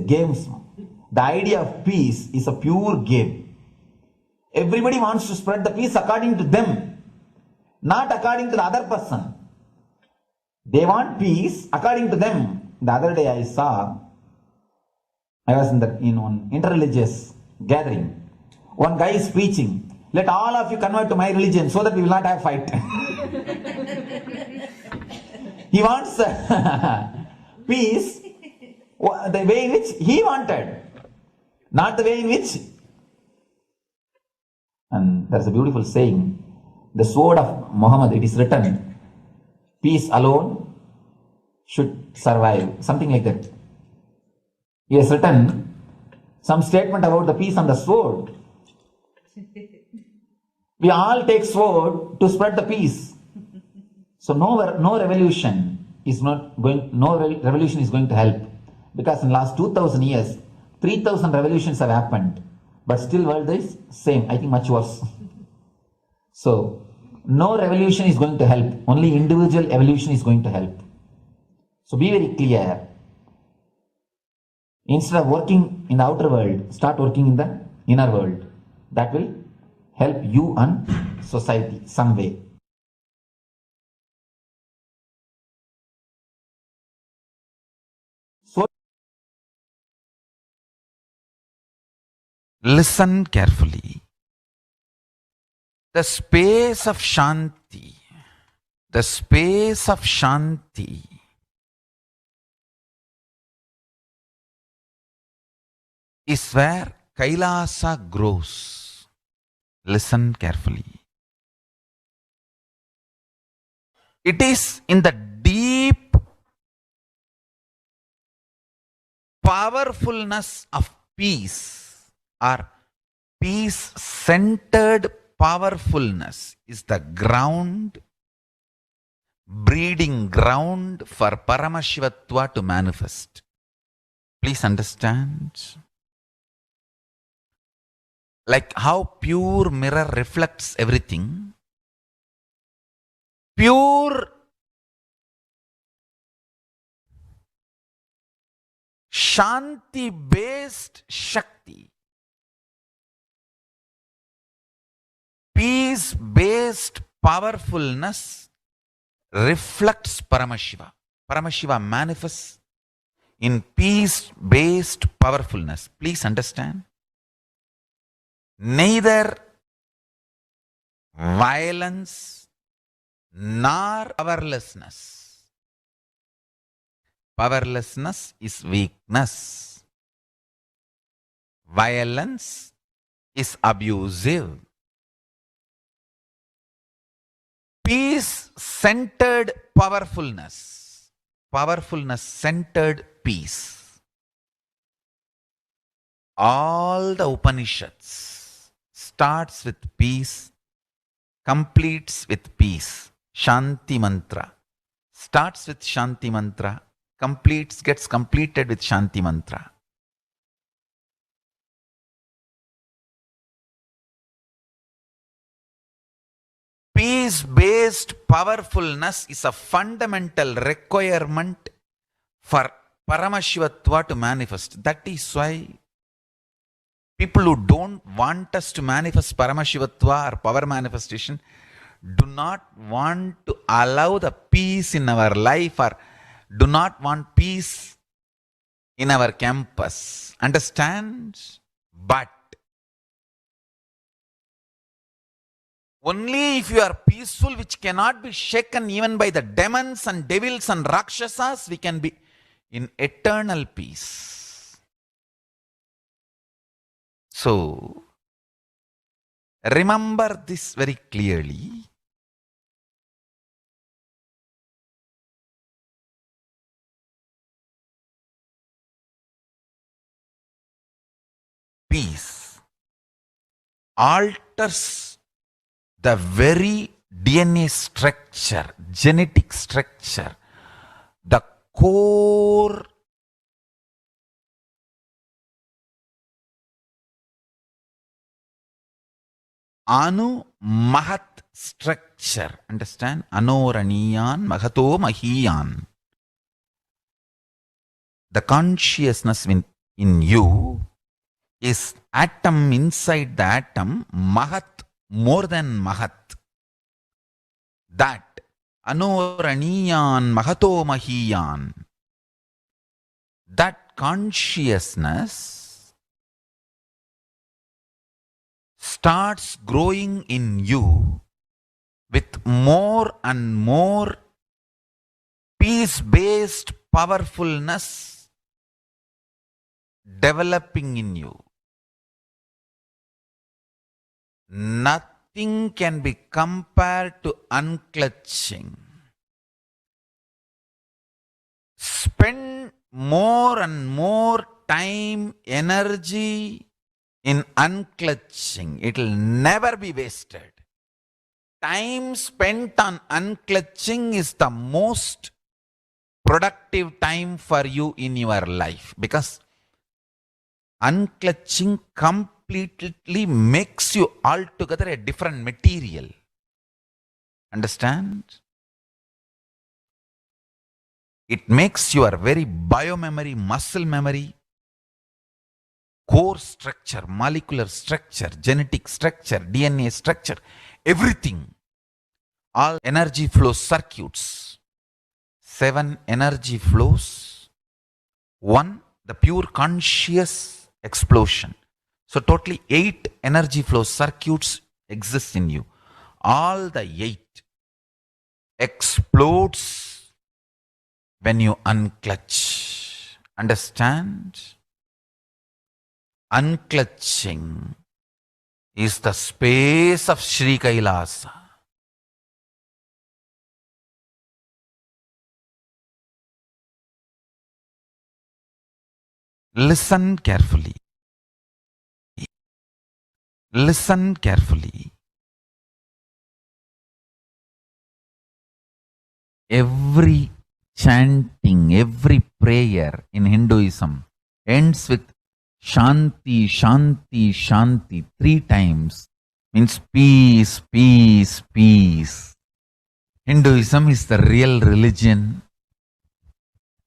games. The idea of peace is a pure game. Everybody wants to spread the peace according to them, not according to the other person. They want peace according to them. The other day I was in one interreligious gathering. One guy is preaching, let all of you convert to my religion so that we will not have fight. He wants peace the way in which he wanted, not the way in which. And there's a beautiful saying, the sword of Muhammad, it is written, peace alone should survive, something like that. He has written some statement about the peace on the sword. We all take sword to spread the peace. So no revolution is going to help, because in the last 2000 years, 3000 revolutions have happened, but still world is same, I think much worse. So no revolution is going to help, only individual evolution is going to help. So be very clear. Instead of working in the outer world, start working in the inner world. That will help you and society some way. So listen carefully. The space of Shanti, is where Kailasa grows. Listen carefully. It is in the deep powerfulness of peace, or peace-centered powerfulness is the ground, breeding ground for Paramashivatva to manifest. Please understand. Like how pure mirror reflects everything, pure Shanti-based Shakti, peace-based powerfulness reflects Paramashiva. Paramashiva manifests in peace-based powerfulness. Please understand. Neither violence nor powerlessness. Powerlessness is weakness. Violence is abusive. Peace-centered powerfulness. Powerfulness-centered peace. All the Upanishads starts with peace, completes with peace. Shanti mantra. Starts with Shanti mantra, gets completed with Shanti mantra. Peace-based powerfulness is a fundamental requirement for Paramashivatva to manifest. That is why people who don't want us to manifest Paramashivatva or power manifestation do not want to allow the peace in our life, or do not want peace in our campus. Understand? But only if you are peaceful, which cannot be shaken even by the demons and devils and rakshasas, we can be in eternal peace. So, remember this very clearly. Peace alters the very DNA structure, genetic structure, the core Anu Mahat structure. Understand? Anoraniyan Mahato Mahiyan. The consciousness in you is atom inside the atom, Mahat, more than Mahat. That Anoraniyan Mahato Mahiyan. That consciousness starts growing in you with more and more peace-based powerfulness developing in you. Nothing can be compared to unclutching. Spend more and more time, energy in unclutching. It will never be wasted. Time spent on unclutching is the most productive time for you in your life, because unclutching completely makes you altogether a different material. Understand? It makes your very biomemory, muscle memory, core structure, molecular structure, genetic structure, DNA structure, everything, all energy flow circuits, 7 energy flows, 1, the pure conscious explosion. So totally 8 energy flow circuits exist in you. All the 8 explodes when you unclutch. Understand? unclutching is the space of Sri Kailasa. Listen carefully. Listen carefully. Every chanting, every prayer in Hinduism ends with Shanti, Shanti, Shanti 3 times. Means peace, peace, peace. Hinduism is the real religion.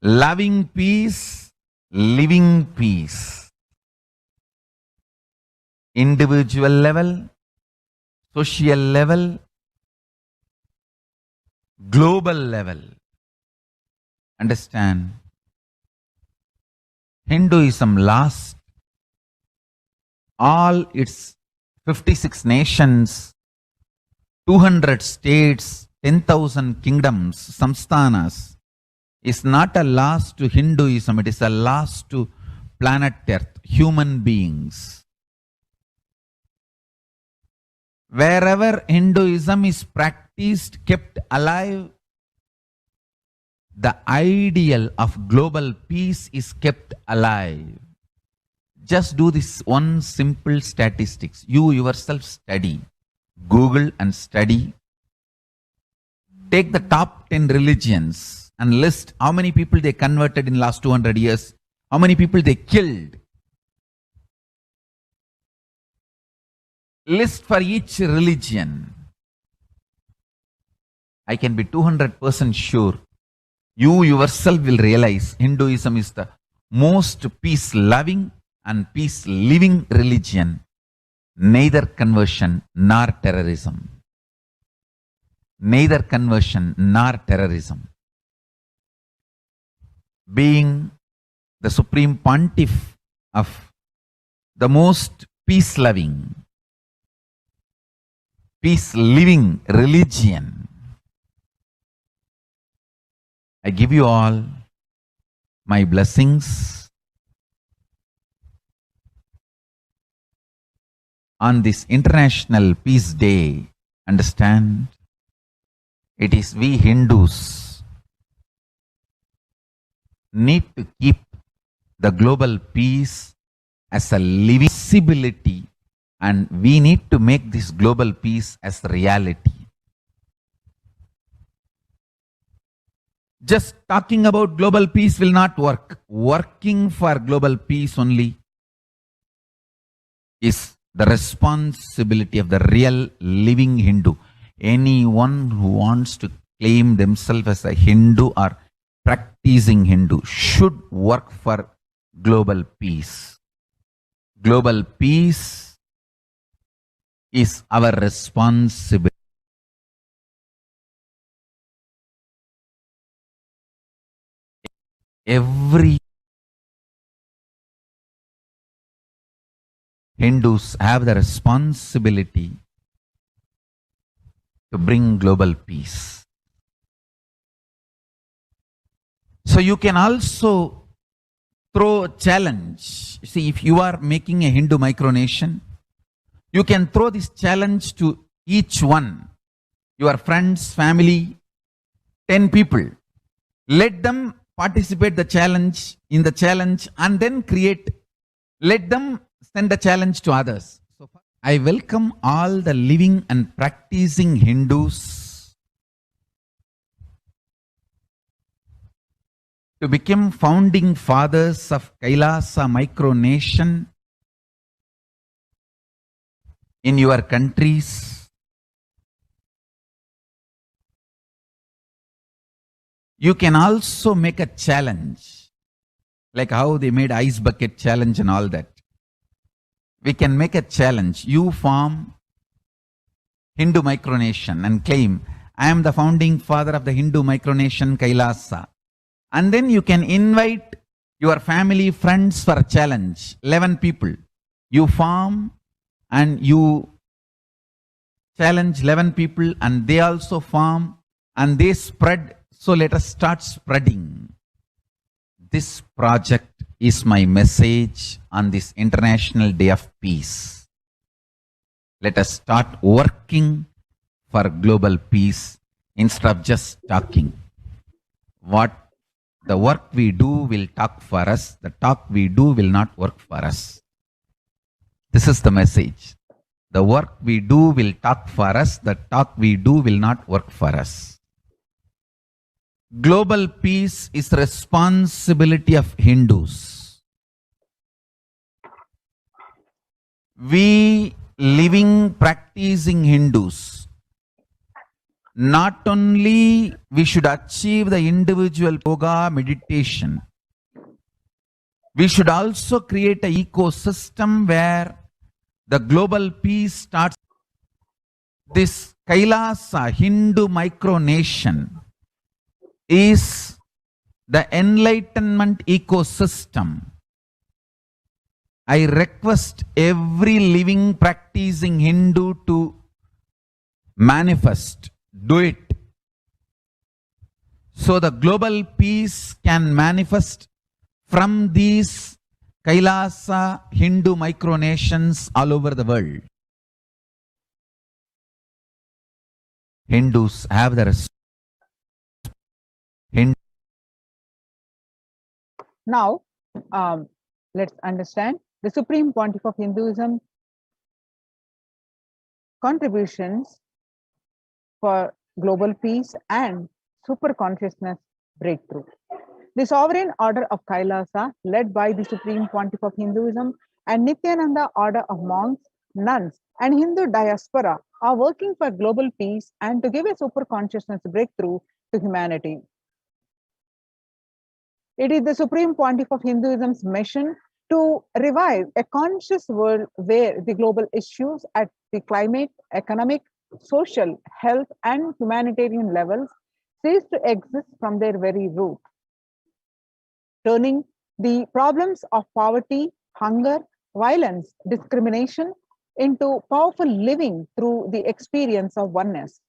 Loving peace, living peace. Individual level, social level, global level. Understand? Hinduism lasts all its 56 nations, 200 states, 10,000 kingdoms, samsthanas, is not a loss to Hinduism, it is a loss to planet Earth, human beings. Wherever Hinduism is practiced, kept alive, the ideal of global peace is kept alive. Just do this one simple statistics. You yourself study. Google and study. Take the top 10 religions and list how many people they converted in last 200 years, how many people they killed. List for each religion. I can be 200% sure. You yourself will realize Hinduism is the most peace-loving and peace-living religion. Neither conversion nor terrorism. Neither conversion nor terrorism. Being the supreme pontiff of the most peace-loving, peace-living religion, I give you all my blessings on this International Peace Day. Understand? It is we Hindus need to keep the global peace as a living possibility, and we need to make this global peace as reality. Just talking about global peace will not work. Working for global peace only is the responsibility of the real living Hindu. Anyone who wants to claim themselves as a Hindu or practicing Hindu should work for global peace. Global peace is our responsibility. Every Hindus have the responsibility to bring global peace. So you can also throw a challenge. See, if you are making a Hindu micronation, you can throw this challenge to each one, your friends, family, 10 people. Let them participate in the challenge and then let them send the challenge to others. So I welcome all the living and practicing Hindus to become founding fathers of Kailasa micronation in your countries. You can also make a challenge, like how they made ice bucket challenge and all that. We can make a challenge. You form Hindu micronation and claim, I am the founding father of the Hindu micronation Kailasa. And then you can invite your family, friends for a challenge. 11 people. You form and you challenge 11 people and they also form and they spread. So let us start spreading this project is my message on this International Day of Peace. Let us start working for global peace instead of just talking. What the work we do will talk for us, the talk we do will not work for us. This is the message. The work we do will talk for us, the talk we do will not work for us. Global peace is the responsibility of Hindus. We living, practicing Hindus, not only we should achieve the individual yoga meditation, we should also create an ecosystem where the global peace starts. This Kailasa Hindu micronation is the enlightenment ecosystem. I request every living, practicing Hindu to manifest, do it. So the global peace can manifest from these Kailasa Hindu micronations all over the world. Hindus have the Now, let's understand the Supreme Pontiff of Hinduism contributions for global peace and super consciousness breakthrough. The sovereign order of Kailasa, led by the Supreme Pontiff of Hinduism and Nithyananda order of monks, nuns, and Hindu diaspora are working for global peace and to give a super consciousness breakthrough to humanity. It is the Supreme Pontiff of Hinduism's mission to revive a conscious world where the global issues at the climate, economic, social, health, and humanitarian levels cease to exist from their very root, turning the problems of poverty, hunger, violence, discrimination into powerful living through the experience of oneness.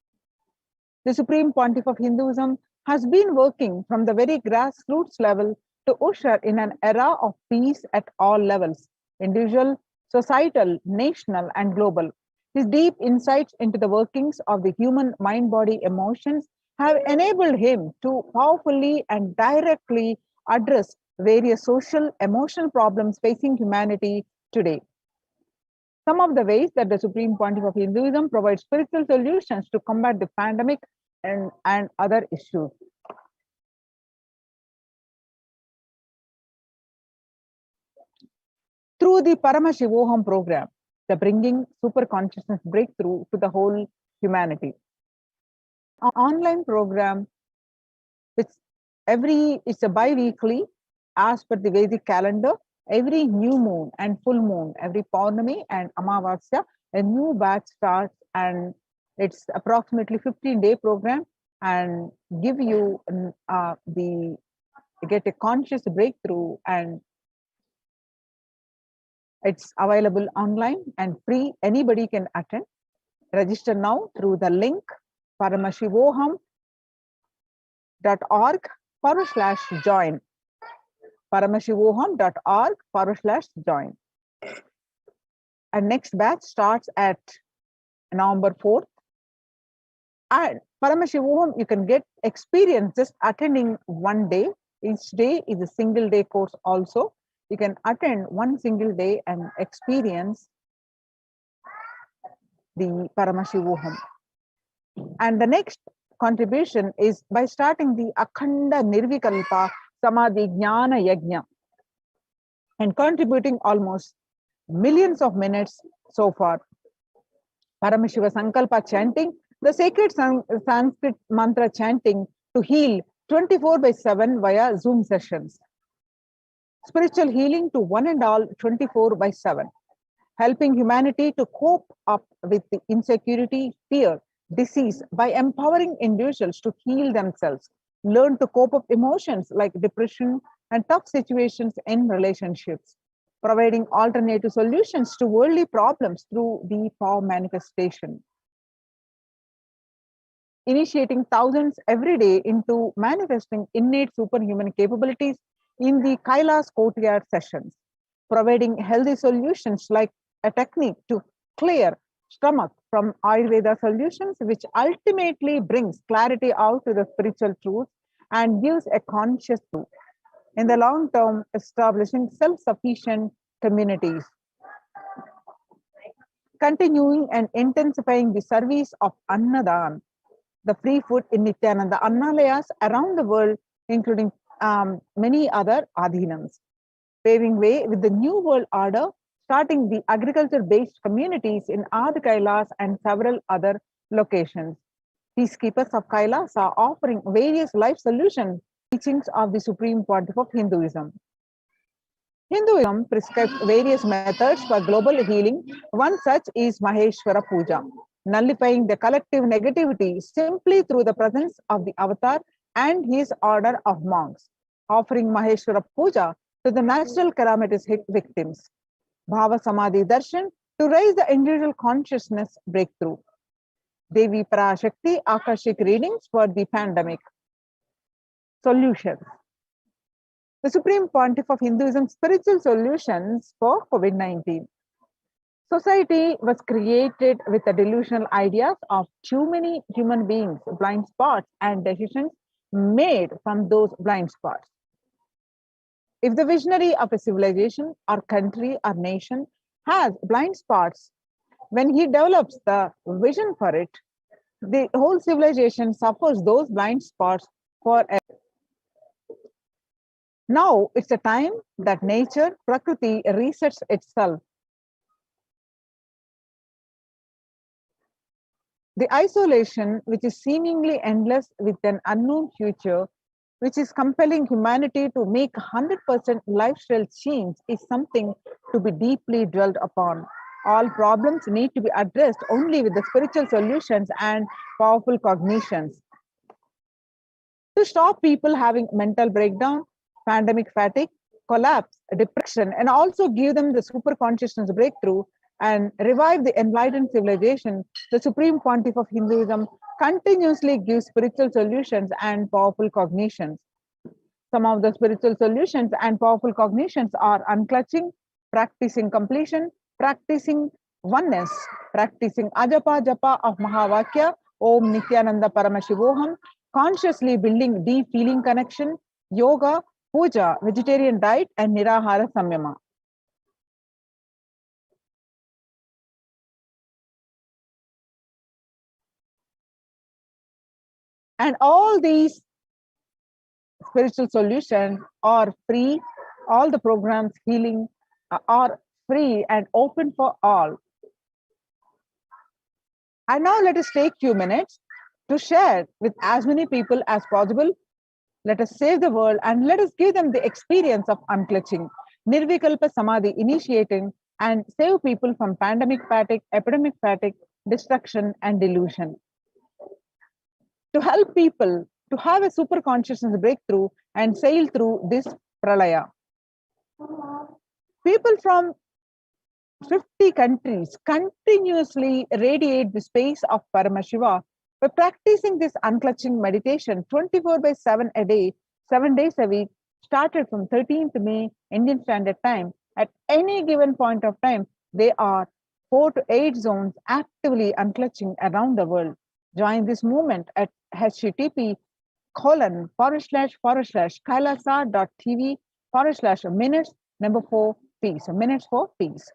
The Supreme Pontiff of Hinduism has been working from the very grassroots level to usher in an era of peace at all levels, individual, societal, national, and global. His deep insights into the workings of the human mind, body, emotions have enabled him to powerfully and directly address various social, emotional problems facing humanity today. Some of the ways that the Supreme Pontiff of Hinduism provides spiritual solutions to combat the pandemic and other issues. Through the Paramashivoham program, the bringing super consciousness breakthrough to the whole humanity. An online program, it's a bi-weekly as per the Vedic calendar. Every new moon and full moon, every Paurnami and Amavasya, a new batch starts, and it's approximately 15-day program and give you get a conscious breakthrough, and it's available online and free. Anybody can attend. Register now through the link paramashivoham.org/join. paramashivoham.org/join. And next batch starts at November 4th. And Paramashivoham, you can get experience just attending one day. Each day is a single day course also. You can attend one single day and experience the Paramashivoham. And the next contribution is by starting the Akhanda Nirvikalpa Samadhi Jnana Yajna and contributing almost millions of minutes so far. Paramashiva Sankalpa chanting, the sacred Sanskrit mantra chanting to heal 24/7 via Zoom sessions. Spiritual healing to one and all 24/7. Helping humanity to cope up with the insecurity, fear, disease by empowering individuals to heal themselves, learn to cope up emotions like depression and tough situations in relationships, providing alternative solutions to worldly problems through the power manifestation. Initiating thousands every day into manifesting innate superhuman capabilities in the Kailas courtyard sessions, providing healthy solutions like a technique to clear stomach from Ayurveda solutions, which ultimately brings clarity out to the spiritual truth and gives a conscious truth. In the long term, establishing self-sufficient communities, continuing and intensifying the service of Annadan, the free food in Nithyananda Annalayas around the world, including many other adhinams, paving way with the new world order, starting the agriculture-based communities in Adi Kailas and several other locations. Peacekeepers of Kailas are offering various life solutions, teachings of the Supreme Pontiff of Hinduism. Hinduism prescribes various methods for global healing. One such is Maheshwara Puja, nullifying the collective negativity simply through the presence of the avatar and his order of monks, offering Maheshwara Puja to the natural calamities victims. Bhava Samadhi Darshan to raise the individual consciousness breakthrough. Devi Parashakti Akashic readings for the pandemic. Solutions. The Supreme Pontiff of Hinduism spiritual solutions for COVID-19. Society was created with the delusional ideas of too many human beings, blind spots, and decisions made from those blind spots. If the visionary of a civilization or country or nation has blind spots, when he develops the vision for it, the whole civilization suffers those blind spots forever. Now it's a time that nature, Prakriti, resets itself. The isolation, which is seemingly endless with an unknown future, which is compelling humanity to make 100% lifestyle change, is something to be deeply dwelt upon. All problems need to be addressed only with the spiritual solutions and powerful cognitions. To stop people having mental breakdown, pandemic fatigue, collapse, depression, and also give them the super consciousness breakthrough and revive the enlightened civilization, the Supreme Pontiff of Hinduism continuously gives spiritual solutions and powerful cognitions. Some of the spiritual solutions and powerful cognitions are unclutching, practicing completion, practicing oneness, practicing Ajapa Japa of Mahavakya, Om Nithyananda Paramashivoham, consciously building deep feeling connection, yoga, puja, vegetarian diet, and nirahara samyama. And all these spiritual solutions are free. All the programs healing are free and open for all. And now let us take few minutes to share with as many people as possible. Let us save the world and let us give them the experience of unclutching, Nirvikalpa Samadhi initiating and save people from pandemic fatigue, epidemic fatigue, destruction and delusion. To help people to have a super consciousness breakthrough and sail through this pralaya. People from 50 countries continuously radiate the space of Paramashiva by practicing this unclutching meditation 24/7 a day, 7 days a week, started from 13th May Indian Standard Time. At any given point of time, they are 4 to 8 zones actively unclutching around the world. Join this movement at http://kailasa.tv/minutes 4 peace, minutes for peace.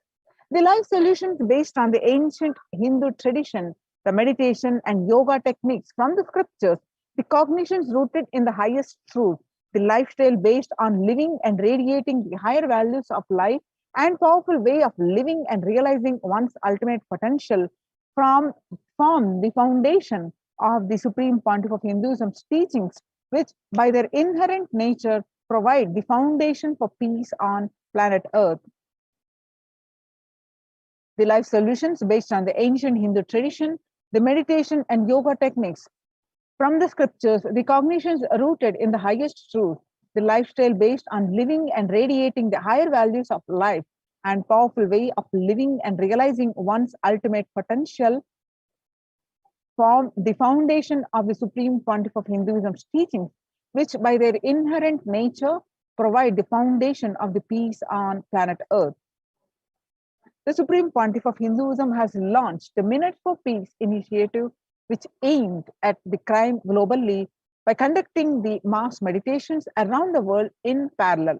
The life solutions based on the ancient Hindu tradition, the meditation and yoga techniques from the scriptures, the cognitions rooted in the highest truth, the lifestyle based on living and radiating the higher values of life and powerful way of living and realizing one's ultimate potential form the foundation of the Supreme Pontiff of Hinduism's teachings, which by their inherent nature provide the foundation for peace on planet Earth. The life solutions based on the ancient Hindu tradition, the meditation and yoga techniques from the scriptures, the cognitions rooted in the highest truth, the lifestyle based on living and radiating the higher values of life and powerful way of living and realizing one's ultimate potential form the foundation of the Supreme Pontiff of Hinduism's teachings, which by their inherent nature provide the foundation of the peace on planet Earth. The Supreme Pontiff of Hinduism has launched the Minute for Peace initiative, which aimed at the crime globally by conducting the mass meditations around the world in parallel.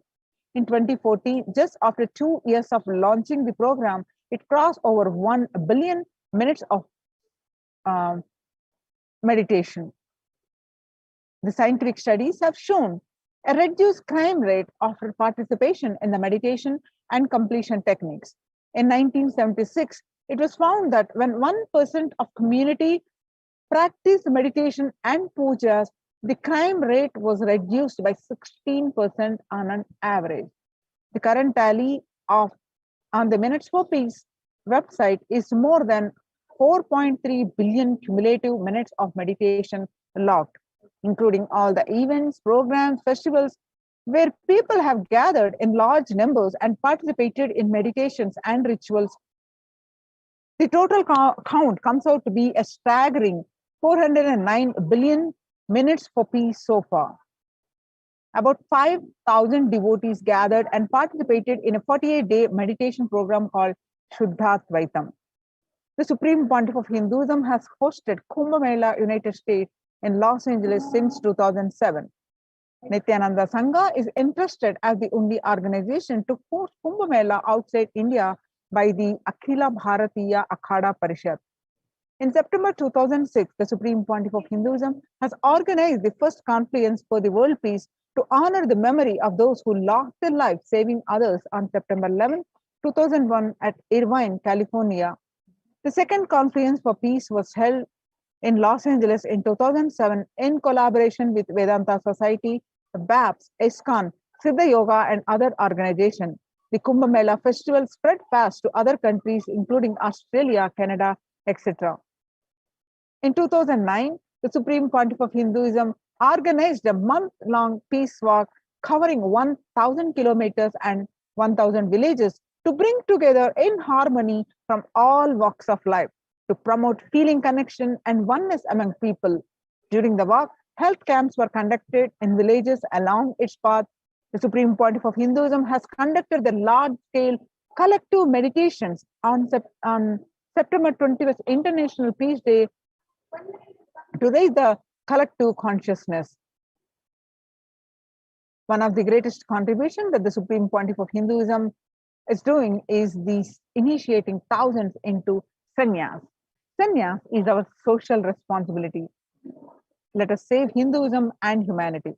In 2014, just after 2 years of launching the program, it crossed over 1 billion minutes of meditation. The scientific studies have shown a reduced crime rate after participation in the meditation and completion techniques. In 1976, it was found that when 1% of community practiced meditation and pujas, the crime rate was reduced by 16% on an average. The current tally on the Minutes for Peace website is more than 4.3 billion cumulative minutes of meditation logged, including all the events, programs, festivals, where people have gathered in large numbers and participated in meditations and rituals. The total count comes out to be a staggering 409 billion minutes for peace so far. About 5,000 devotees gathered and participated in a 48-day meditation program called Shuddhatvaitam. The Supreme Pontiff of Hinduism has hosted Kumbh Mela United States in Los Angeles since 2007. Nithyananda Sangha is entrusted as the only organization to host Kumbh Mela outside India by the Akhila Bharatiya Akhada Parishad. In September 2006, the Supreme Pontiff of Hinduism has organized the first conference for the world peace to honor the memory of those who lost their lives saving others on September 11, 2001 at Irvine, California. The second conference for peace was held in Los Angeles in 2007 in collaboration with Vedanta Society, BAPS, ISKCON, Siddha Yoga, and other organizations. The Kumbh Mela festival spread fast to other countries, including Australia, Canada, etc. In 2009, the Supreme Pontiff of Hinduism organized a month-long peace walk covering 1,000 kilometers and 1,000 villages to bring together in harmony from all walks of life to promote feeling connection and oneness among people. During the walk, health camps were conducted in villages along its path. The Supreme Pontiff of Hinduism has conducted the large-scale collective meditations on September 20th, International Peace Day, to raise the collective consciousness. One of the greatest contributions that the Supreme Pontiff of Hinduism is doing is initiating thousands into sannyas. Sannyas is our social responsibility. Let us save Hinduism and humanity.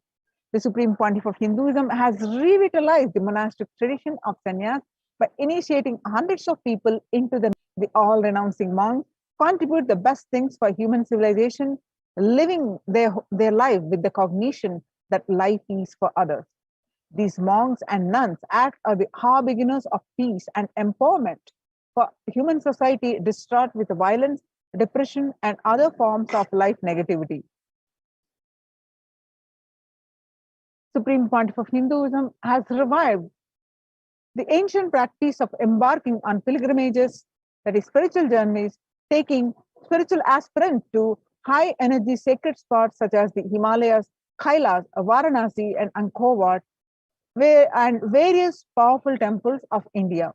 The Supreme Pontiff of Hinduism has revitalized the monastic tradition of sannyas by initiating hundreds of people into the all-renouncing monks, contribute the best things for human civilization, living their life with the cognition that life is for others. These monks and nuns act as the harbingers of peace and empowerment for human society distraught with violence, depression, and other forms of life negativity. Supreme Pontiff of Hinduism has revived the ancient practice of embarking on pilgrimages, that is spiritual journeys, taking spiritual aspirants to high energy sacred spots such as the Himalayas, Kailas, Varanasi, and Angkor Wat, and various powerful temples of India.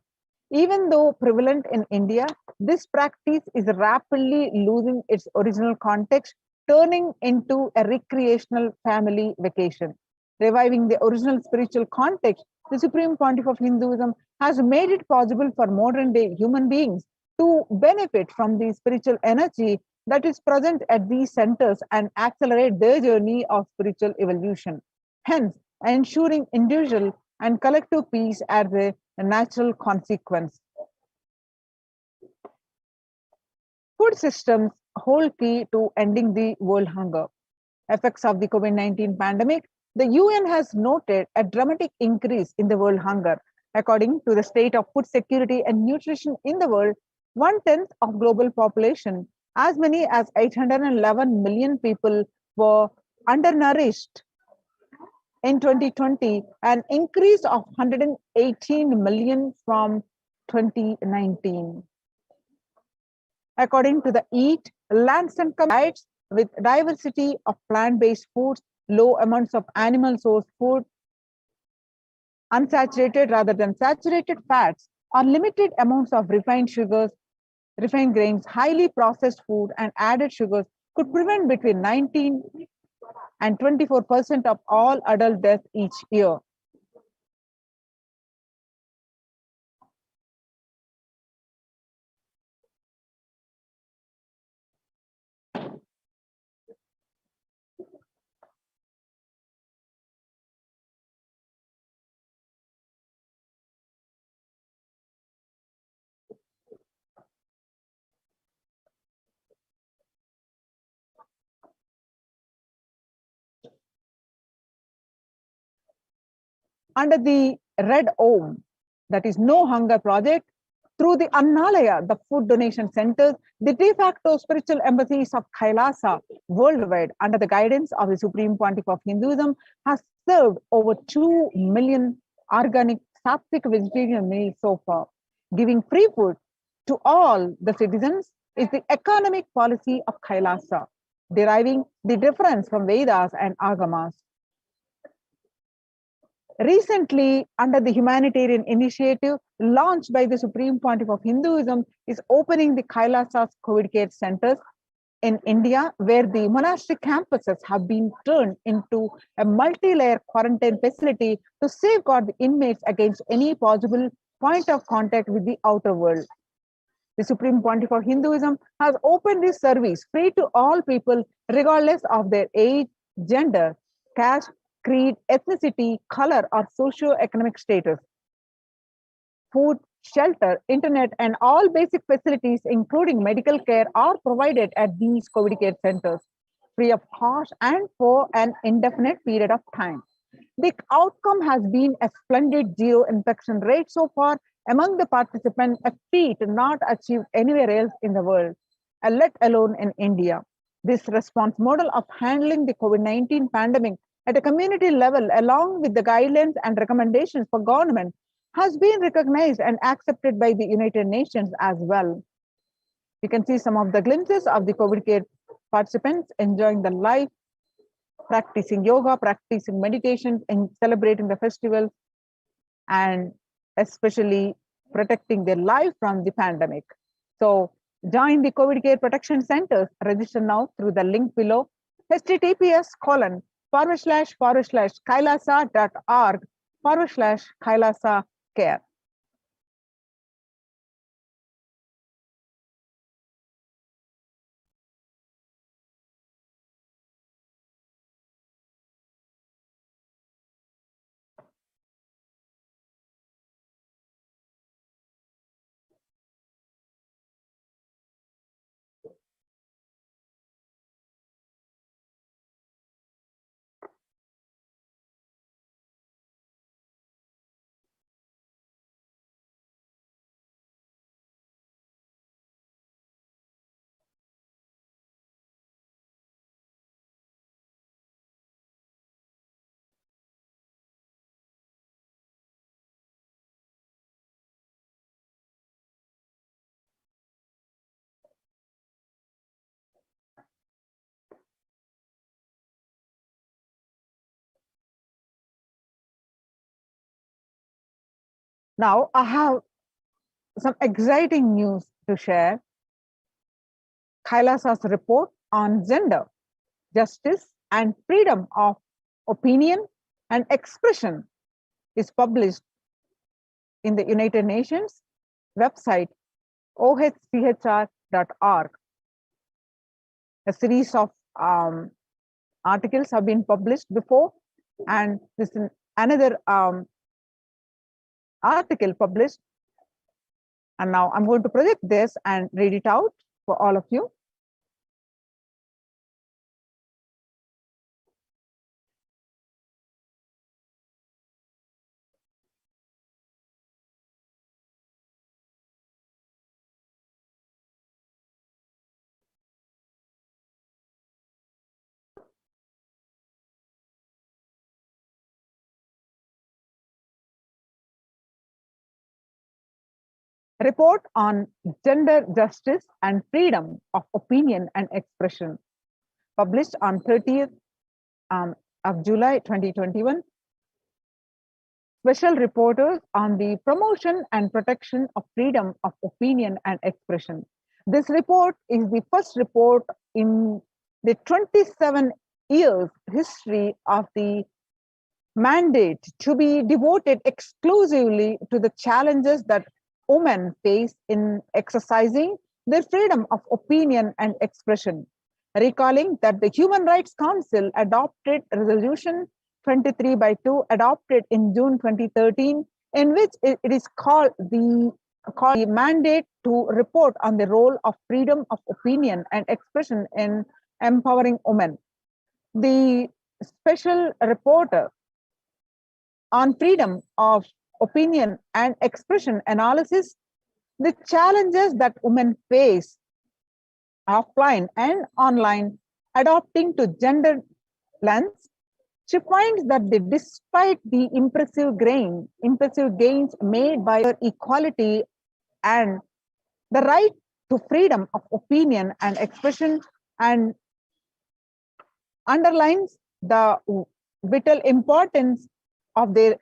Even though prevalent in India, this practice is rapidly losing its original context, turning into a recreational family vacation. Reviving the original spiritual context, the Supreme Pontiff of Hinduism has made it possible for modern day human beings to benefit from the spiritual energy that is present at these centers and accelerate their journey of spiritual evolution. Hence, ensuring individual and collective peace as a natural consequence. Food systems hold key to ending the world hunger. Effects of the COVID-19 pandemic, the UN has noted a dramatic increase in the world hunger. According to the state of food security and nutrition in the world, 1/10 of global population, as many as 811 million people, were undernourished in 2020, an increase of 118 million from 2019. According to the EAT, Lancet diets with diversity of plant-based foods, low amounts of animal source food, unsaturated rather than saturated fats, or limited amounts of refined sugars, refined grains, highly processed food, and added sugars could prevent between 19 and 24% of all adult deaths each year. Under the Red Om, that is No Hunger Project, through the Annalaya, the food donation centers, the de facto spiritual embassies of Kailasa worldwide, under the guidance of the Supreme Pontiff of Hinduism, has served over 2 million organic sattvic vegetarian meals so far. Giving free food to all the citizens is the economic policy of Kailasa, deriving the difference from Vedas and Agamas. Recently, under the humanitarian initiative launched by the Supreme Pontiff of Hinduism, is opening the Kailasas COVID care centers in India, where the monastic campuses have been turned into a multi-layer quarantine facility to safeguard the inmates against any possible point of contact with the outer world. The Supreme Pontiff of Hinduism has opened this service free to all people, regardless of their age, gender, caste, creed, ethnicity, color, or socio-economic status. Food, shelter, internet, and all basic facilities, including medical care, are provided at these COVID care centers, free of cost and for an indefinite period of time. The outcome has been a splendid zero infection rate so far among the participants, a feat not achieved anywhere else in the world, let alone in India. This response model of handling the COVID-19 pandemic at a community level, along with the guidelines and recommendations for government, has been recognized and accepted by the United Nations as well. You can see some of the glimpses of the COVID care participants enjoying the life, practicing yoga, practicing meditation, and celebrating the festivals, and especially protecting their life from the pandemic. So join the COVID care protection centers. Register now through the link below, https://kailasa.org/kailasa care. Now I have some exciting news to share. Kailasa's report on gender, justice, and freedom of opinion and expression is published in the United Nations website, ohchr.org. A series of articles have been published before, and this is another article published. And now I'm going to project this and read it out for all of you. Report on gender justice and freedom of opinion and expression, published on 30th of July 2021. special reporters on the promotion and protection of freedom of opinion and expression. This report is the first report in the 27 years history of the mandate to be devoted exclusively to the challenges that women face in exercising their freedom of opinion and expression. Recalling that the Human Rights Council adopted Resolution 23 by 2 adopted in June 2013, in which it is called the mandate to report on the role of freedom of opinion and expression in empowering women. The special reporter on freedom of opinion and expression analysis the challenges that women face offline and online adopting to gender lens. She finds that despite the impressive gains made by equality and the right to freedom of opinion and expression, and underlines the vital importance of their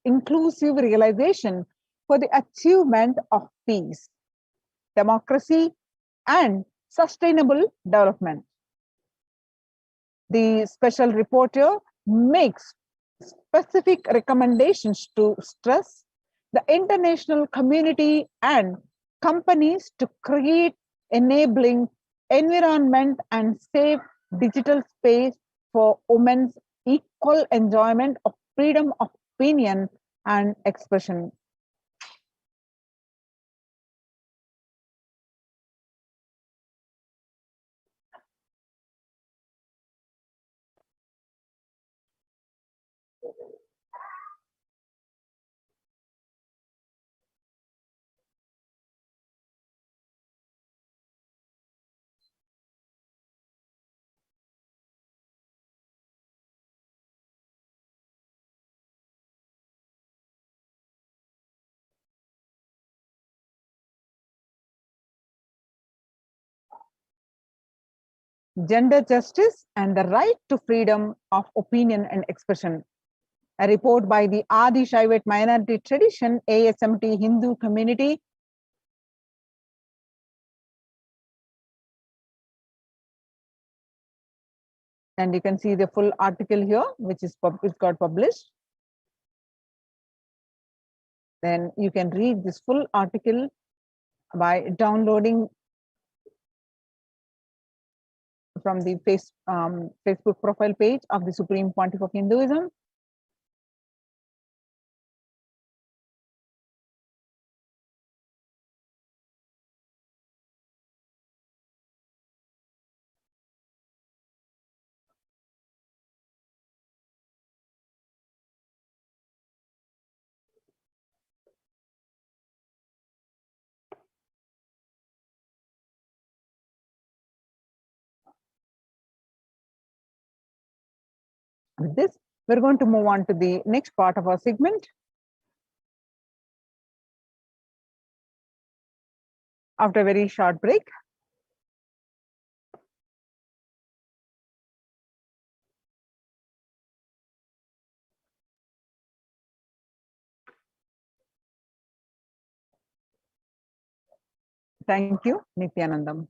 inclusive realization for the achievement of peace, democracy, and sustainable development. The special reporter makes specific recommendations to stress the international community and companies to create enabling environment and safe digital space for women's equal enjoyment of freedom of opinion and expression. Gender justice and the right to freedom of opinion and expression. A report by the Adi Shaivat Minority Tradition ASMT Hindu community and you can see the full article here which got published. Then you can read this full article by downloading from the Facebook profile page of the Supreme Pontiff of Hinduism. With this, we're going to move on to the next part of our segment. After a very short break. Thank you, Nithyanandam.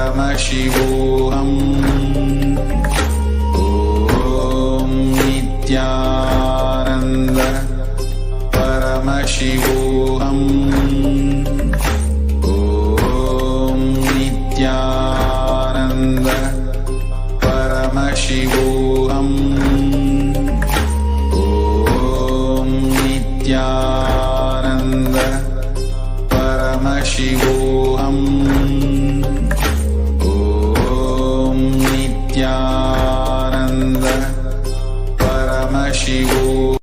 Paramashivoham. Om Nithyananda Paramashivoham. Om Nithyananda Paramashivoham. Om Nithyananda Paramashivoham. Om Nithyananda Paramashivoham.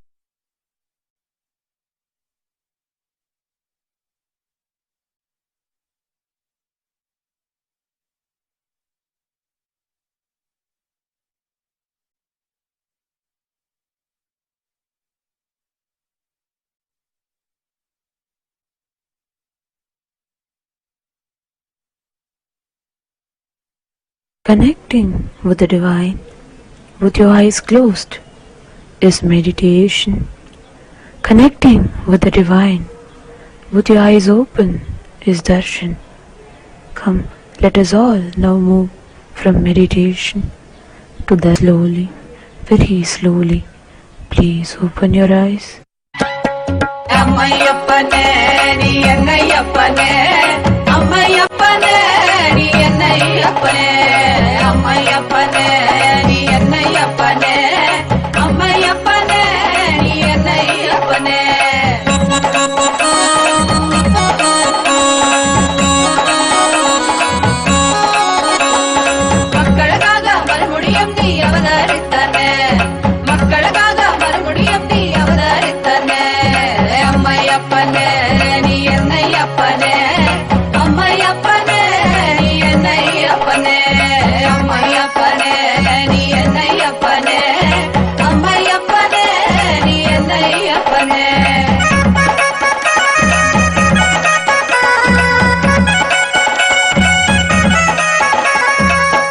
Connecting with the divine with your eyes closed is meditation. Connecting with the divine with your eyes open is darshan. Come, let us all now move from meditation to that slowly, very slowly. Please open your eyes. அம்மையப்பனே நீ என்னையப்பனே, அம்மையப்பனே நீ என்னையப்பனே, அம்மையப்பனே நீ என்னையப்பனே, அம்மையப்பனே நீ என்னையப்பனே. மக்களுக்காக மறுபடியும் நீ அவதரித்தனே, மக்களுக்காக மறுபடியும் நீ அவதரித்தனே. அம்மையப்பனே நீ என்னையப்பனே, அம்மையப்பனே நீ என்னையப்பனே, அம்மையப்பனே நீ என்னையப்பனே, அம்மையப்பனே நீ என்னையப்பனே.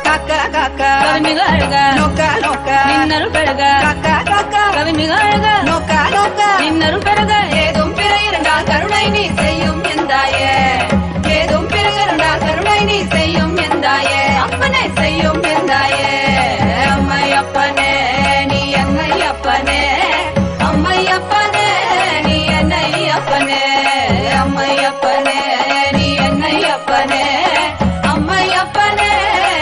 காக்கா காக்கா கவிமிகழ்க நோக்கா நோக்கா நின்னருள் பெருக, காக்கா காக்கா கவிமிகழ்க நோக்கா நோக்கா நின்னருள் பெருக. ஏதும் பிற இருந்தால் கருணை நீ செய்யும் எந்தாயே, ஏதும் பிற இருந்தால் கருணை நீ செய்யும் எந்தாயே, அப்பனே செய்யும் எந்தாயே. அம்மையப்பனே நீ என்னையப்பனே, அம்மையப்பனே நீ என்னையப்பனே, அம்மையப்பனே நீ என்னையப்பனே, அம்மையப்பனே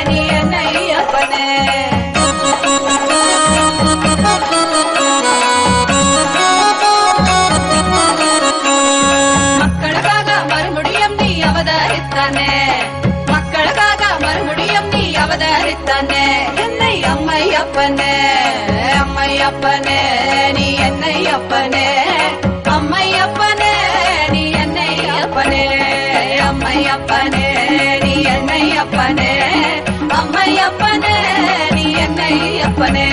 நீ என்னையப்பனே. மக்களுக்காக மறுபடியும் நீ அவதரித்தானே, மக்களுக்காக மறுபடியும் நீ அவதரித்தானே. என்னை அம்மையப்பனே, அம்மையப்பனே நீ என்னையப்பனே, அம்மையப்பனே நீ என்னையப்பனே, அம்மையப்பனே நீ என்னையப்பனே, அம்மையப்பனே நீ என்னையப்பனே,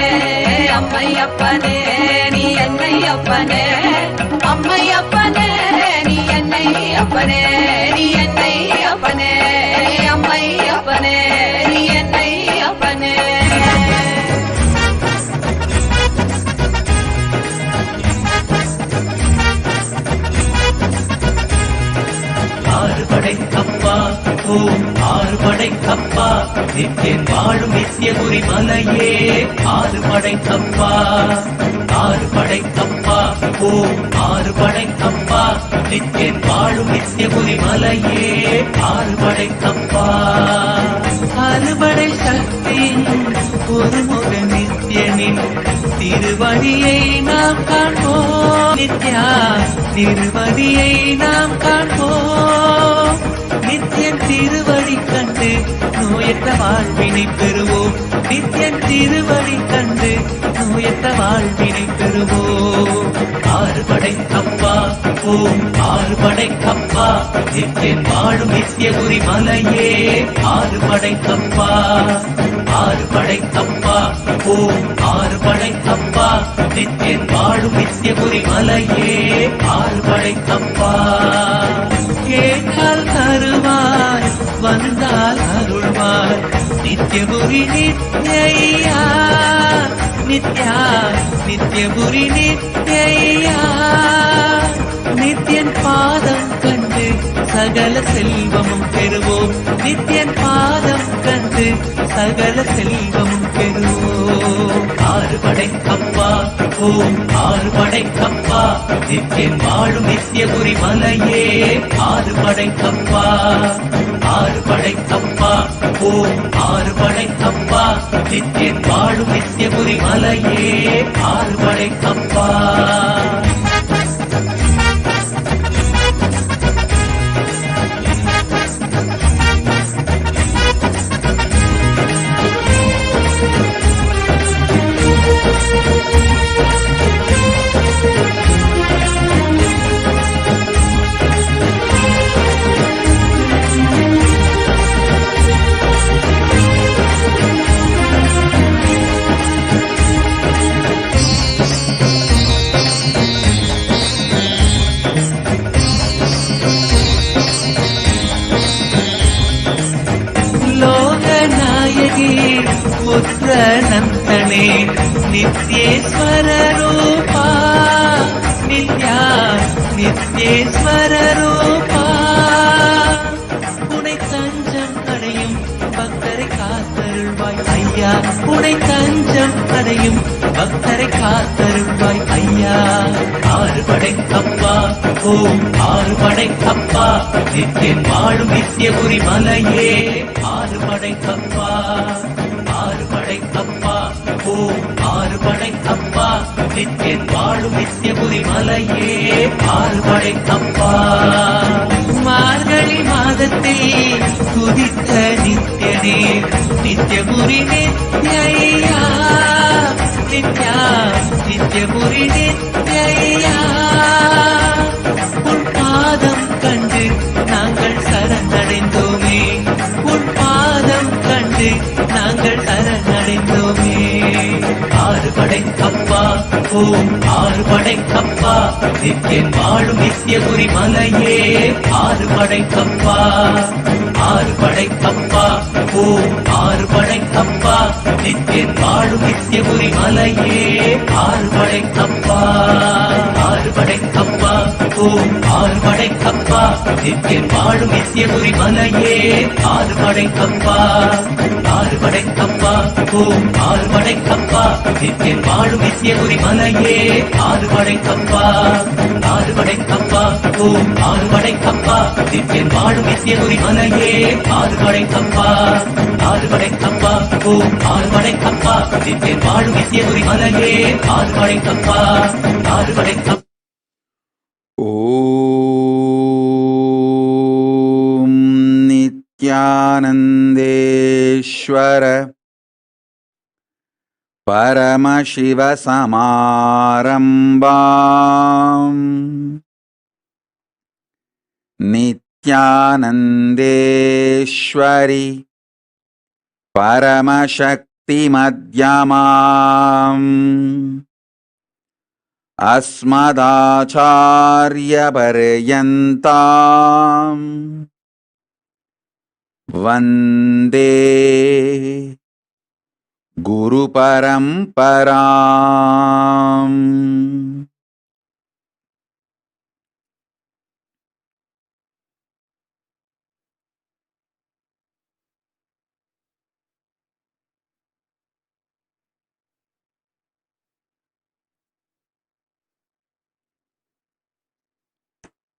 அம்மையப்பனே நீ என்னையப்பனே, அம்மையப்பனே நீ என்னையப்பனே, நீ என்னையப்பனே, அம்மையப்பனே நீ என்னையப்பனே. ஆறுபடை கப்பா ஓம் ஆறுபடை கப்பா, நித்தியன் வாழும் நித்தியபுரி மலையே ஆறுபடை கப்பா, ஆறுபடை கப்பா ஓம் ஆறுபடை கப்பா, நித்தியன் வாழும் நித்தியபுரி மலையே ஆறுபடை கப்பா. அறுபடை சக்தி ஒருமுக நித்தியனின் திருவடியை நாம் காண்போம், நித்யா திருவடியை நாம் காண்போம். நித்தியன் திருவடி கண்டு நோயற்ற வாழ்வினை பெறுவோம், நித்தியன் திருவடி கண்டு நோயற்ற வாழ்வினை பெறுவோம். ஆறுபடை கப்பா ஓம் ஆறுபடை கப்பா, நித்தியன் வாழும் நித்தியபுரி மலையே ஆறுபடை கப்பா, ஆறுபடை கப்பா ஓம் ஆறுபடை கப்பா, நித்தியன் வாழும் நித்தியபுரி மலையே ஆறுபடை கப்பா. கேட்டால் தருவாய் வந்தால் அருள்வாய், நித்தியபுரி நித்யா நித்யா நித்தியபுரி நித்யா. நித்தியன் பாதம் கண்டு சகல செல்வமும் பெறுவோம், நித்தியன் பாதம் கண்டு சகல செல்வமும் பெறுவோம். ஆறு படைக்கப்பா ஓம் ஆறு படைக்கப்பா நித்தியன் வாழும் நித்தியபுரி மலையே ஆறு படைக்கப்பா. ஆறு படைக்கப்பா ஓம் ஆறு படைக்கப்பா நித்தியன் வாழும் நித்தியபுரி மலையே ஆறு படைக்கப்பா. புத்திர நந்தனே நித்யேஸ்வர ரூபா நித்யா நித்யேஸ்வர ரூபா உனை தஞ்சம் அடையும் பக்தரை காத்தருள்வாய் ஐயா. உனை தஞ்சம் அடையும் பக்தரை காத்தருள்வாய் ஐயா. ஆறு படைக்கப்பா ஓம் ஆறு படைக்கப்பா நித்தியன் வாழும் நித்தியபுரி மலையே ஆறு படைக்கப்பா. ஆறு படைக்கப்பா ஓம் ஆறு படைக்கப்பா நித்தியன் வாழும் நித்தியபுரி மலையே ஆறு படைக்கப்பா. மார்கழி மாதத்தில் குதித்த நித்யனே நித்யபுரி நித்யா நித்யா நித்யபுரி நித்யா உன் பாதம் கண்டு நாங்கள் சரணடைந்தோமே. உன் பாதம் கண்டு நாங்கள் சரணடைந்தோமே. ஆறு படைக்கப்பா ஓம் ஆறு படைக்கப்பா நித்தியன் வாழும் நித்தியபுரி மலையே ஆறு படைக்கப்பா. ஆறு படைக்கப்பா ஓம் ஆறு படைக்கப்பா நித்தியன் வாழும் நித்தியபுரி மலையே ஆறு படைக்கப்பா. ஆறு படைக்கப்பா ஓம் ஆறு படைக்கப்பா நித்தியன் வாழும் நித்தியபுரி மலையே ஆறு படைக்கப்பா. ஆறு படைக்கப்பா ஓம் ஆறு படைக்கப்பா நித்தியன் வாழும் நித்தியபுரி மலையே ஆறு படைக்கப்பா. ஆறு படைக்கப்பா ஓம் ஆறு படைக்கப்பா நித்தியன் வாழும் நித்தியபுரி மலையே ஆறு படைக்கப்பா. ஆறு படைக்கப்பா ஓம் ஆறு படைக்கப்பா நித்தியன் வாழும் நித்தியபுரி மலையே ஆறு படைக்கப்பா. ஆறு படைக்கப்பா. ஓம் நித்யானந்தேஸ்வர பரமசிவ சமாரம்பாம் நித்யானந்தேஸ்வரி பரமசக்தி மத்யமாம் அஸ்மதாச்சார்ய பர்யந்தாம் வந்தே குரு பரம்பராம்.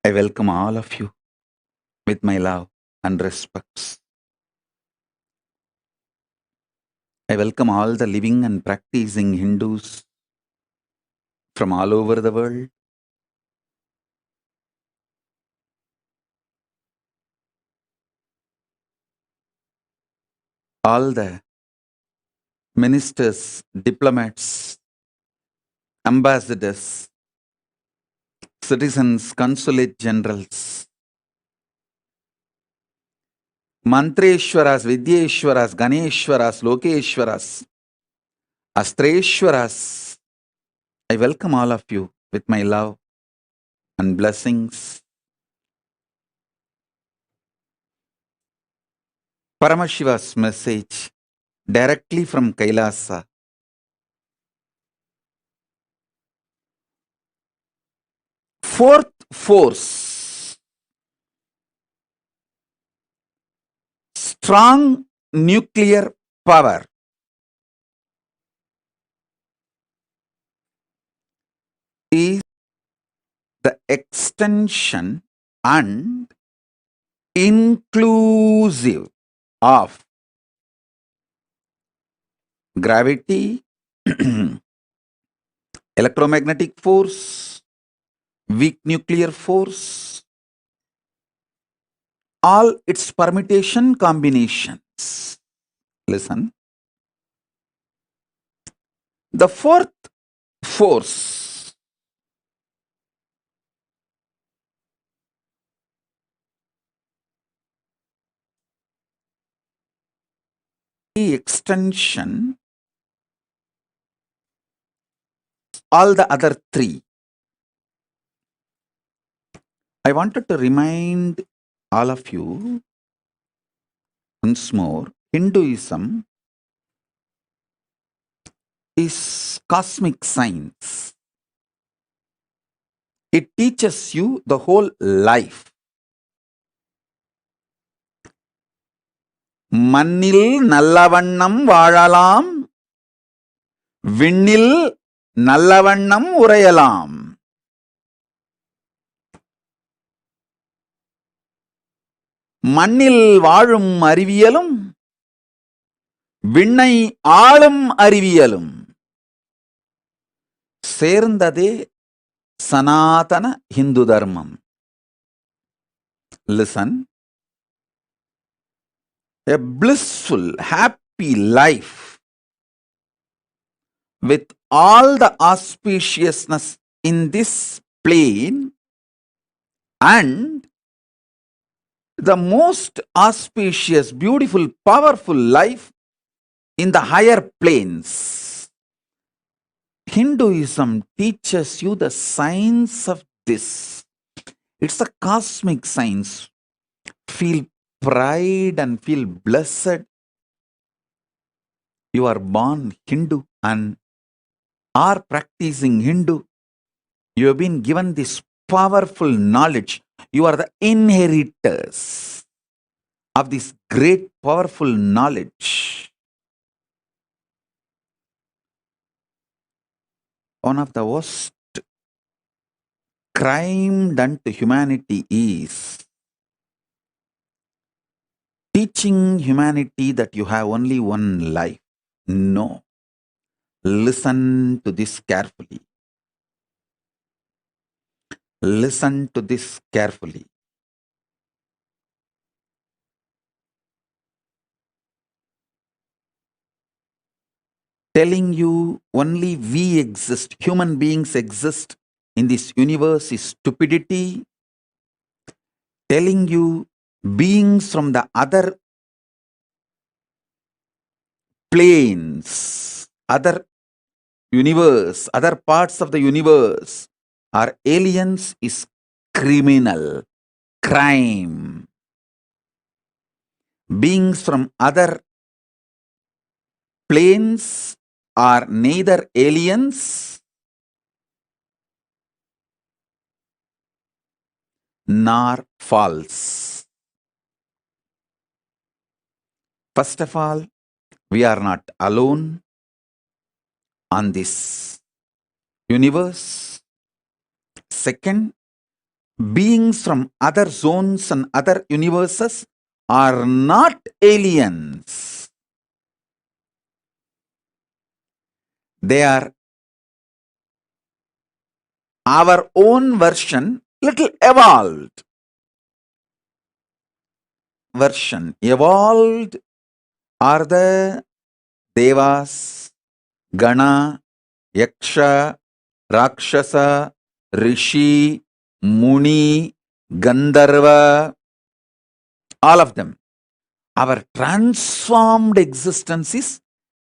I welcome all of you with my love and respects. I welcome all the living and practicing Hindus from all over the world. All the ministers, diplomats, ambassadors, citizens, consulate generals, Mantreshwaras, Vidyeshwaras, Ganeshwaras, Lokeshwaras, Astreshwaras. I welcome all of you with my love and blessings. Paramashiva's message directly from Kailasa. Fourth force, strong nuclear power is the extension and inclusive of gravity, electromagnetic force, weak nuclear force, all its permutation combinations. Listen. The fourth force the extension, all the other three. I wanted to remind all of you once more, Hinduism is cosmic science. It teaches you the whole life. மண்ணில் நல்லவண்ணம் வாழலாம், விண்ணில் நல்லவண்ணம் உறையலாம். மண்ணில் வாழும் அறிவியலும் விண்ணை ஆளும் அறிவியலும் சேர்ந்ததே சனாதன Hindu தர்மம். Listen. A blissful, happy life with all the auspiciousness in this plane and the most auspicious, beautiful, powerful life in the higher planes. Hinduism teaches you the science of this. It's a cosmic science. Feel pride and feel blessed. You are born Hindu and are practicing Hindu. You have been given this powerful knowledge. You are the inheritors of this great powerful knowledge. One of the worst crime done to humanity is teaching humanity that you have only one life. No. Listen to this carefully. Listen to this carefully. Telling you only we exist, human beings exist in this universe is stupidity. Telling you beings from the other planes, other universe, other parts of the universe are aliens is criminal, crime. Beings from other planes are neither aliens nor false. First of all, we are not alone on this universe. Second, beings from other zones and other universes are not aliens. They are our own version, little evolved version. Evolved are the Devas, Gana, Yaksha, Rakshasa, Rishi, Muni, Gandharva, all of them. Our transformed existence is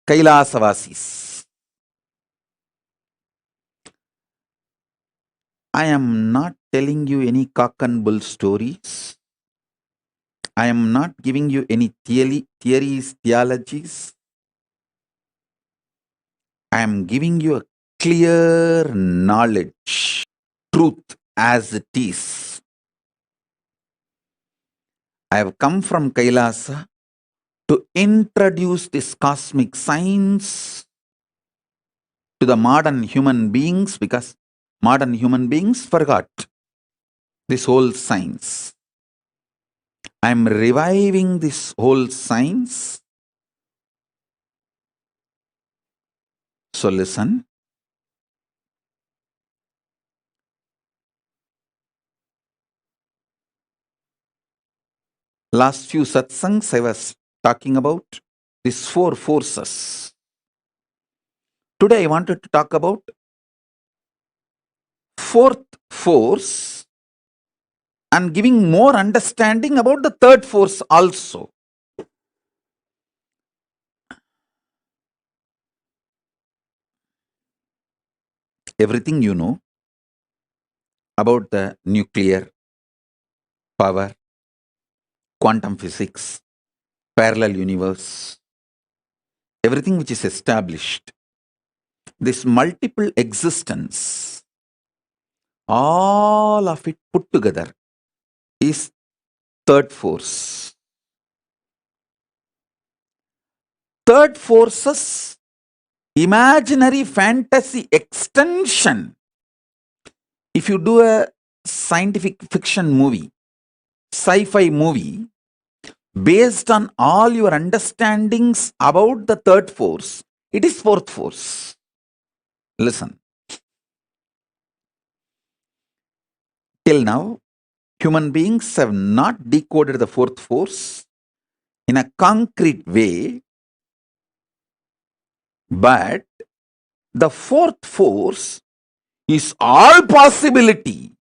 Kailasavasis. I am not telling you any cock and bull stories. I am not giving you any theories, theologies. I am giving you a clear knowledge, truth as it is. I have come from Kailasa to to introduce this cosmic science to the modern human beings, because modern human beings forgot this whole science. I'm reviving this whole science. So listen. Last few satsangs I was talking about these four forces. Today I wanted to talk about fourth force and giving more understanding about the third force also. Everything you know about the nuclear power, quantum physics, parallel universe, everything which is established, this multiple existence, all of it put together is third force. Third force's imaginary fantasy extension. If you do a scientific fiction movie, sci-fi movie, based on all your understandings about the third force, it is fourth force. Listen. Till now, human beings have not decoded the fourth force in a concrete way, but the fourth force is all possibility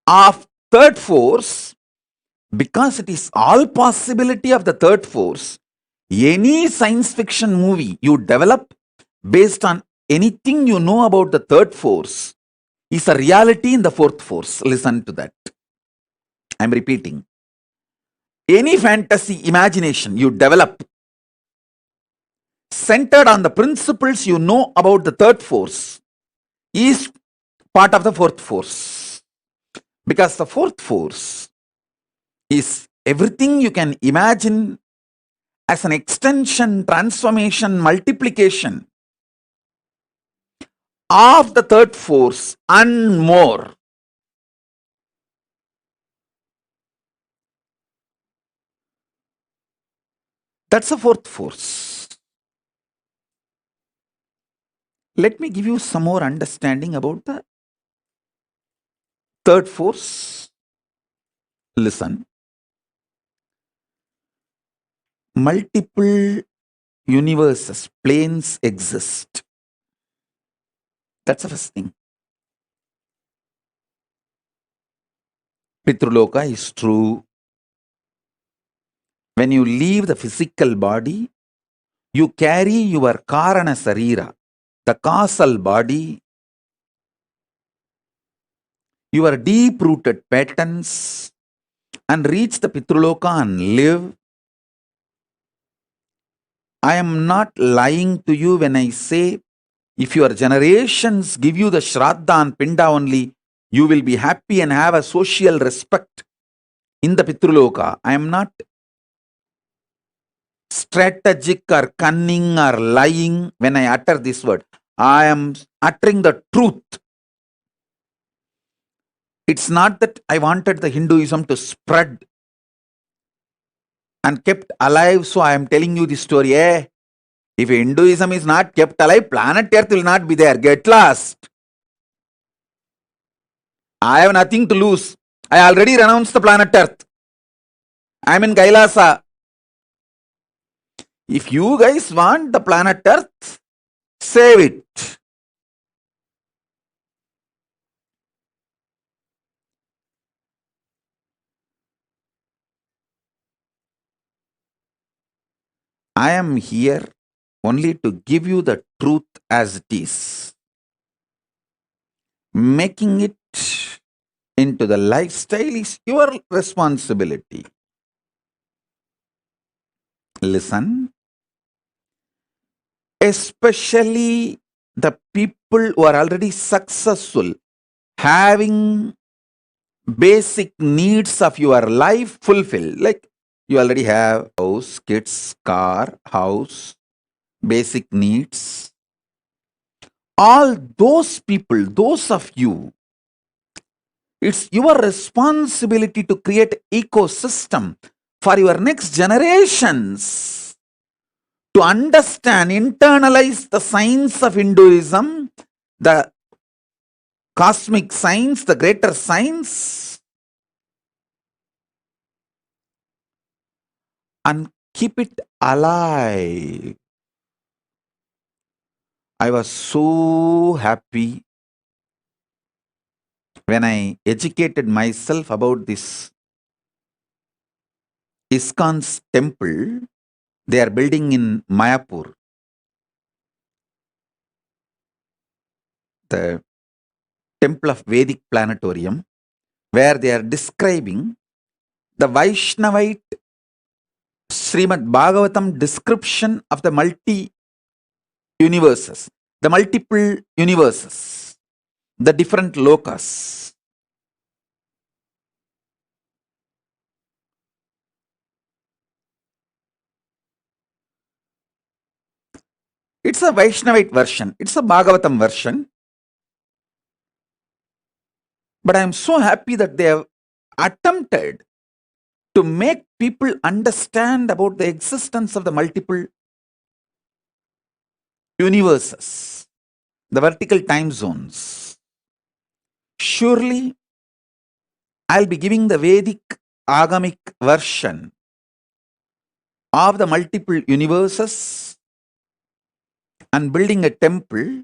of third force. Because it is all possibility of the third force, any science fiction movie you develop based on anything you know about the third force is a reality in the fourth force. Listen to that. I'm repeating. Any fantasy imagination you develop centered on the principles you know about the third force is part of the fourth force. Because the fourth force is everything you can imagine as an extension, transformation, multiplication of the third force and more. That's the fourth force. Let me give you some more understanding about the third force. Listen. Multiple universes, planes exist. That's the first thing. Pitruloka is true. When you leave the physical body, you carry your Karana Sarira, the causal body, your deep-rooted patterns, and reach the Pitruloka and live. I am not lying to you when I say, if your generations give you the Shraddha and Pinda only, you will be happy and have a social respect in the Pitruloka. I am not strategic or cunning or lying when I utter this word. I am uttering the truth. It's not that I wanted the Hinduism to spread and kept alive, so I am telling you this story. If Hinduism is not kept alive, planet Earth will not be there. Get lost. I have nothing to lose. I already renounced the planet Earth. I am in Kailasa. If you guys want the planet Earth, save it. I am here only to give you the truth as it is. Making it into the lifestyle is your responsibility. Listen. Especially the people who are already successful, having basic needs of your life fulfilled. Like You already have house, kids, car, house, basic needs. All those people, those of you, it's your responsibility to create ecosystem for your next generations to understand, internalize the science of Hinduism, the cosmic science, the greater science, and keep it alive. I was so happy when I educated myself about this ISKCON's temple they are building in Mayapur, the temple of Vedic planetarium, where they are describing the Vaishnavite Srimad Bhagavatam description of the multi-universes, the multiple universes, the different lokas. It's a Vaishnavite version. It's a Bhagavatam version. But I am so happy that they have attempted to make people understand about the existence of the multiple universes, the vertical time zones. Surely, I'll be giving the Vedic Agamic version of the multiple universes and building a temple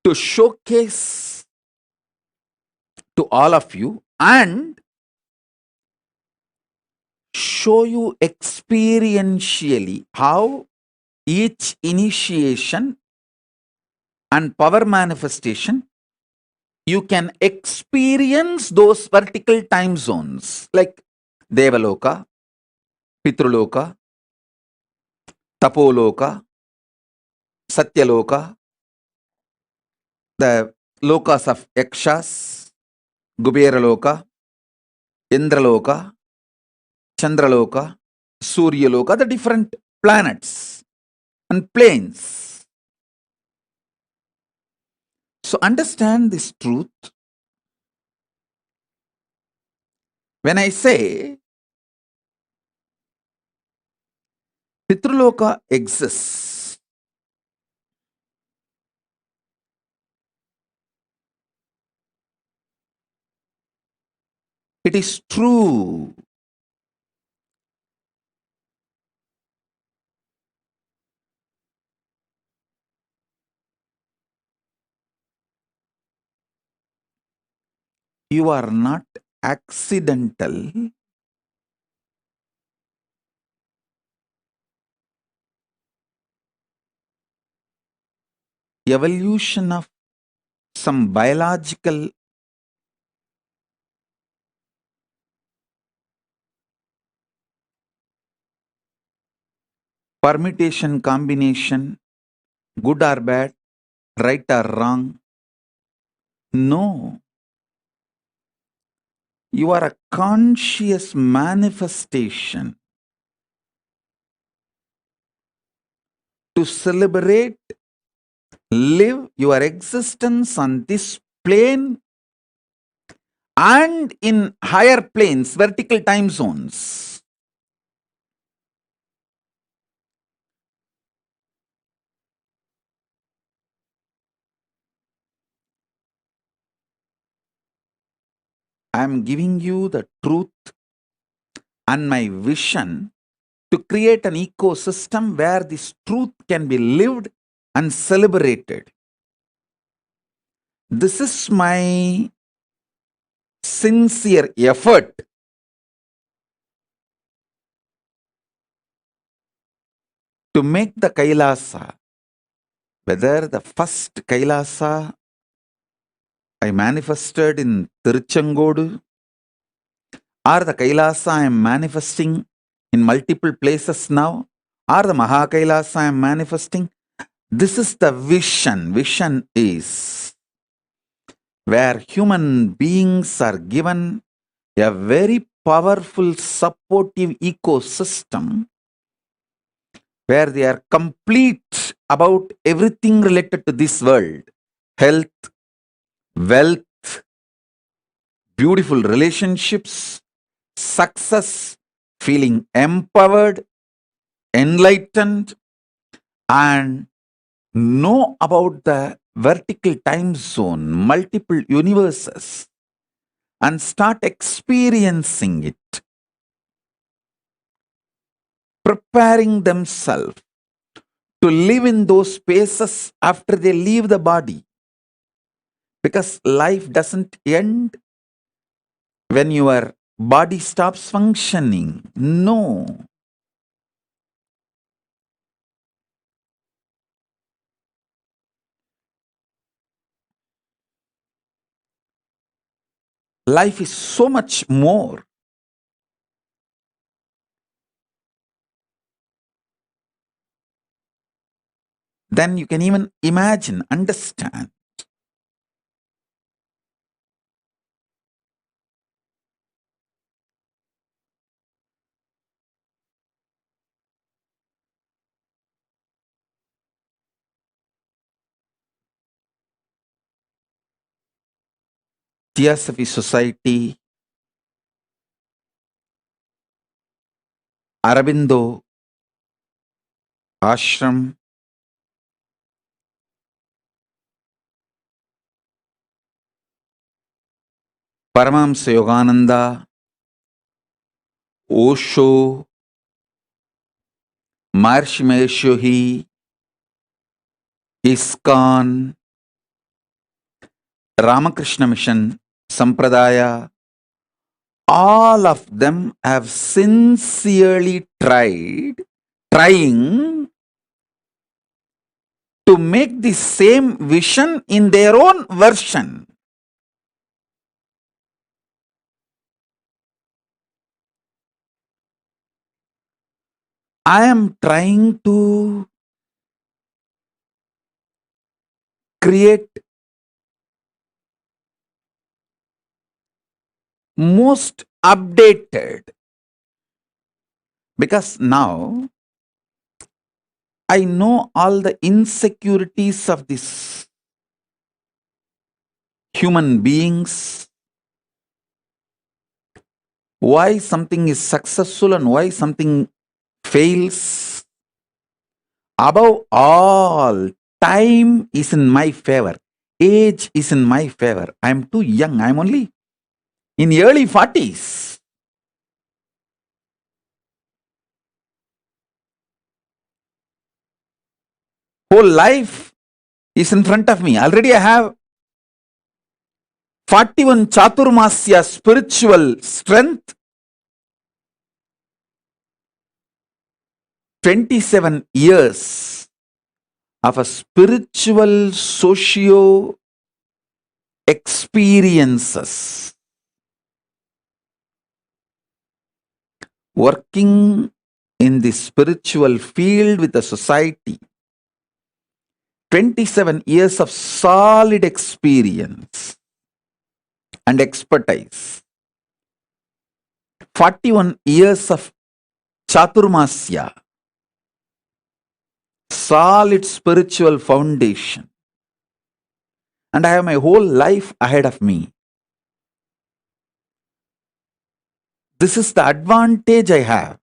to showcase to all of you and show you experientially how each initiation and power manifestation you can experience those vertical time zones like Devaloka, Pitruloka, Tapoloka, Satyaloka, the lokas of Yakshas, Kuberaloka, Indraloka, Chandraloka, Suryaloka, the different planets and planes. So understand this truth. When I say Pitruloka exists, it is true. You are not accidental. Evolution of some biological permutation combination, good or bad, right or wrong. No. You are a conscious manifestation to celebrate, live your existence on this plane and in higher planes, vertical time zones. I am giving you the truth and my vision to create an ecosystem where this truth can be lived and celebrated. This is my sincere effort to make the Kailasa, whether the first Kailasa I manifested in Tiruchengodu or the Kailasa I am manifesting in multiple places now, or the Mahakailasa I am manifesting, This is the vision. Vision is where human beings are given a very powerful supportive ecosystem where they are complete about everything related to this world: health, wealth, beautiful relationships, success, feeling empowered, enlightened, and know about the vertical time zone, multiple universes, and start experiencing it, preparing themselves to live in those spaces after they leave the body. Because life doesn't end when your body stops functioning. No. Life is so much more. Than you can even imagine, understand. Theosophy Society, Arabindo Ashram, Paramahamsa Yogananda, Osho, Maharishi Mahesh Yogi, ISKCON, Ramakrishna Mission, Sampradaya, all of them have sincerely trying to make the same vision in their own version. I am trying to create most updated, because now I know all the insecurities of these human beings, why something is successful and why something fails. Above all, time is in my favor. Age is in my favor. I am too young. I am only in early 40s. Whole life is in front of me. Already I have 41 Chaturmasya spiritual strength, 27 years of a spiritual socio experiences, working in the spiritual field with the society, 27 years of solid experience and expertise, 41 years of Chaturmasya, solid spiritual foundation, and I have my whole life ahead of me. This is the advantage I have.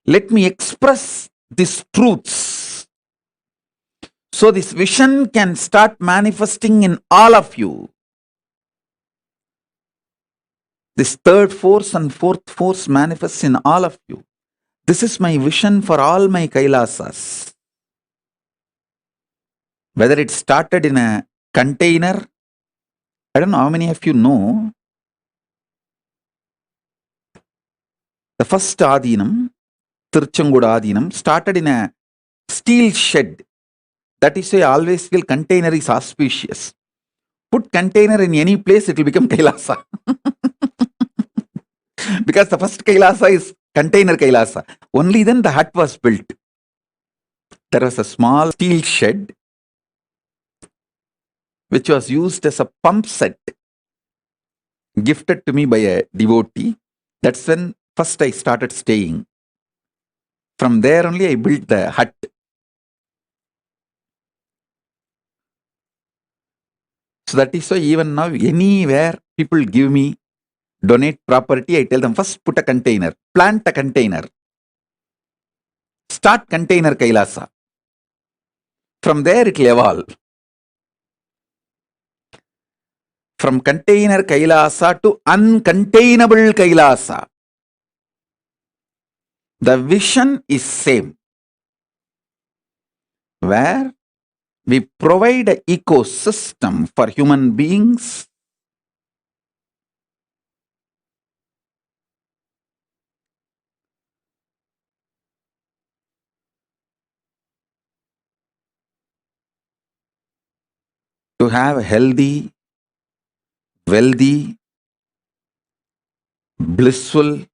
Let me express these truths so this vision can start manifesting in all of you. This third force and fourth force manifests in all of you. This is my vision for all my Kailasas. Whether it started in a container, I don't know how many of you know, the first Adinam, Tiruchengoda Adinam, started in a steel shed. That is why I always feel container is auspicious. Put container in any place, it will become Kailasa. Because the first Kailasa is container Kailasa. Only then the hut was built. there was a small steel shed which was used as a pump set gifted to me by a devotee. That's when first I started staying. From there only I built the hut. So that is why even now, anywhere people give me, donate property, I tell them first put a container, plant a container, start container Kailasa. From there it will evolve. From container Kailasa to uncontainable Kailasa. The vision is same. Where we provide an ecosystem for human beings to have a healthy, wealthy, blissful,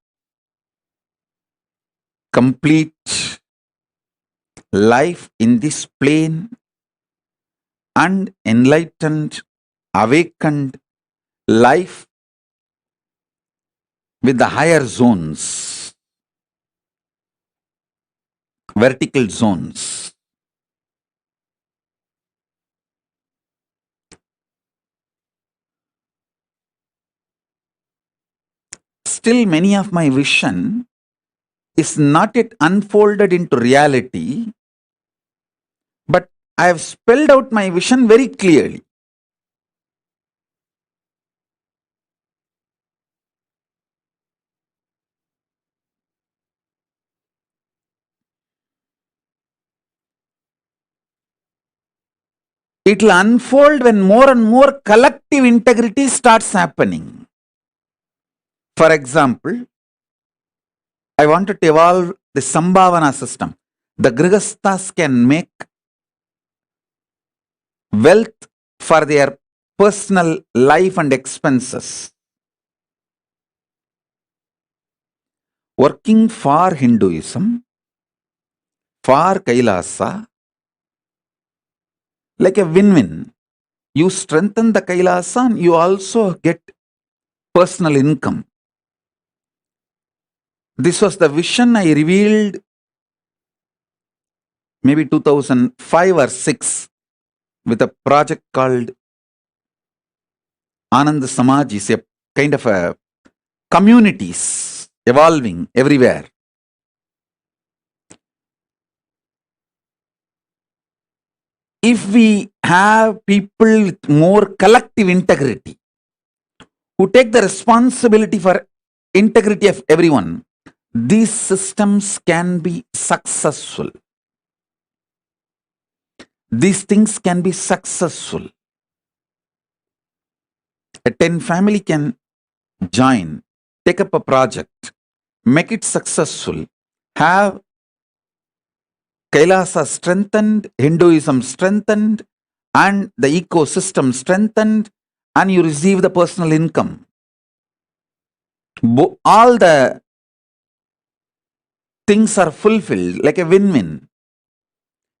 complete life in this plane and enlightened, awakened life with the higher zones, vertical zones. Still, many of my vision is not yet unfolded into reality, but I have spelled out my vision very clearly. It will unfold when more and more collective integrity starts happening. For example, I wanted to evolve the Sambhavana system. The Grihasthas can make wealth for their personal life and expenses. Working for Hinduism, for Kailasa, like a win-win. You strengthen the Kailasa and you also get personal income. This was the vision I revealed maybe 2005 or 6 with a project called Anand Samaj. Is a kind of a communities evolving everywhere. If we have people with more collective integrity, who take the responsibility for integrity of everyone, these systems can be successful. These things can be successful. A 10 family can join, take up a project, make it successful, have Kailasa strengthened, Hinduism strengthened, and the ecosystem strengthened, and you receive the personal income. All the things are fulfilled like a win-win.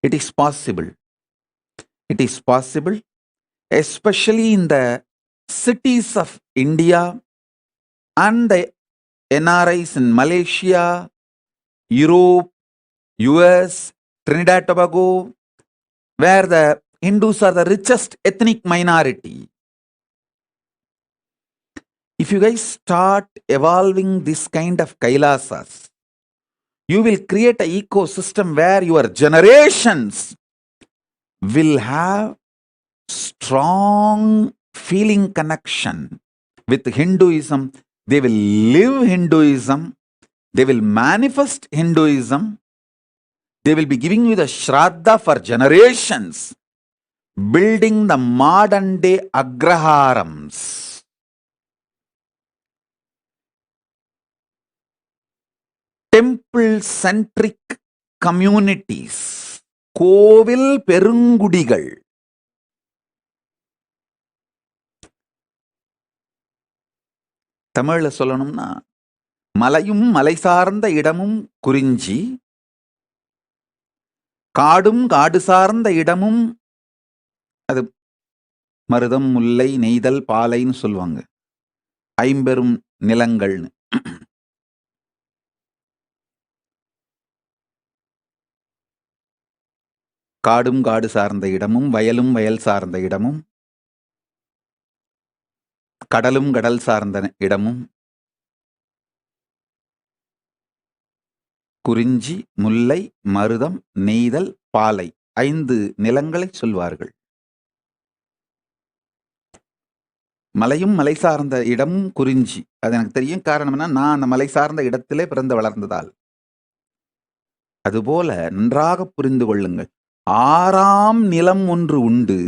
It is possible. It is possible, especially in the cities of India and the NRIs in Malaysia, Europe, US, Trinidad, Tobago, where the Hindus are the richest ethnic minority. If you guys start evolving this kind of Kailasas, you will create an ecosystem where your generations will have strong feeling connection with Hinduism. They will live Hinduism. They will manifest Hinduism. They will be giving you the Shraddha for generations, building the modern day Agraharams. Temple-centric communities, கோவில் பெருங்குடிகள். தமிழ்ல சொல்லணும்னா, மலையும் மலை சார்ந்த இடமும் குறிஞ்சி, காடும் காடு சார்ந்த இடமும், அது மருதம், முல்லை, நெய்தல், பாலைன்னு சொல்லுவாங்க. ஐம்பெரும் நிலங்கள்னு. காடும் காடு சார்ந்த இடமும், வயலும் வயல் சார்ந்த இடமும், கடலும் கடல் சார்ந்த இடமும், குறிஞ்சி, முல்லை, மருதம், நெய்தல், பாலை 5 நிலங்களை சொல்வார்கள். மலையும் மலை சார்ந்த இடமும் குறிஞ்சி. அது எனக்கு தெரியும். காரணம்னா நான் அந்த மலை சார்ந்த இடத்திலே பிறந்து வளர்ந்ததால். அதுபோல நன்றாக புரிந்து கொள்ளுங்கள். 6ஆம் நிலம் ஒன்று உண்டு.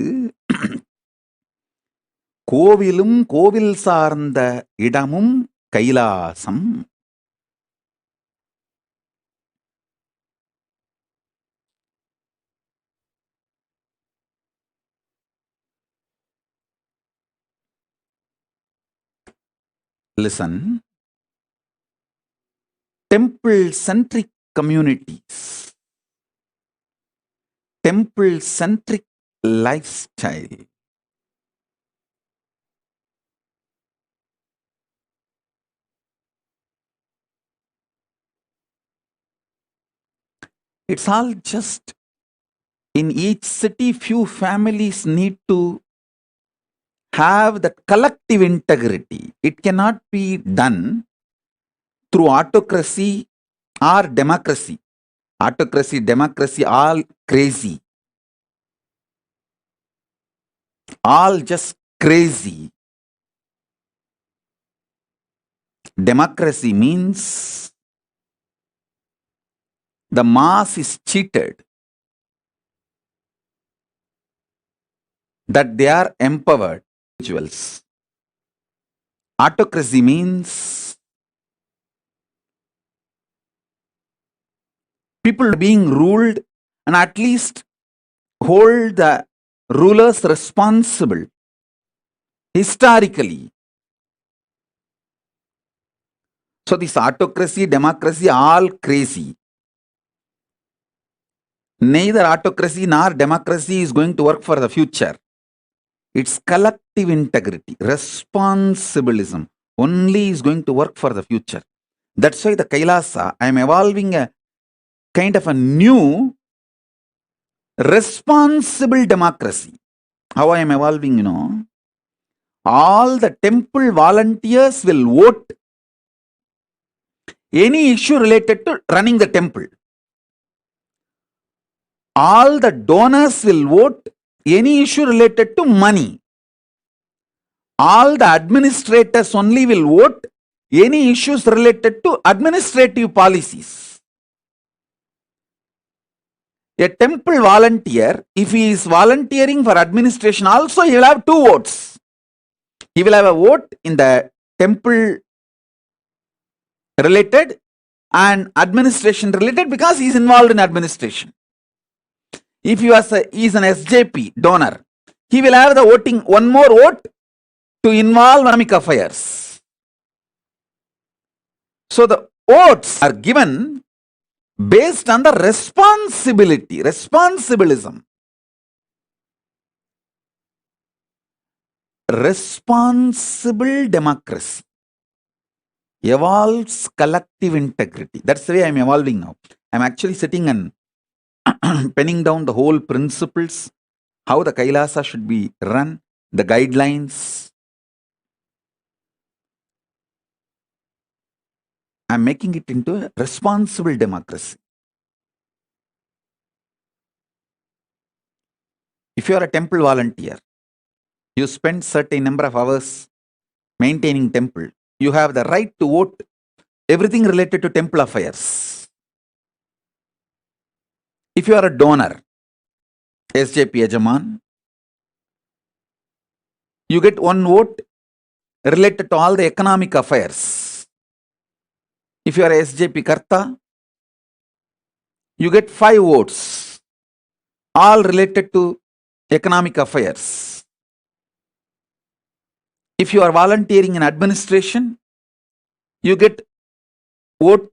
கோவிலும் கோவில் சார்ந்த இடமும் Kailasam. Listen. Temple-centric communities, temple-centric lifestyle, it's all just in each city few families need to have that collective integrity. It cannot be done through autocracy or democracy. Autocracy, democracy, all crazy. All just crazy. Democracy means the mass is cheated, that they are empowered individuals. Autocracy means people being ruled and at least hold the rulers responsible historically. So this autocracy, democracy, all crazy. Neither autocracy nor democracy is going to work for the future. It's collective integrity, responsibilism only is going to work for the future. That's why the Kailasa, I am evolving a kind of a new responsible democracy. How I am evolving, all the temple volunteers will vote any issue related to running the temple. All the donors will vote any issue related to money. All the administrators only will vote any issues related to administrative policies. A temple volunteer, if he is volunteering for administration also, he will have 2 votes. He will have a vote in the temple related and administration related because he is involved in administration. If he is an SJP donor, he will have the voting, one more vote to involve economic affairs. So the votes are given based on the responsibility, responsibilism. Responsible democracy evolves collective integrity. That's the way I'm evolving now. I'm actually sitting and penning down the whole principles, how the Kailasa should be run, the guidelines. I'm making it into a responsible democracy. If you are a temple volunteer, you spend certain number of hours maintaining temple, you have the right to vote everything related to temple affairs. If you are a donor, SJP Yajaman, you get 1 vote related to all the economic affairs. If you are a SJP Karta, you get 5 votes, all related to economic affairs. If you are volunteering in administration, you get vote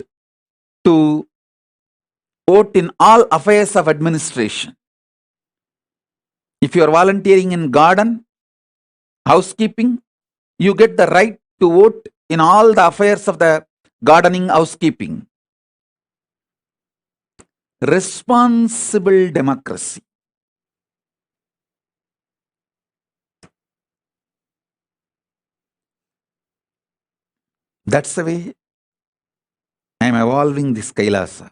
to vote in all affairs of administration. If you are volunteering in garden, housekeeping, you get the right to vote in all the affairs of the gardening, housekeeping. Responsible democracy. That's the way I am evolving this Kailasa.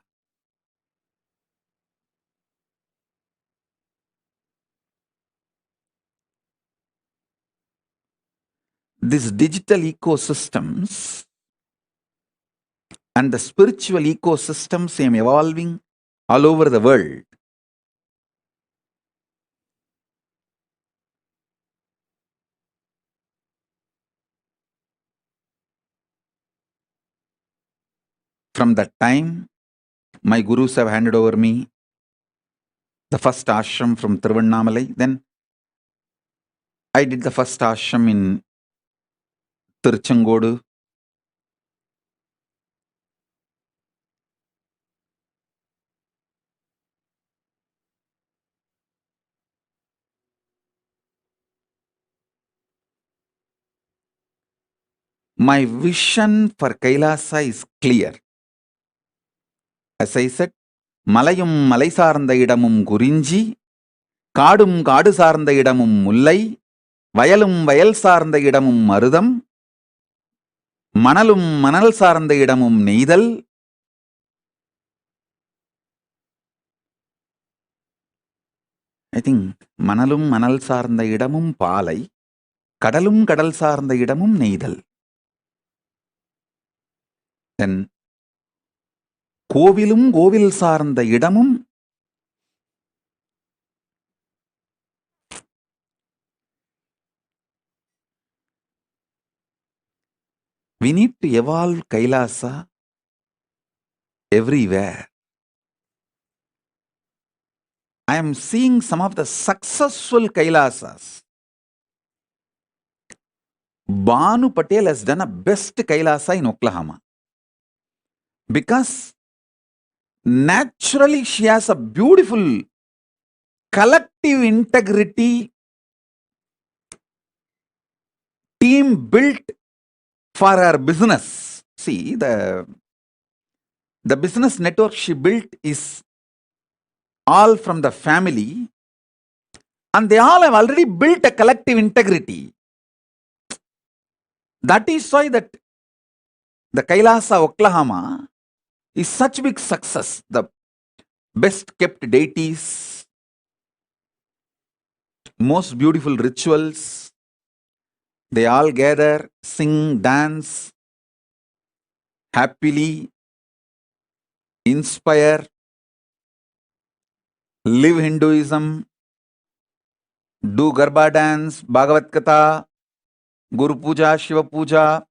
These digital ecosystems and the spiritual ecosystems I am evolving all over the world. From that time, my gurus have handed over me the first ashram from Tiruvannamalai. Then I did the first ashram in Tiruchengodu. My vision for Kailasa is clear. As I said, மலையும் மலை சார்ந்த இடமும் குறிஞ்சி, காடும் காடு சார்ந்த இடமும் முல்லை, வயலும் வயல் சார்ந்த இடமும் மருதம், மணலும் மணல் சார்ந்த இடமும் நெய்தல், I think மணலும் மணல் சார்ந்த இடமும் பாலை, கடலும் கடல் சார்ந்த இடமும் நெய்தல். Then கோவிலும் கோவில் சார்ந்த இடமும் we need to evolve Kailasa everywhere. I am seeing some of the successful Kailasas. Banu Patel has done a best Kailasa in Oklahoma. Because naturally she has a beautiful collective integrity team built for her business. See, the business network she built is all from the family, and they all have already built a collective integrity. That is why that the Kailasa Oklahoma is such big success. The best kept deities, most beautiful rituals, they all gather, sing, dance, happily, inspire, live Hinduism, do Garba dance, Bhagavad Gita, Guru Puja, Shiva Puja,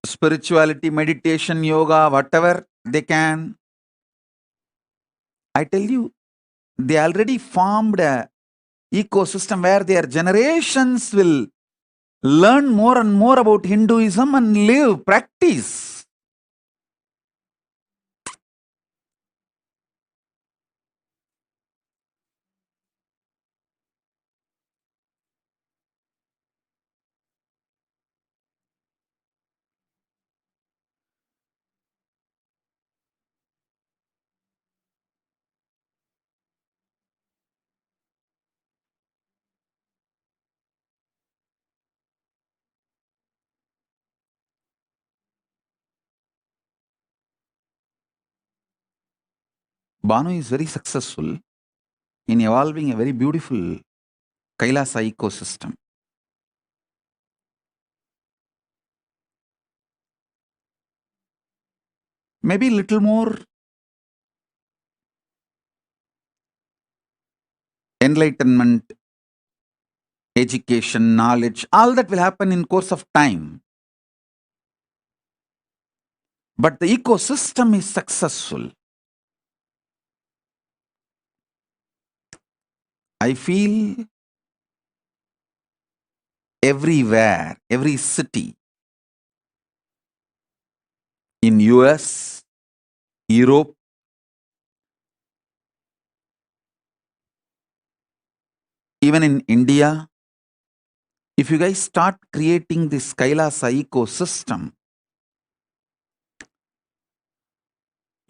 spirituality, meditation, yoga, whatever they can. I tell you, they already formed a ecosystem where their generations will learn more and more about Hinduism and live, practice. Banu is very successful in evolving a very beautiful Kailasa ecosystem. Maybe little more enlightenment, education, knowledge, all that will happen in course of time. But the ecosystem is successful. I feel everywhere, every city, in US, Europe, even in India, if you guys start creating this Kailasa ecosystem,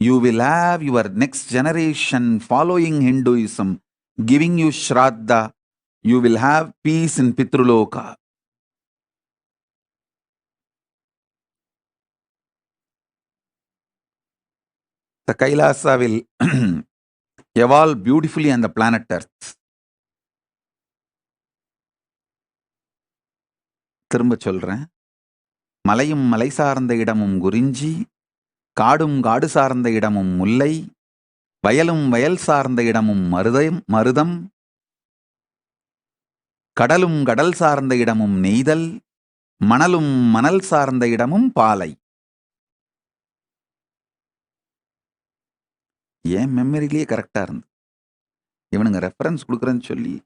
you will have your next generation following Hinduism, giving you Shraddha. You will have peace in Pitruloka. The Kailasa will evolve beautifully on the planet Earth. திரும்ப சொல்றேன். மலையும் மலை சார்ந்த இடமும் குறிஞ்சி, காடும் காடு சார்ந்த இடமும் முல்லை, வயலும் வயல் சார்ந்த இடமும் மருதம், கடலும் கடல் சார்ந்த இடமும் நெய்தல், மணலும் மணல் சார்ந்த இடமும் பாலை. ஏன் மெமரியிலேயே கரெக்டா இருந்து இவனுங்க ரெஃபரன்ஸ் கொடுக்குறேன்னு சொல்லி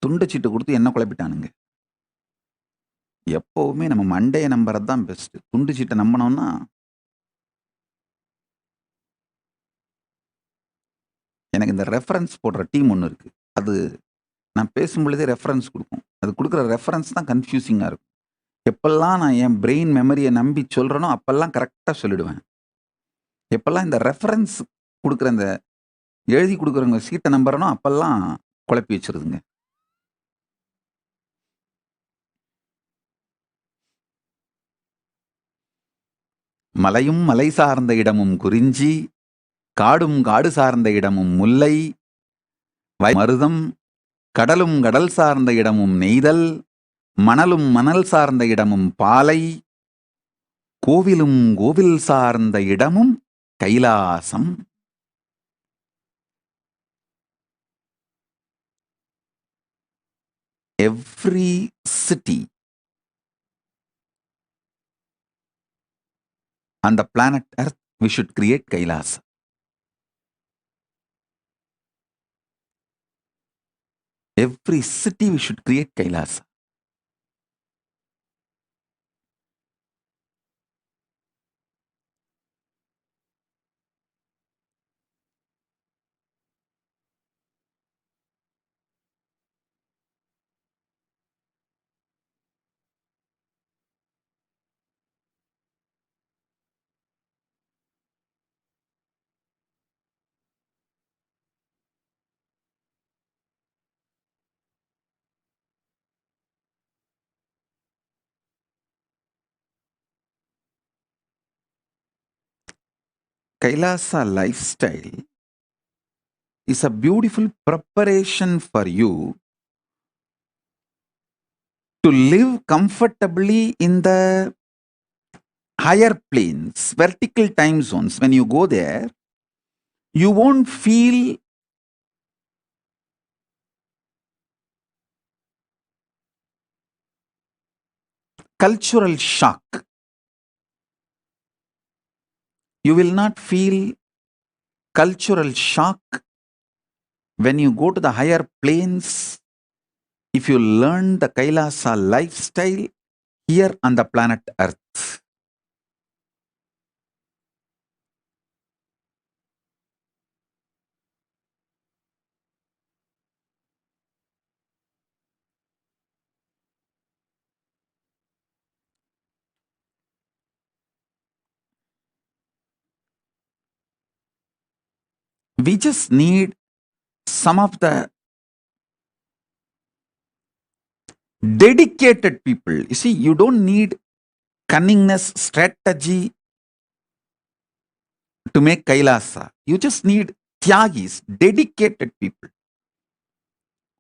துண்டு சீட்டு கொடுத்து என்ன குழப்பிட்டானுங்க. எப்பவுமே நம்ம மண்டையை நம்புறது தான் பெஸ்ட். துண்டு சீட்டை நம்பினோம்னா எனக்கு இந்த ரெஃபரன்ஸ் போடுற டீம் ஒன்று இருக்கு. அது நான் பேசும் பொழுதே ரெஃபரன்ஸ் கொடுக்கும். அது கொடுக்குற ரெஃபரன்ஸ் தான் கன்ஃபியூசிங்காக இருக்கும். எப்பெல்லாம் நான் என் பிரெயின் மெமரியை நம்பி சொல்கிறேனோ அப்பெல்லாம் கரெக்டாக சொல்லிடுவேன். எப்பெல்லாம் இந்த ரெஃபரன்ஸ் கொடுக்குற இந்த எழுதி கொடுக்குறவங்க சீட்டை நம்புறனோ அப்பெல்லாம் குழப்பி வச்சிருதுங்க. மலையும் மலை சார்ந்த இடமும் குறிஞ்சி, காடும் காடு சார்ந்த இடமும் முல்லை, மருதம், கடலும் கடல் சார்ந்த இடமும் நெய்தல், மணலும் மணல் சார்ந்த இடமும் பாலை, கோவிலும் கோவில் சார்ந்த இடமும் Kailasam. Every city on the planet Earth, we should create Kailasa. Every city we should create Kailasa. Kailasa lifestyle is a beautiful preparation for you to live comfortably in the higher planes, vertical time zones. When you go there, you won't feel cultural shock. You will not feel cultural shock when you go to the higher planes if you learn the Kailasa lifestyle here on the planet Earth. We just need some of the dedicated people. You see, you don't need cunningness, strategy to make Kailasa. You just need Tyagis, dedicated people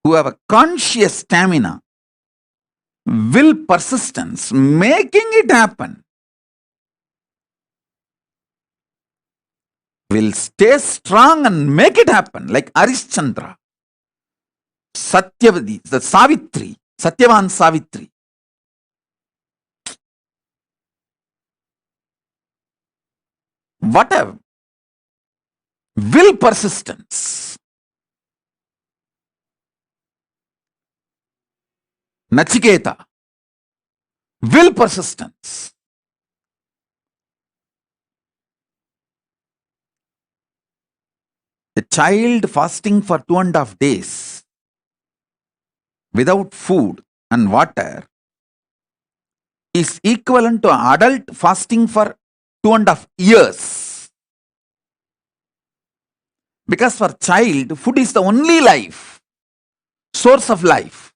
who have a conscious stamina, will, persistence, making it happen. Will stay strong and make it happen, like Arishchandra, Satyavati, the Savitri, Satyavan Savitri. What a will, persistence. Nachiketa, will, persistence. A child fasting for 2.5 days without food and water is equivalent to adult fasting for 2.5 years. Because for child, food is the only life, source of life.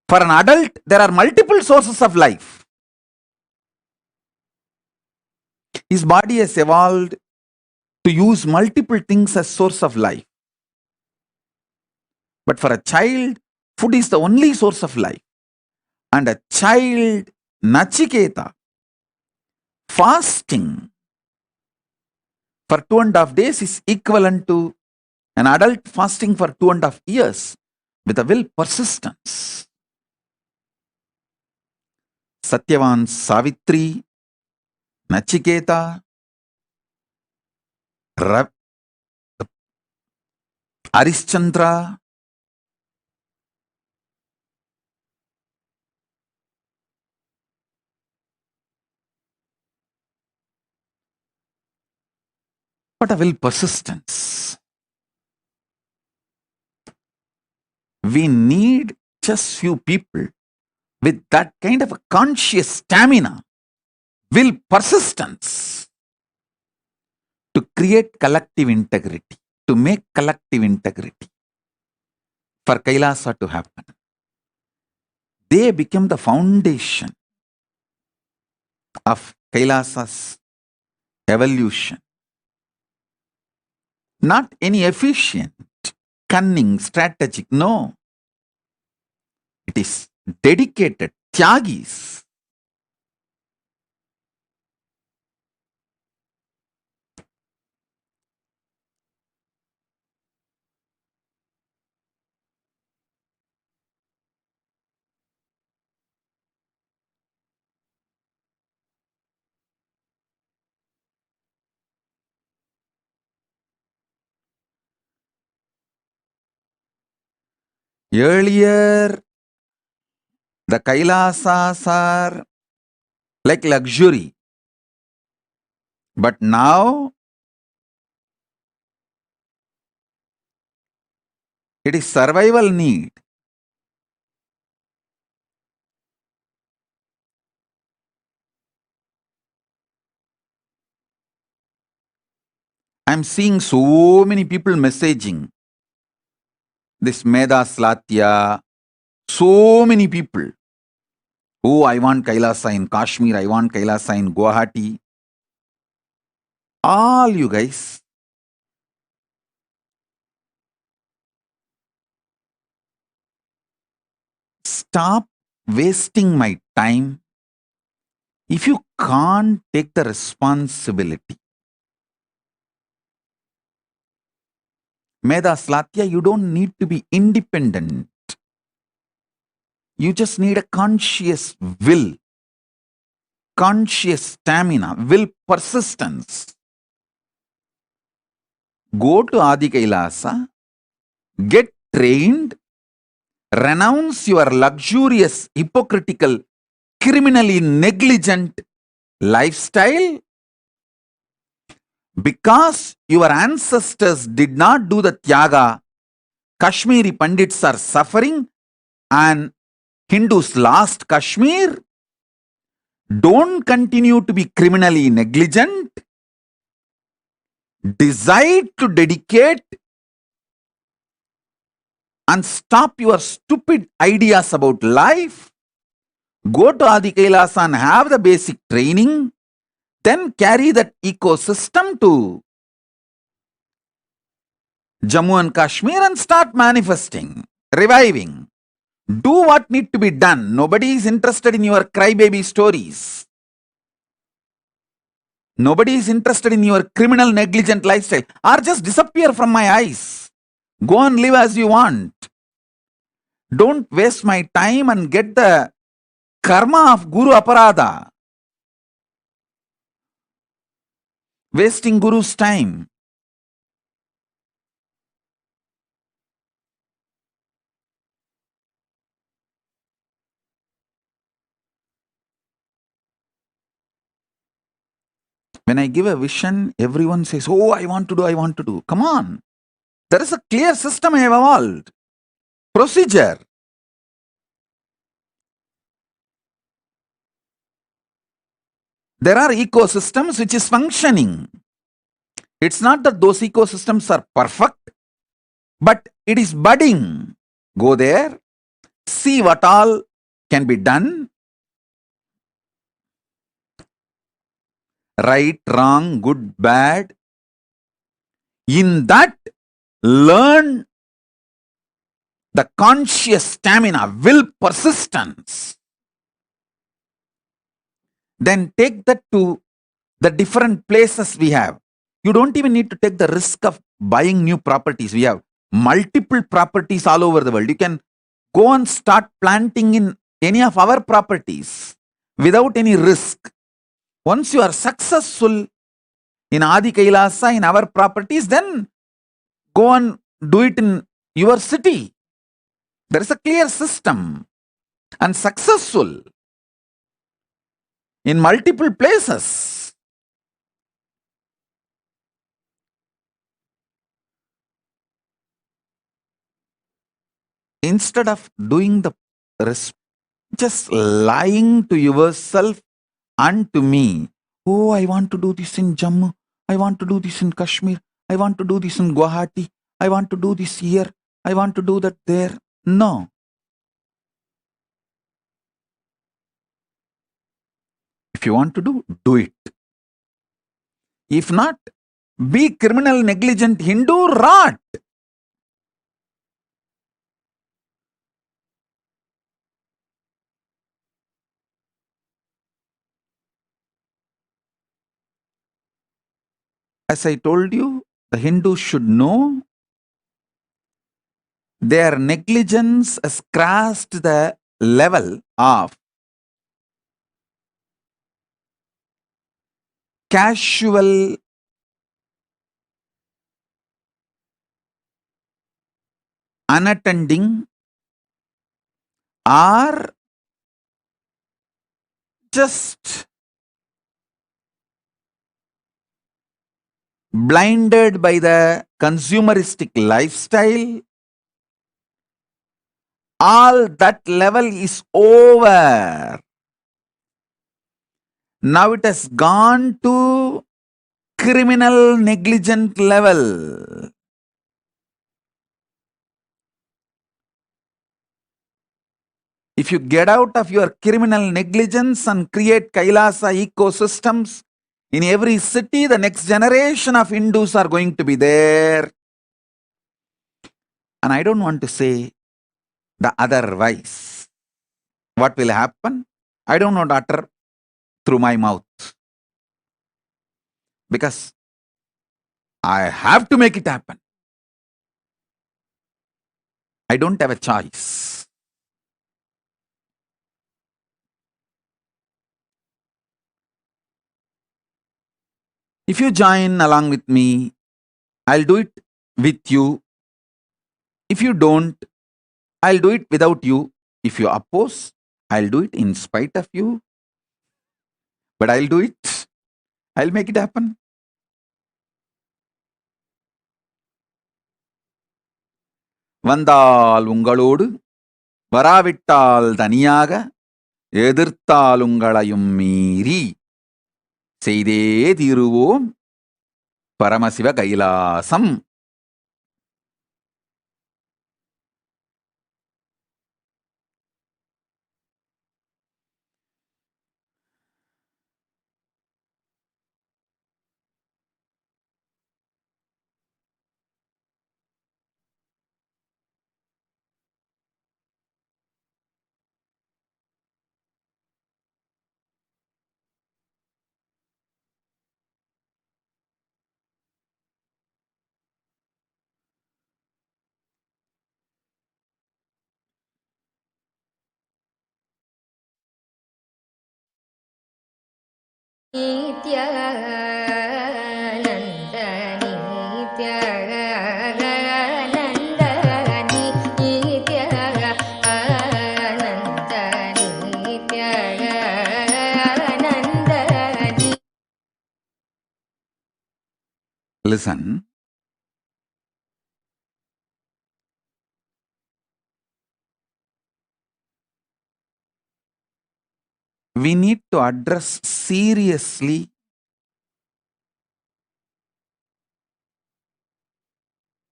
For an adult, there are multiple sources of life. His body has evolved to use multiple things as source of life. But for a child, food is the only source of life. And a child, Nachiketa, fasting for 2.5 days is equivalent to an adult fasting for 2.5 years with a will persistence. Satyavan, Savitri, Nachiketa, Arishchandra, what a will persistence. We need just few people with that kind of a conscious stamina, will persistence to create collective integrity, to make collective integrity for Kailasa to happen. They become the foundation of Kailasa's evolution. Not any efficient, cunning, strategic, no. It is dedicated, tyagis. Earlier, the Kailasas are like luxury. But now, it is survival need. I am seeing so many people messaging this Meda Slatya, so many people. Oh, I want Kailasa in Kashmir, I want Kailasa in Guwahati. All you guys, stop wasting my time if you can't take the responsibility. Meda Slatya, you don't need to be independent. You just need a conscious will, conscious stamina, will persistence. Go to Adi Kailasa, get trained, renounce your luxurious, hypocritical, criminally negligent lifestyle. Because your ancestors did not do the tyaga, Kashmiri Pandits are suffering and Hindus lost Kashmir. Don't continue to be criminally negligent. Decide to dedicate and stop your stupid ideas about life. Go to Adi Kailasa and have the basic training. Then carry that ecosystem to Jammu and Kashmir and start manifesting, reviving. Do what need to be done. Nobody is interested in your crybaby stories. Nobody is interested in your criminal negligent lifestyle. Or just disappear from my eyes. Go and live as you want. Don't waste my time and get the karma of Guru Aparada. Wasting Guru's time. When I give a vision, everyone says, oh, I want to do, I want to do. Come on. There is a clear system I have evolved. Procedure. There are ecosystems which is functioning. It's not that those ecosystems are perfect, but it is budding. Go there, see what all can be done. Right, wrong, good, bad. In that, learn the conscious stamina, will, persistence. Then take that to the different places we have. You don't even need to take the risk of buying new properties. We have multiple properties all over the world. You can go and start planting in any of our properties without any risk. Once you are successful in Adi Kailasa, in our properties, then go and do it in your city. There is a clear system and successful in multiple places. Instead of doing the rest, just lying to yourself and to me, oh, I want to do this in Jammu, I want to do this in Kashmir, I want to do this in Guwahati, I want to do this here, I want to do that there. No. If you want to do it. If not, be criminal, negligent, Hindu, rot. As I told you, the Hindus should know their negligence has crossed the level of casual unattending or just blinded by the consumeristic lifestyle. All that level is over. Now it has gone to criminal negligent level. If you get out of your criminal negligence and create Kailasa ecosystems in every city, the next generation of Hindus are going to be there. And I don't want to say the otherwise. What will happen? I don't want to utter through my mouth. Because I have to make it happen. I don't have a choice. If you join along with me, I'll do it with you. If you don't, I'll do it without you. If you oppose, I'll do it in spite of you. But I'll do it. I'll make it happen. வந்தால் உங்களோடு வராவிட்டால் தனியாக எதிர்த்தால் உங்களையும் மீறி செய்தே தீருவோம் Paramasiva Kailasam. Listen. we need to address seriously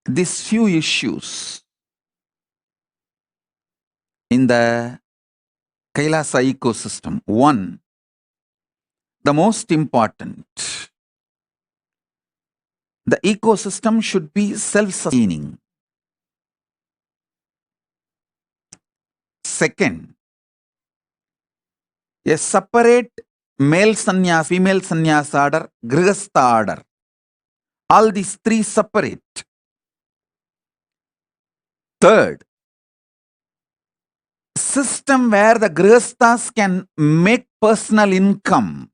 these few issues in the Kailasa ecosystem. One, the most important, the ecosystem should be self-sustaining. Second, a separate male sannyas, female sannyas order, grihastha order. All these three separate. Third, system where the grihasthas can make personal income.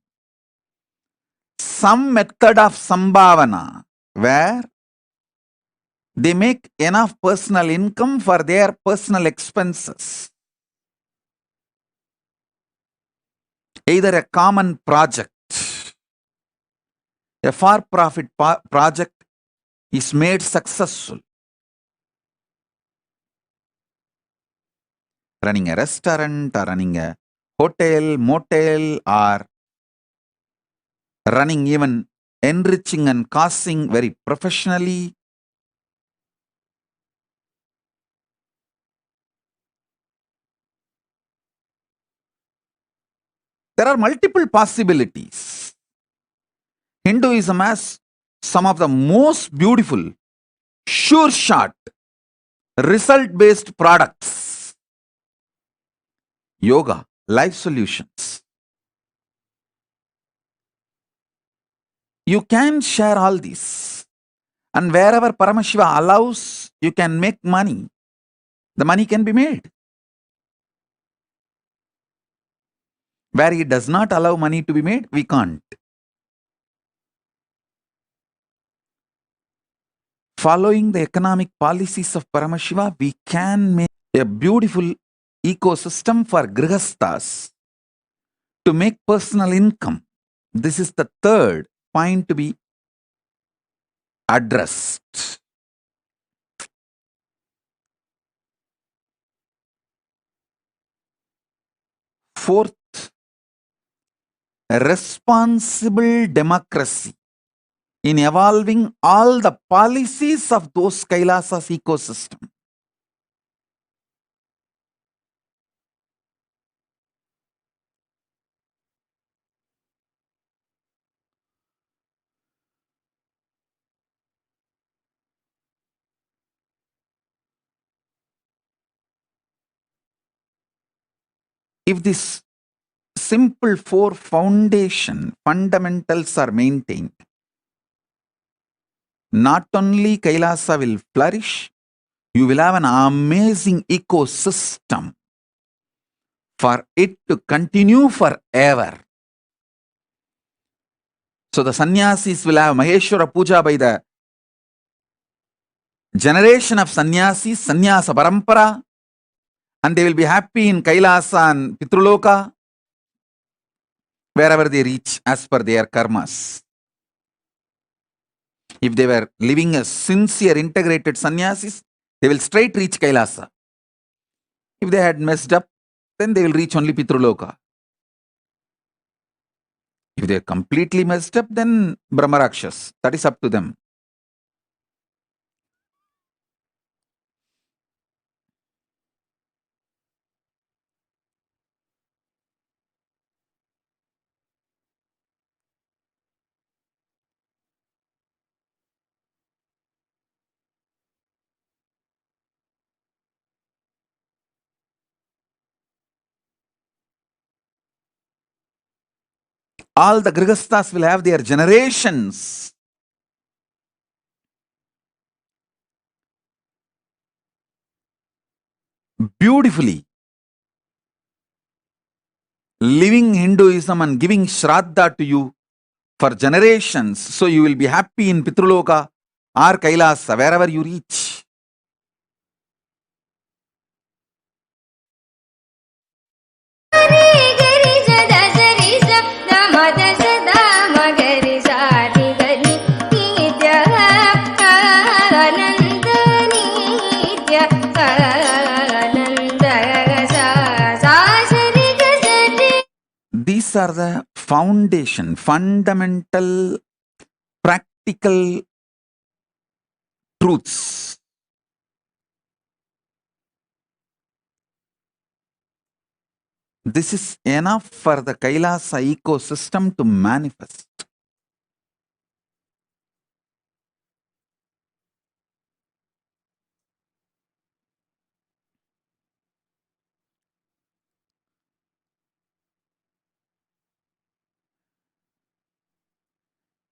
Some method of sambhavana where they make enough personal income for their personal expenses. Either a common project, a for-profit project is made successful. Running a restaurant or running a hotel, motel, or running even enriching and causing very professionally. There are multiple possibilities. Hinduism has some of the most beautiful, sure shot, result-based products. Yoga, life solutions. You can share all these. And wherever Paramashiva allows, you can make money. The money can be made. Where he does not allow money to be made, we can't. Following the economic policies of Paramashiva, we can make a beautiful ecosystem for grihasthas to make personal income. This is the third point to be addressed. Fourth, a responsible democracy in evolving all the policies of those Kailasas ecosystem. If this simple four fundamentals are maintained, not only Kailasa will flourish, you will have an amazing ecosystem for it to continue forever. So the sannyasis will have Maheshwara Puja by the generation of sannyasis, sannyasa parampara, and they will be happy in Kailasa and Pitruloka, wherever they reach as per their karmas. If they were living as sincere, integrated sannyasis, they will straight reach Kailasa. If they had messed up, then they will reach only Pitruloka. If they are completely messed up, then Brahmarakshas. That is up to them. All the grihasthas will have their generations. Beautifully living Hinduism and giving Shraddha to you for generations, so you will be happy in Pitruloka or Kailasa, wherever you reach. These are the foundation, fundamental, practical truths. This is enough for the Kailasa ecosystem to manifest.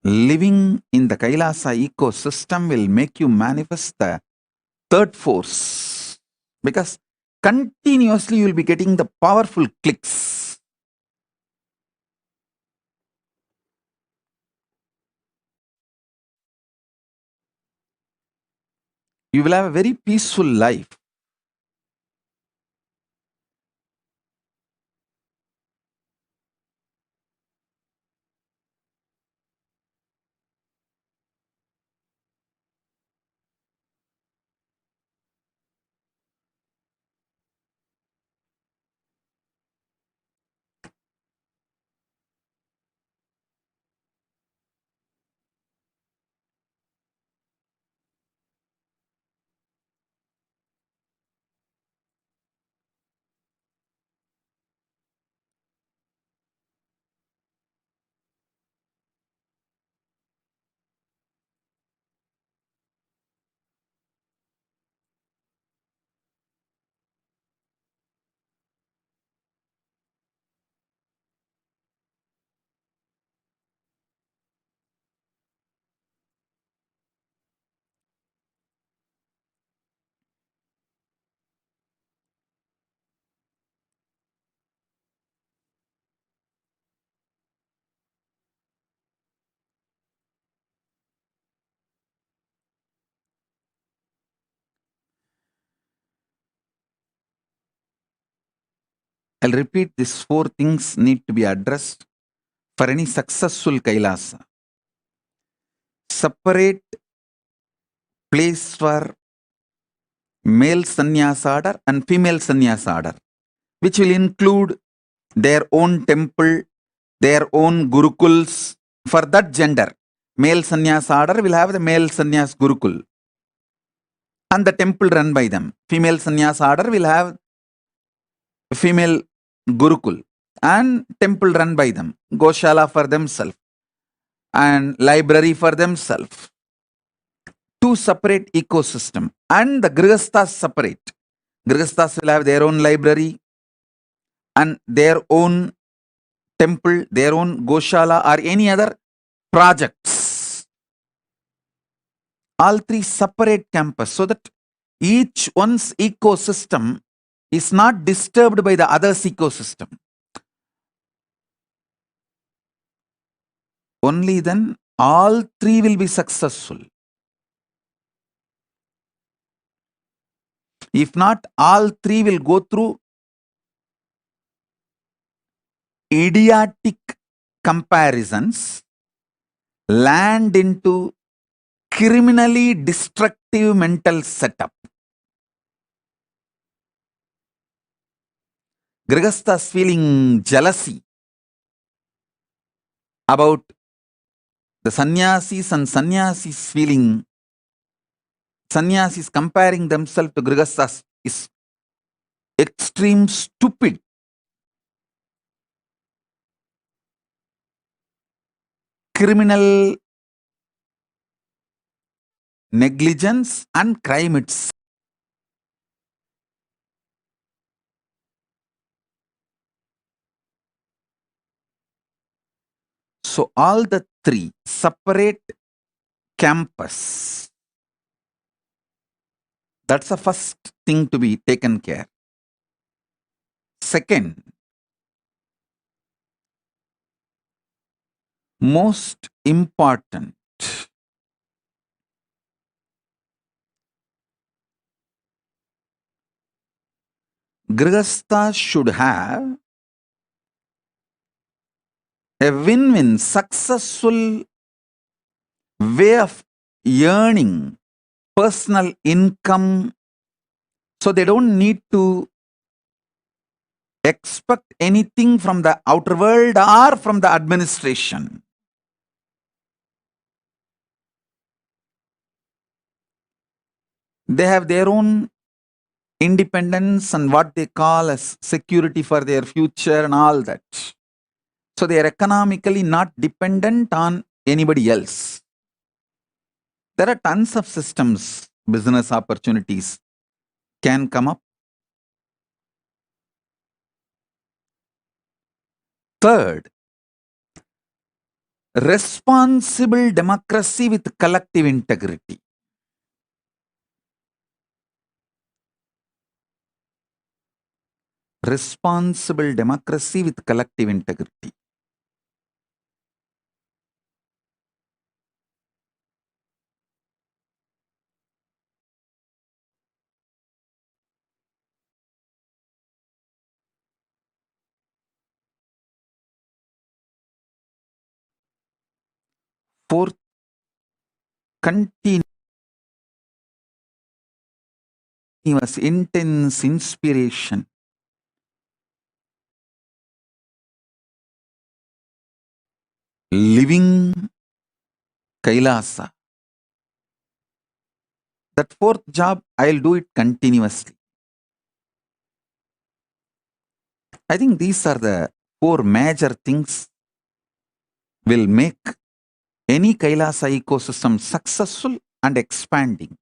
Living in the Kailasa ecosystem will make you manifest the third force, because continuously you will be getting the powerful clicks. You will have a very peaceful life. I'll repeat, these four things need to be addressed for any successful Kailasa. Separate place for male sannyasa order and female sannyasa order, which will include their own temple, their own gurukuls for that gender. Male sannyasa order will have the male sannyas gurukul and the temple run by them. Female sannyasa order will have female gurukul and temple run by them. Goshala for themselves and library for themselves. Two separate ecosystem, and the grihasthas separate. Grihasthas will have their own library and their own temple, their own goshala or any other projects. All three separate campus so that each one's ecosystem is not disturbed by the other's ecosystem. Only then all three will be successful. If not, all three will go through idiotic comparisons, land into criminally destructive mental setup. Grihasthas feeling jealousy about the sannyasis and sannyasis feeling, sannyasis comparing themselves to grihasthas is extreme stupid. Criminal negligence and crime itself. So all the three separate campus. That's the first thing to be taken care. Second, most important, grihasthas should have a win-win, successful way of earning personal income, so they don't need to expect anything from the outer world or from the administration. They have their own independence and what they call as security for their future and all that. So they are economically not dependent on anybody else. There are tons of systems, business opportunities can come up. Third, responsible democracy with collective integrity. Responsible democracy with collective integrity. Fourth, continuous intense inspiration. Living Kailasa. That fourth job, I'll do it continuously. I think these are the four major things will make any Kailasa ecosystem successful and expanding.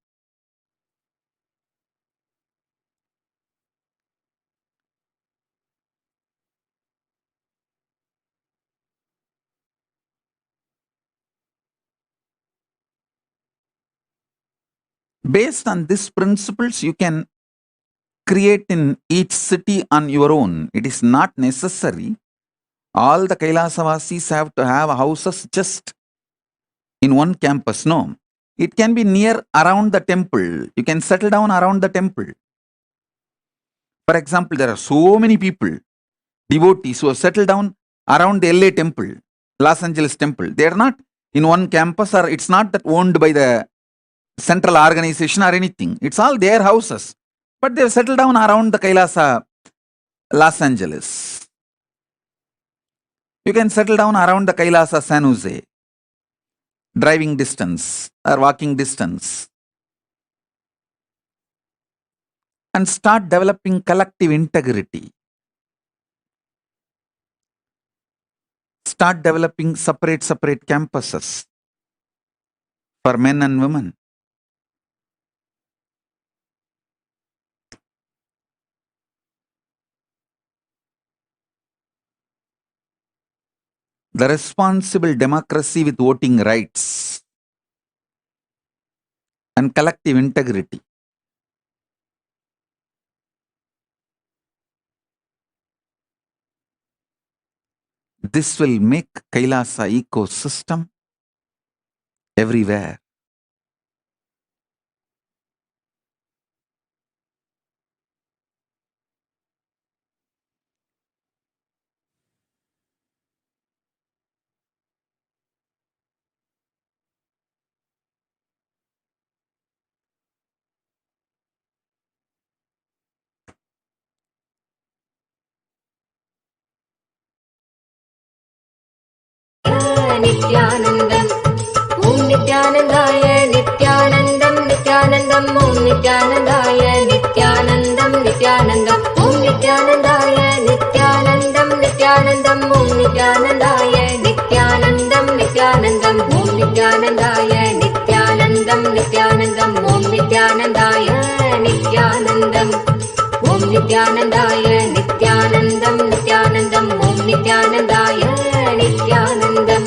Based on these principles, you can create in each city on your own. It is not necessary. All the Kailasavasis have to have houses just in one campus. No. It can be near around the temple. You can settle down around the temple. For example, there are so many people, devotees who have settled down around the LA temple, Los Angeles temple. They are not in one campus, or it's not that owned by the central organization or anything. It's all their houses. But they have settled down around the Kailasa, Los Angeles. You can settle down around the Kailasa, San Jose, driving distance or walking distance, and start developing collective integrity. Start developing separate campuses for men and women. The responsible democracy with voting rights and collective integrity. This will make Kailasa ecosystem everywhere. Nithyanandam, Om Nithyanandaya, Nithyanandam, Nithyanandam, Om Nithyanandaya, Nithyanandam, Nithyanandam, Om Nithyanandaya, Nithyanandam, Nithyanandam, Om Nithyanandaya, Nithyanandam, Nithyanandam, Om Nithyanandaya, Nithyanandam, Nithyanandam, Om Nithyanandaya, Nithyanandam, Om Nithyanandaya, Nithyanandam, Nithyanandam, Om Nithyanandaya, Nithyanandam.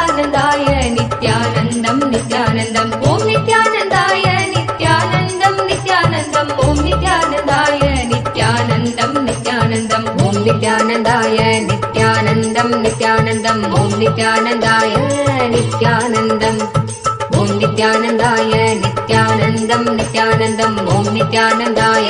नित्यानन्दाय नित्यानन्दं नित्यानन्दं Om नित्यानन्दाय नित्यानन्दं नित्यानन्दं Om नित्यानन्दाय नित्यानन्दं नित्यानन्दं Om नित्यानन्दाय नित्यानन्दं नित्यानन्दं Om नित्यानन्दाय नित्यानन्दं Om नित्यानन्दाय नित्यानन्दं नित्यानन्दं Om नित्यानन्दाय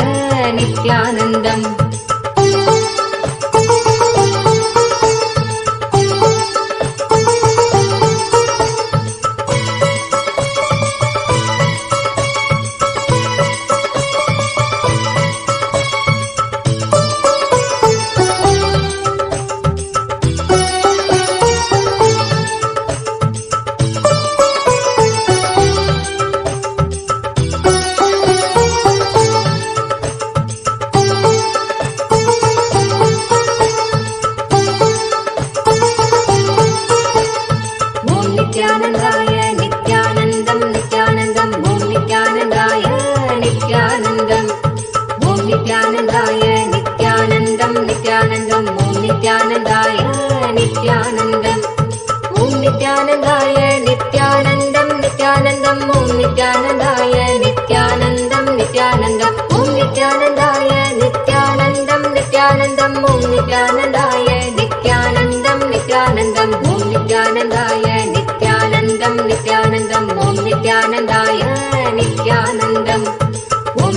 नित्यानन्दम्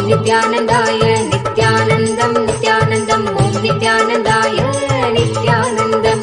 नित्यानन्दाय नित्यानन्दं नित्यानन्दं Om नित्यानन्दाय नित्यानन्दम्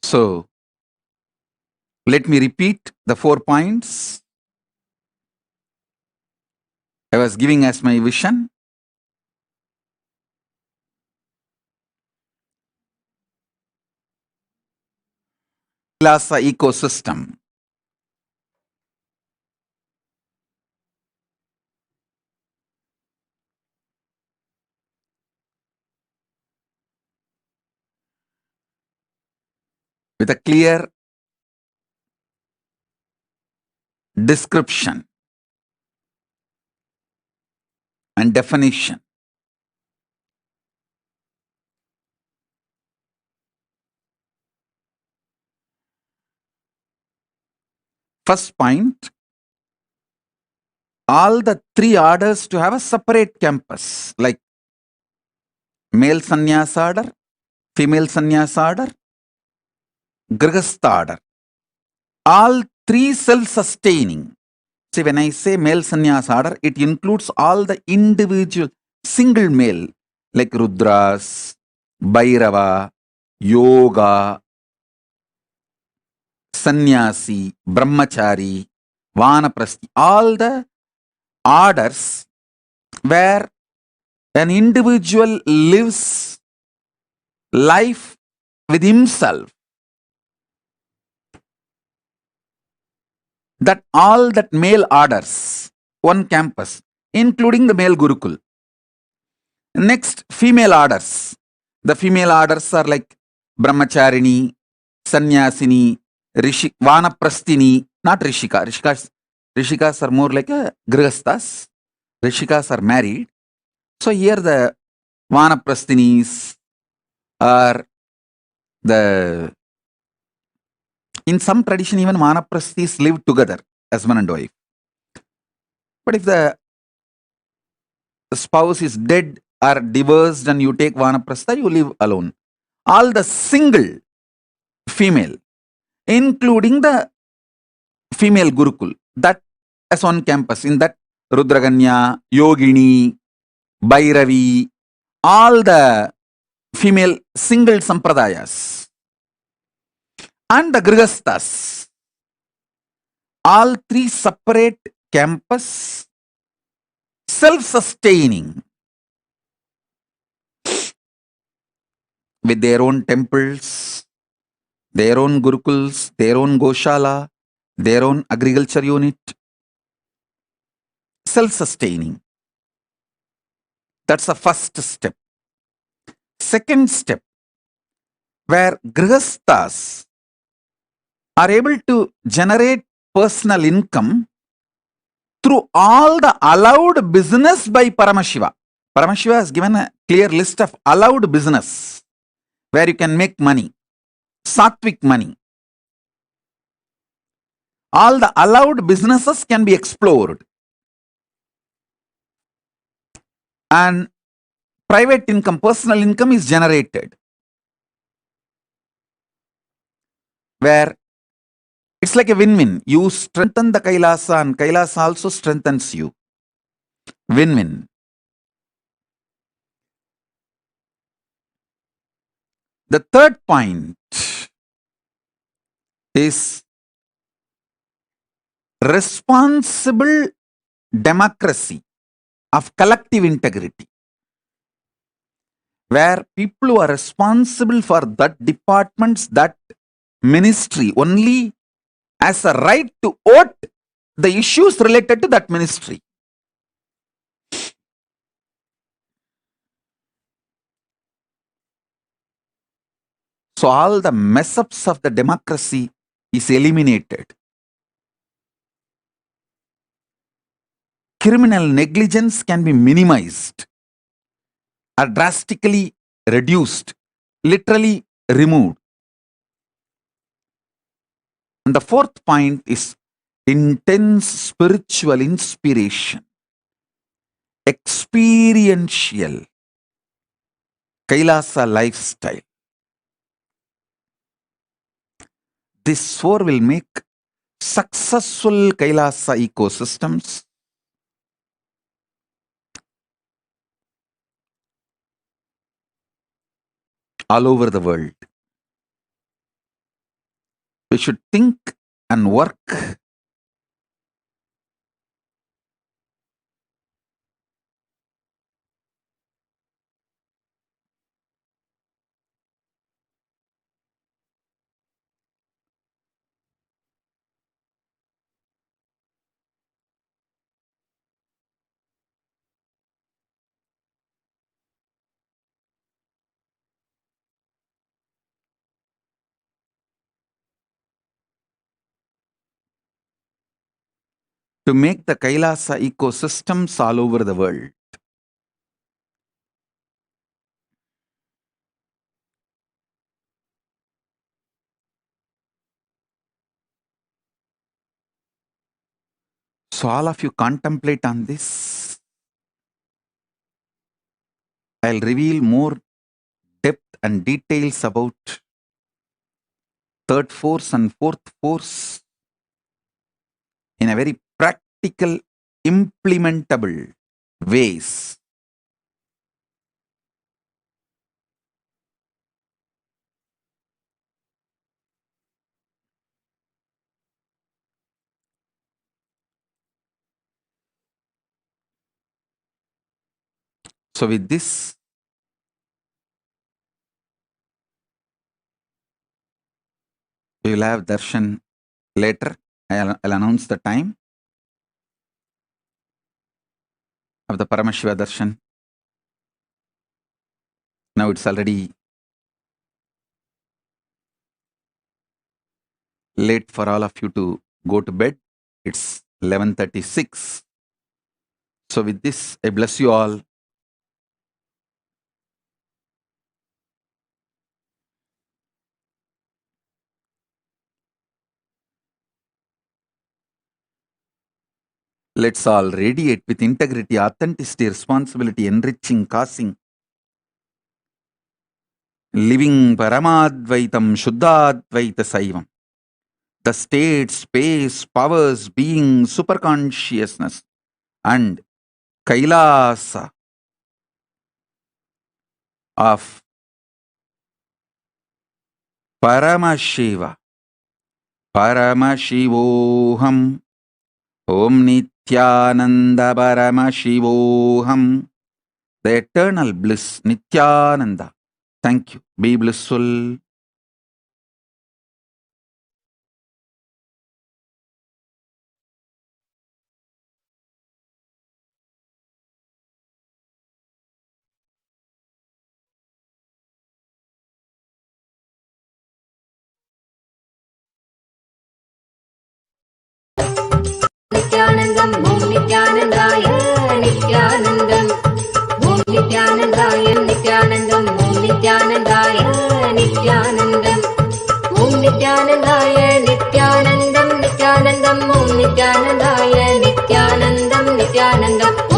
So, let me repeat the 4 points I was giving as my vision. Kailasa ecosystem. With a clear description and definition. First point, all the 3 orders to have a separate campus, like male sannyasa order, female sannyasa order, grihastha order. All 3 self-sustaining. See, when I say male sannyasa order, it includes all the individual single male, like Rudras, Bhairava, Yoga, Sannyasi, Brahmachari, Vanaprasthi, all the orders where an individual lives life with himself. That all that male orders, one campus, including the male Gurukul. Next, female orders. The female orders are like Brahmacharini, Sannyasini, Vanaprasthini, not Rishika. Rishikas are more like a Grihasthas. Rishikas are married. So here the Vanaprasthinis are the... In some tradition, even Vanaprasthis live together as man and wife. But if the spouse is dead or divorced and you take Vanaprastha, you live alone. All the single female, including the female Gurukul, that as on campus, in that Rudraganya, Yogini, Bhairavi, all the female single sampradayas, and the grihasthas. All three separate campus, self-sustaining, with their own temples, their own gurukuls, their own goshala, their own agriculture unit, self-sustaining. That's the first step. Second step, where grihasthas are able to generate personal income through all the allowed business by Paramashiva. Paramashiva has given a clear list of allowed business where you can make money, sattvic money. All the allowed businesses can be explored. And private income, personal income is generated. Where it's like a win-win. You strengthen the Kailasa and Kailasa also strengthens you. Win-win. The third point is responsible democracy of collective integrity, where people who are responsible for that departments, that ministry, only has a right to vote the issues related to that ministry. So all the mess-ups of the democracy is eliminated. Criminal negligence can be minimized or drastically reduced, literally removed. And the fourth point is intense spiritual inspiration, experiential Kailasa lifestyle. This four will make successful Kailasa ecosystems all over the world. We should think and work to make the Kailasa ecosystems all over the world. So all of you contemplate on this. I'll reveal more depth and details about third force and fourth force in a very practical, implementable ways. So with this, we will have darshan later. I'll announce the time of the Paramashiva darshan. Now it's already late for all of you to go to bed. It's 11:36. So with this, I bless you all. Let's all radiate with integrity, authenticity, responsibility, enriching, causing, living Paramadvaitam, Shuddhadvaita Saivam. The state, space, powers, being, superconsciousness, and Kailasa of Paramashiva, Paramashivoham, Om Nithyananda Paramashivoham, the eternal bliss, Nithyananda. Thank you. Be blissful. Nithyanandam, Om Nithyanandaya, Nithyanandam. Om Nithyanandaya, Nithyanandam, Om Nithyanandaya, Nithyanandam. Om Nithyanandaya, Nithyanandam, Nithyanandam, Om Nithyanandaya, Nithyanandam, Nithyanandam.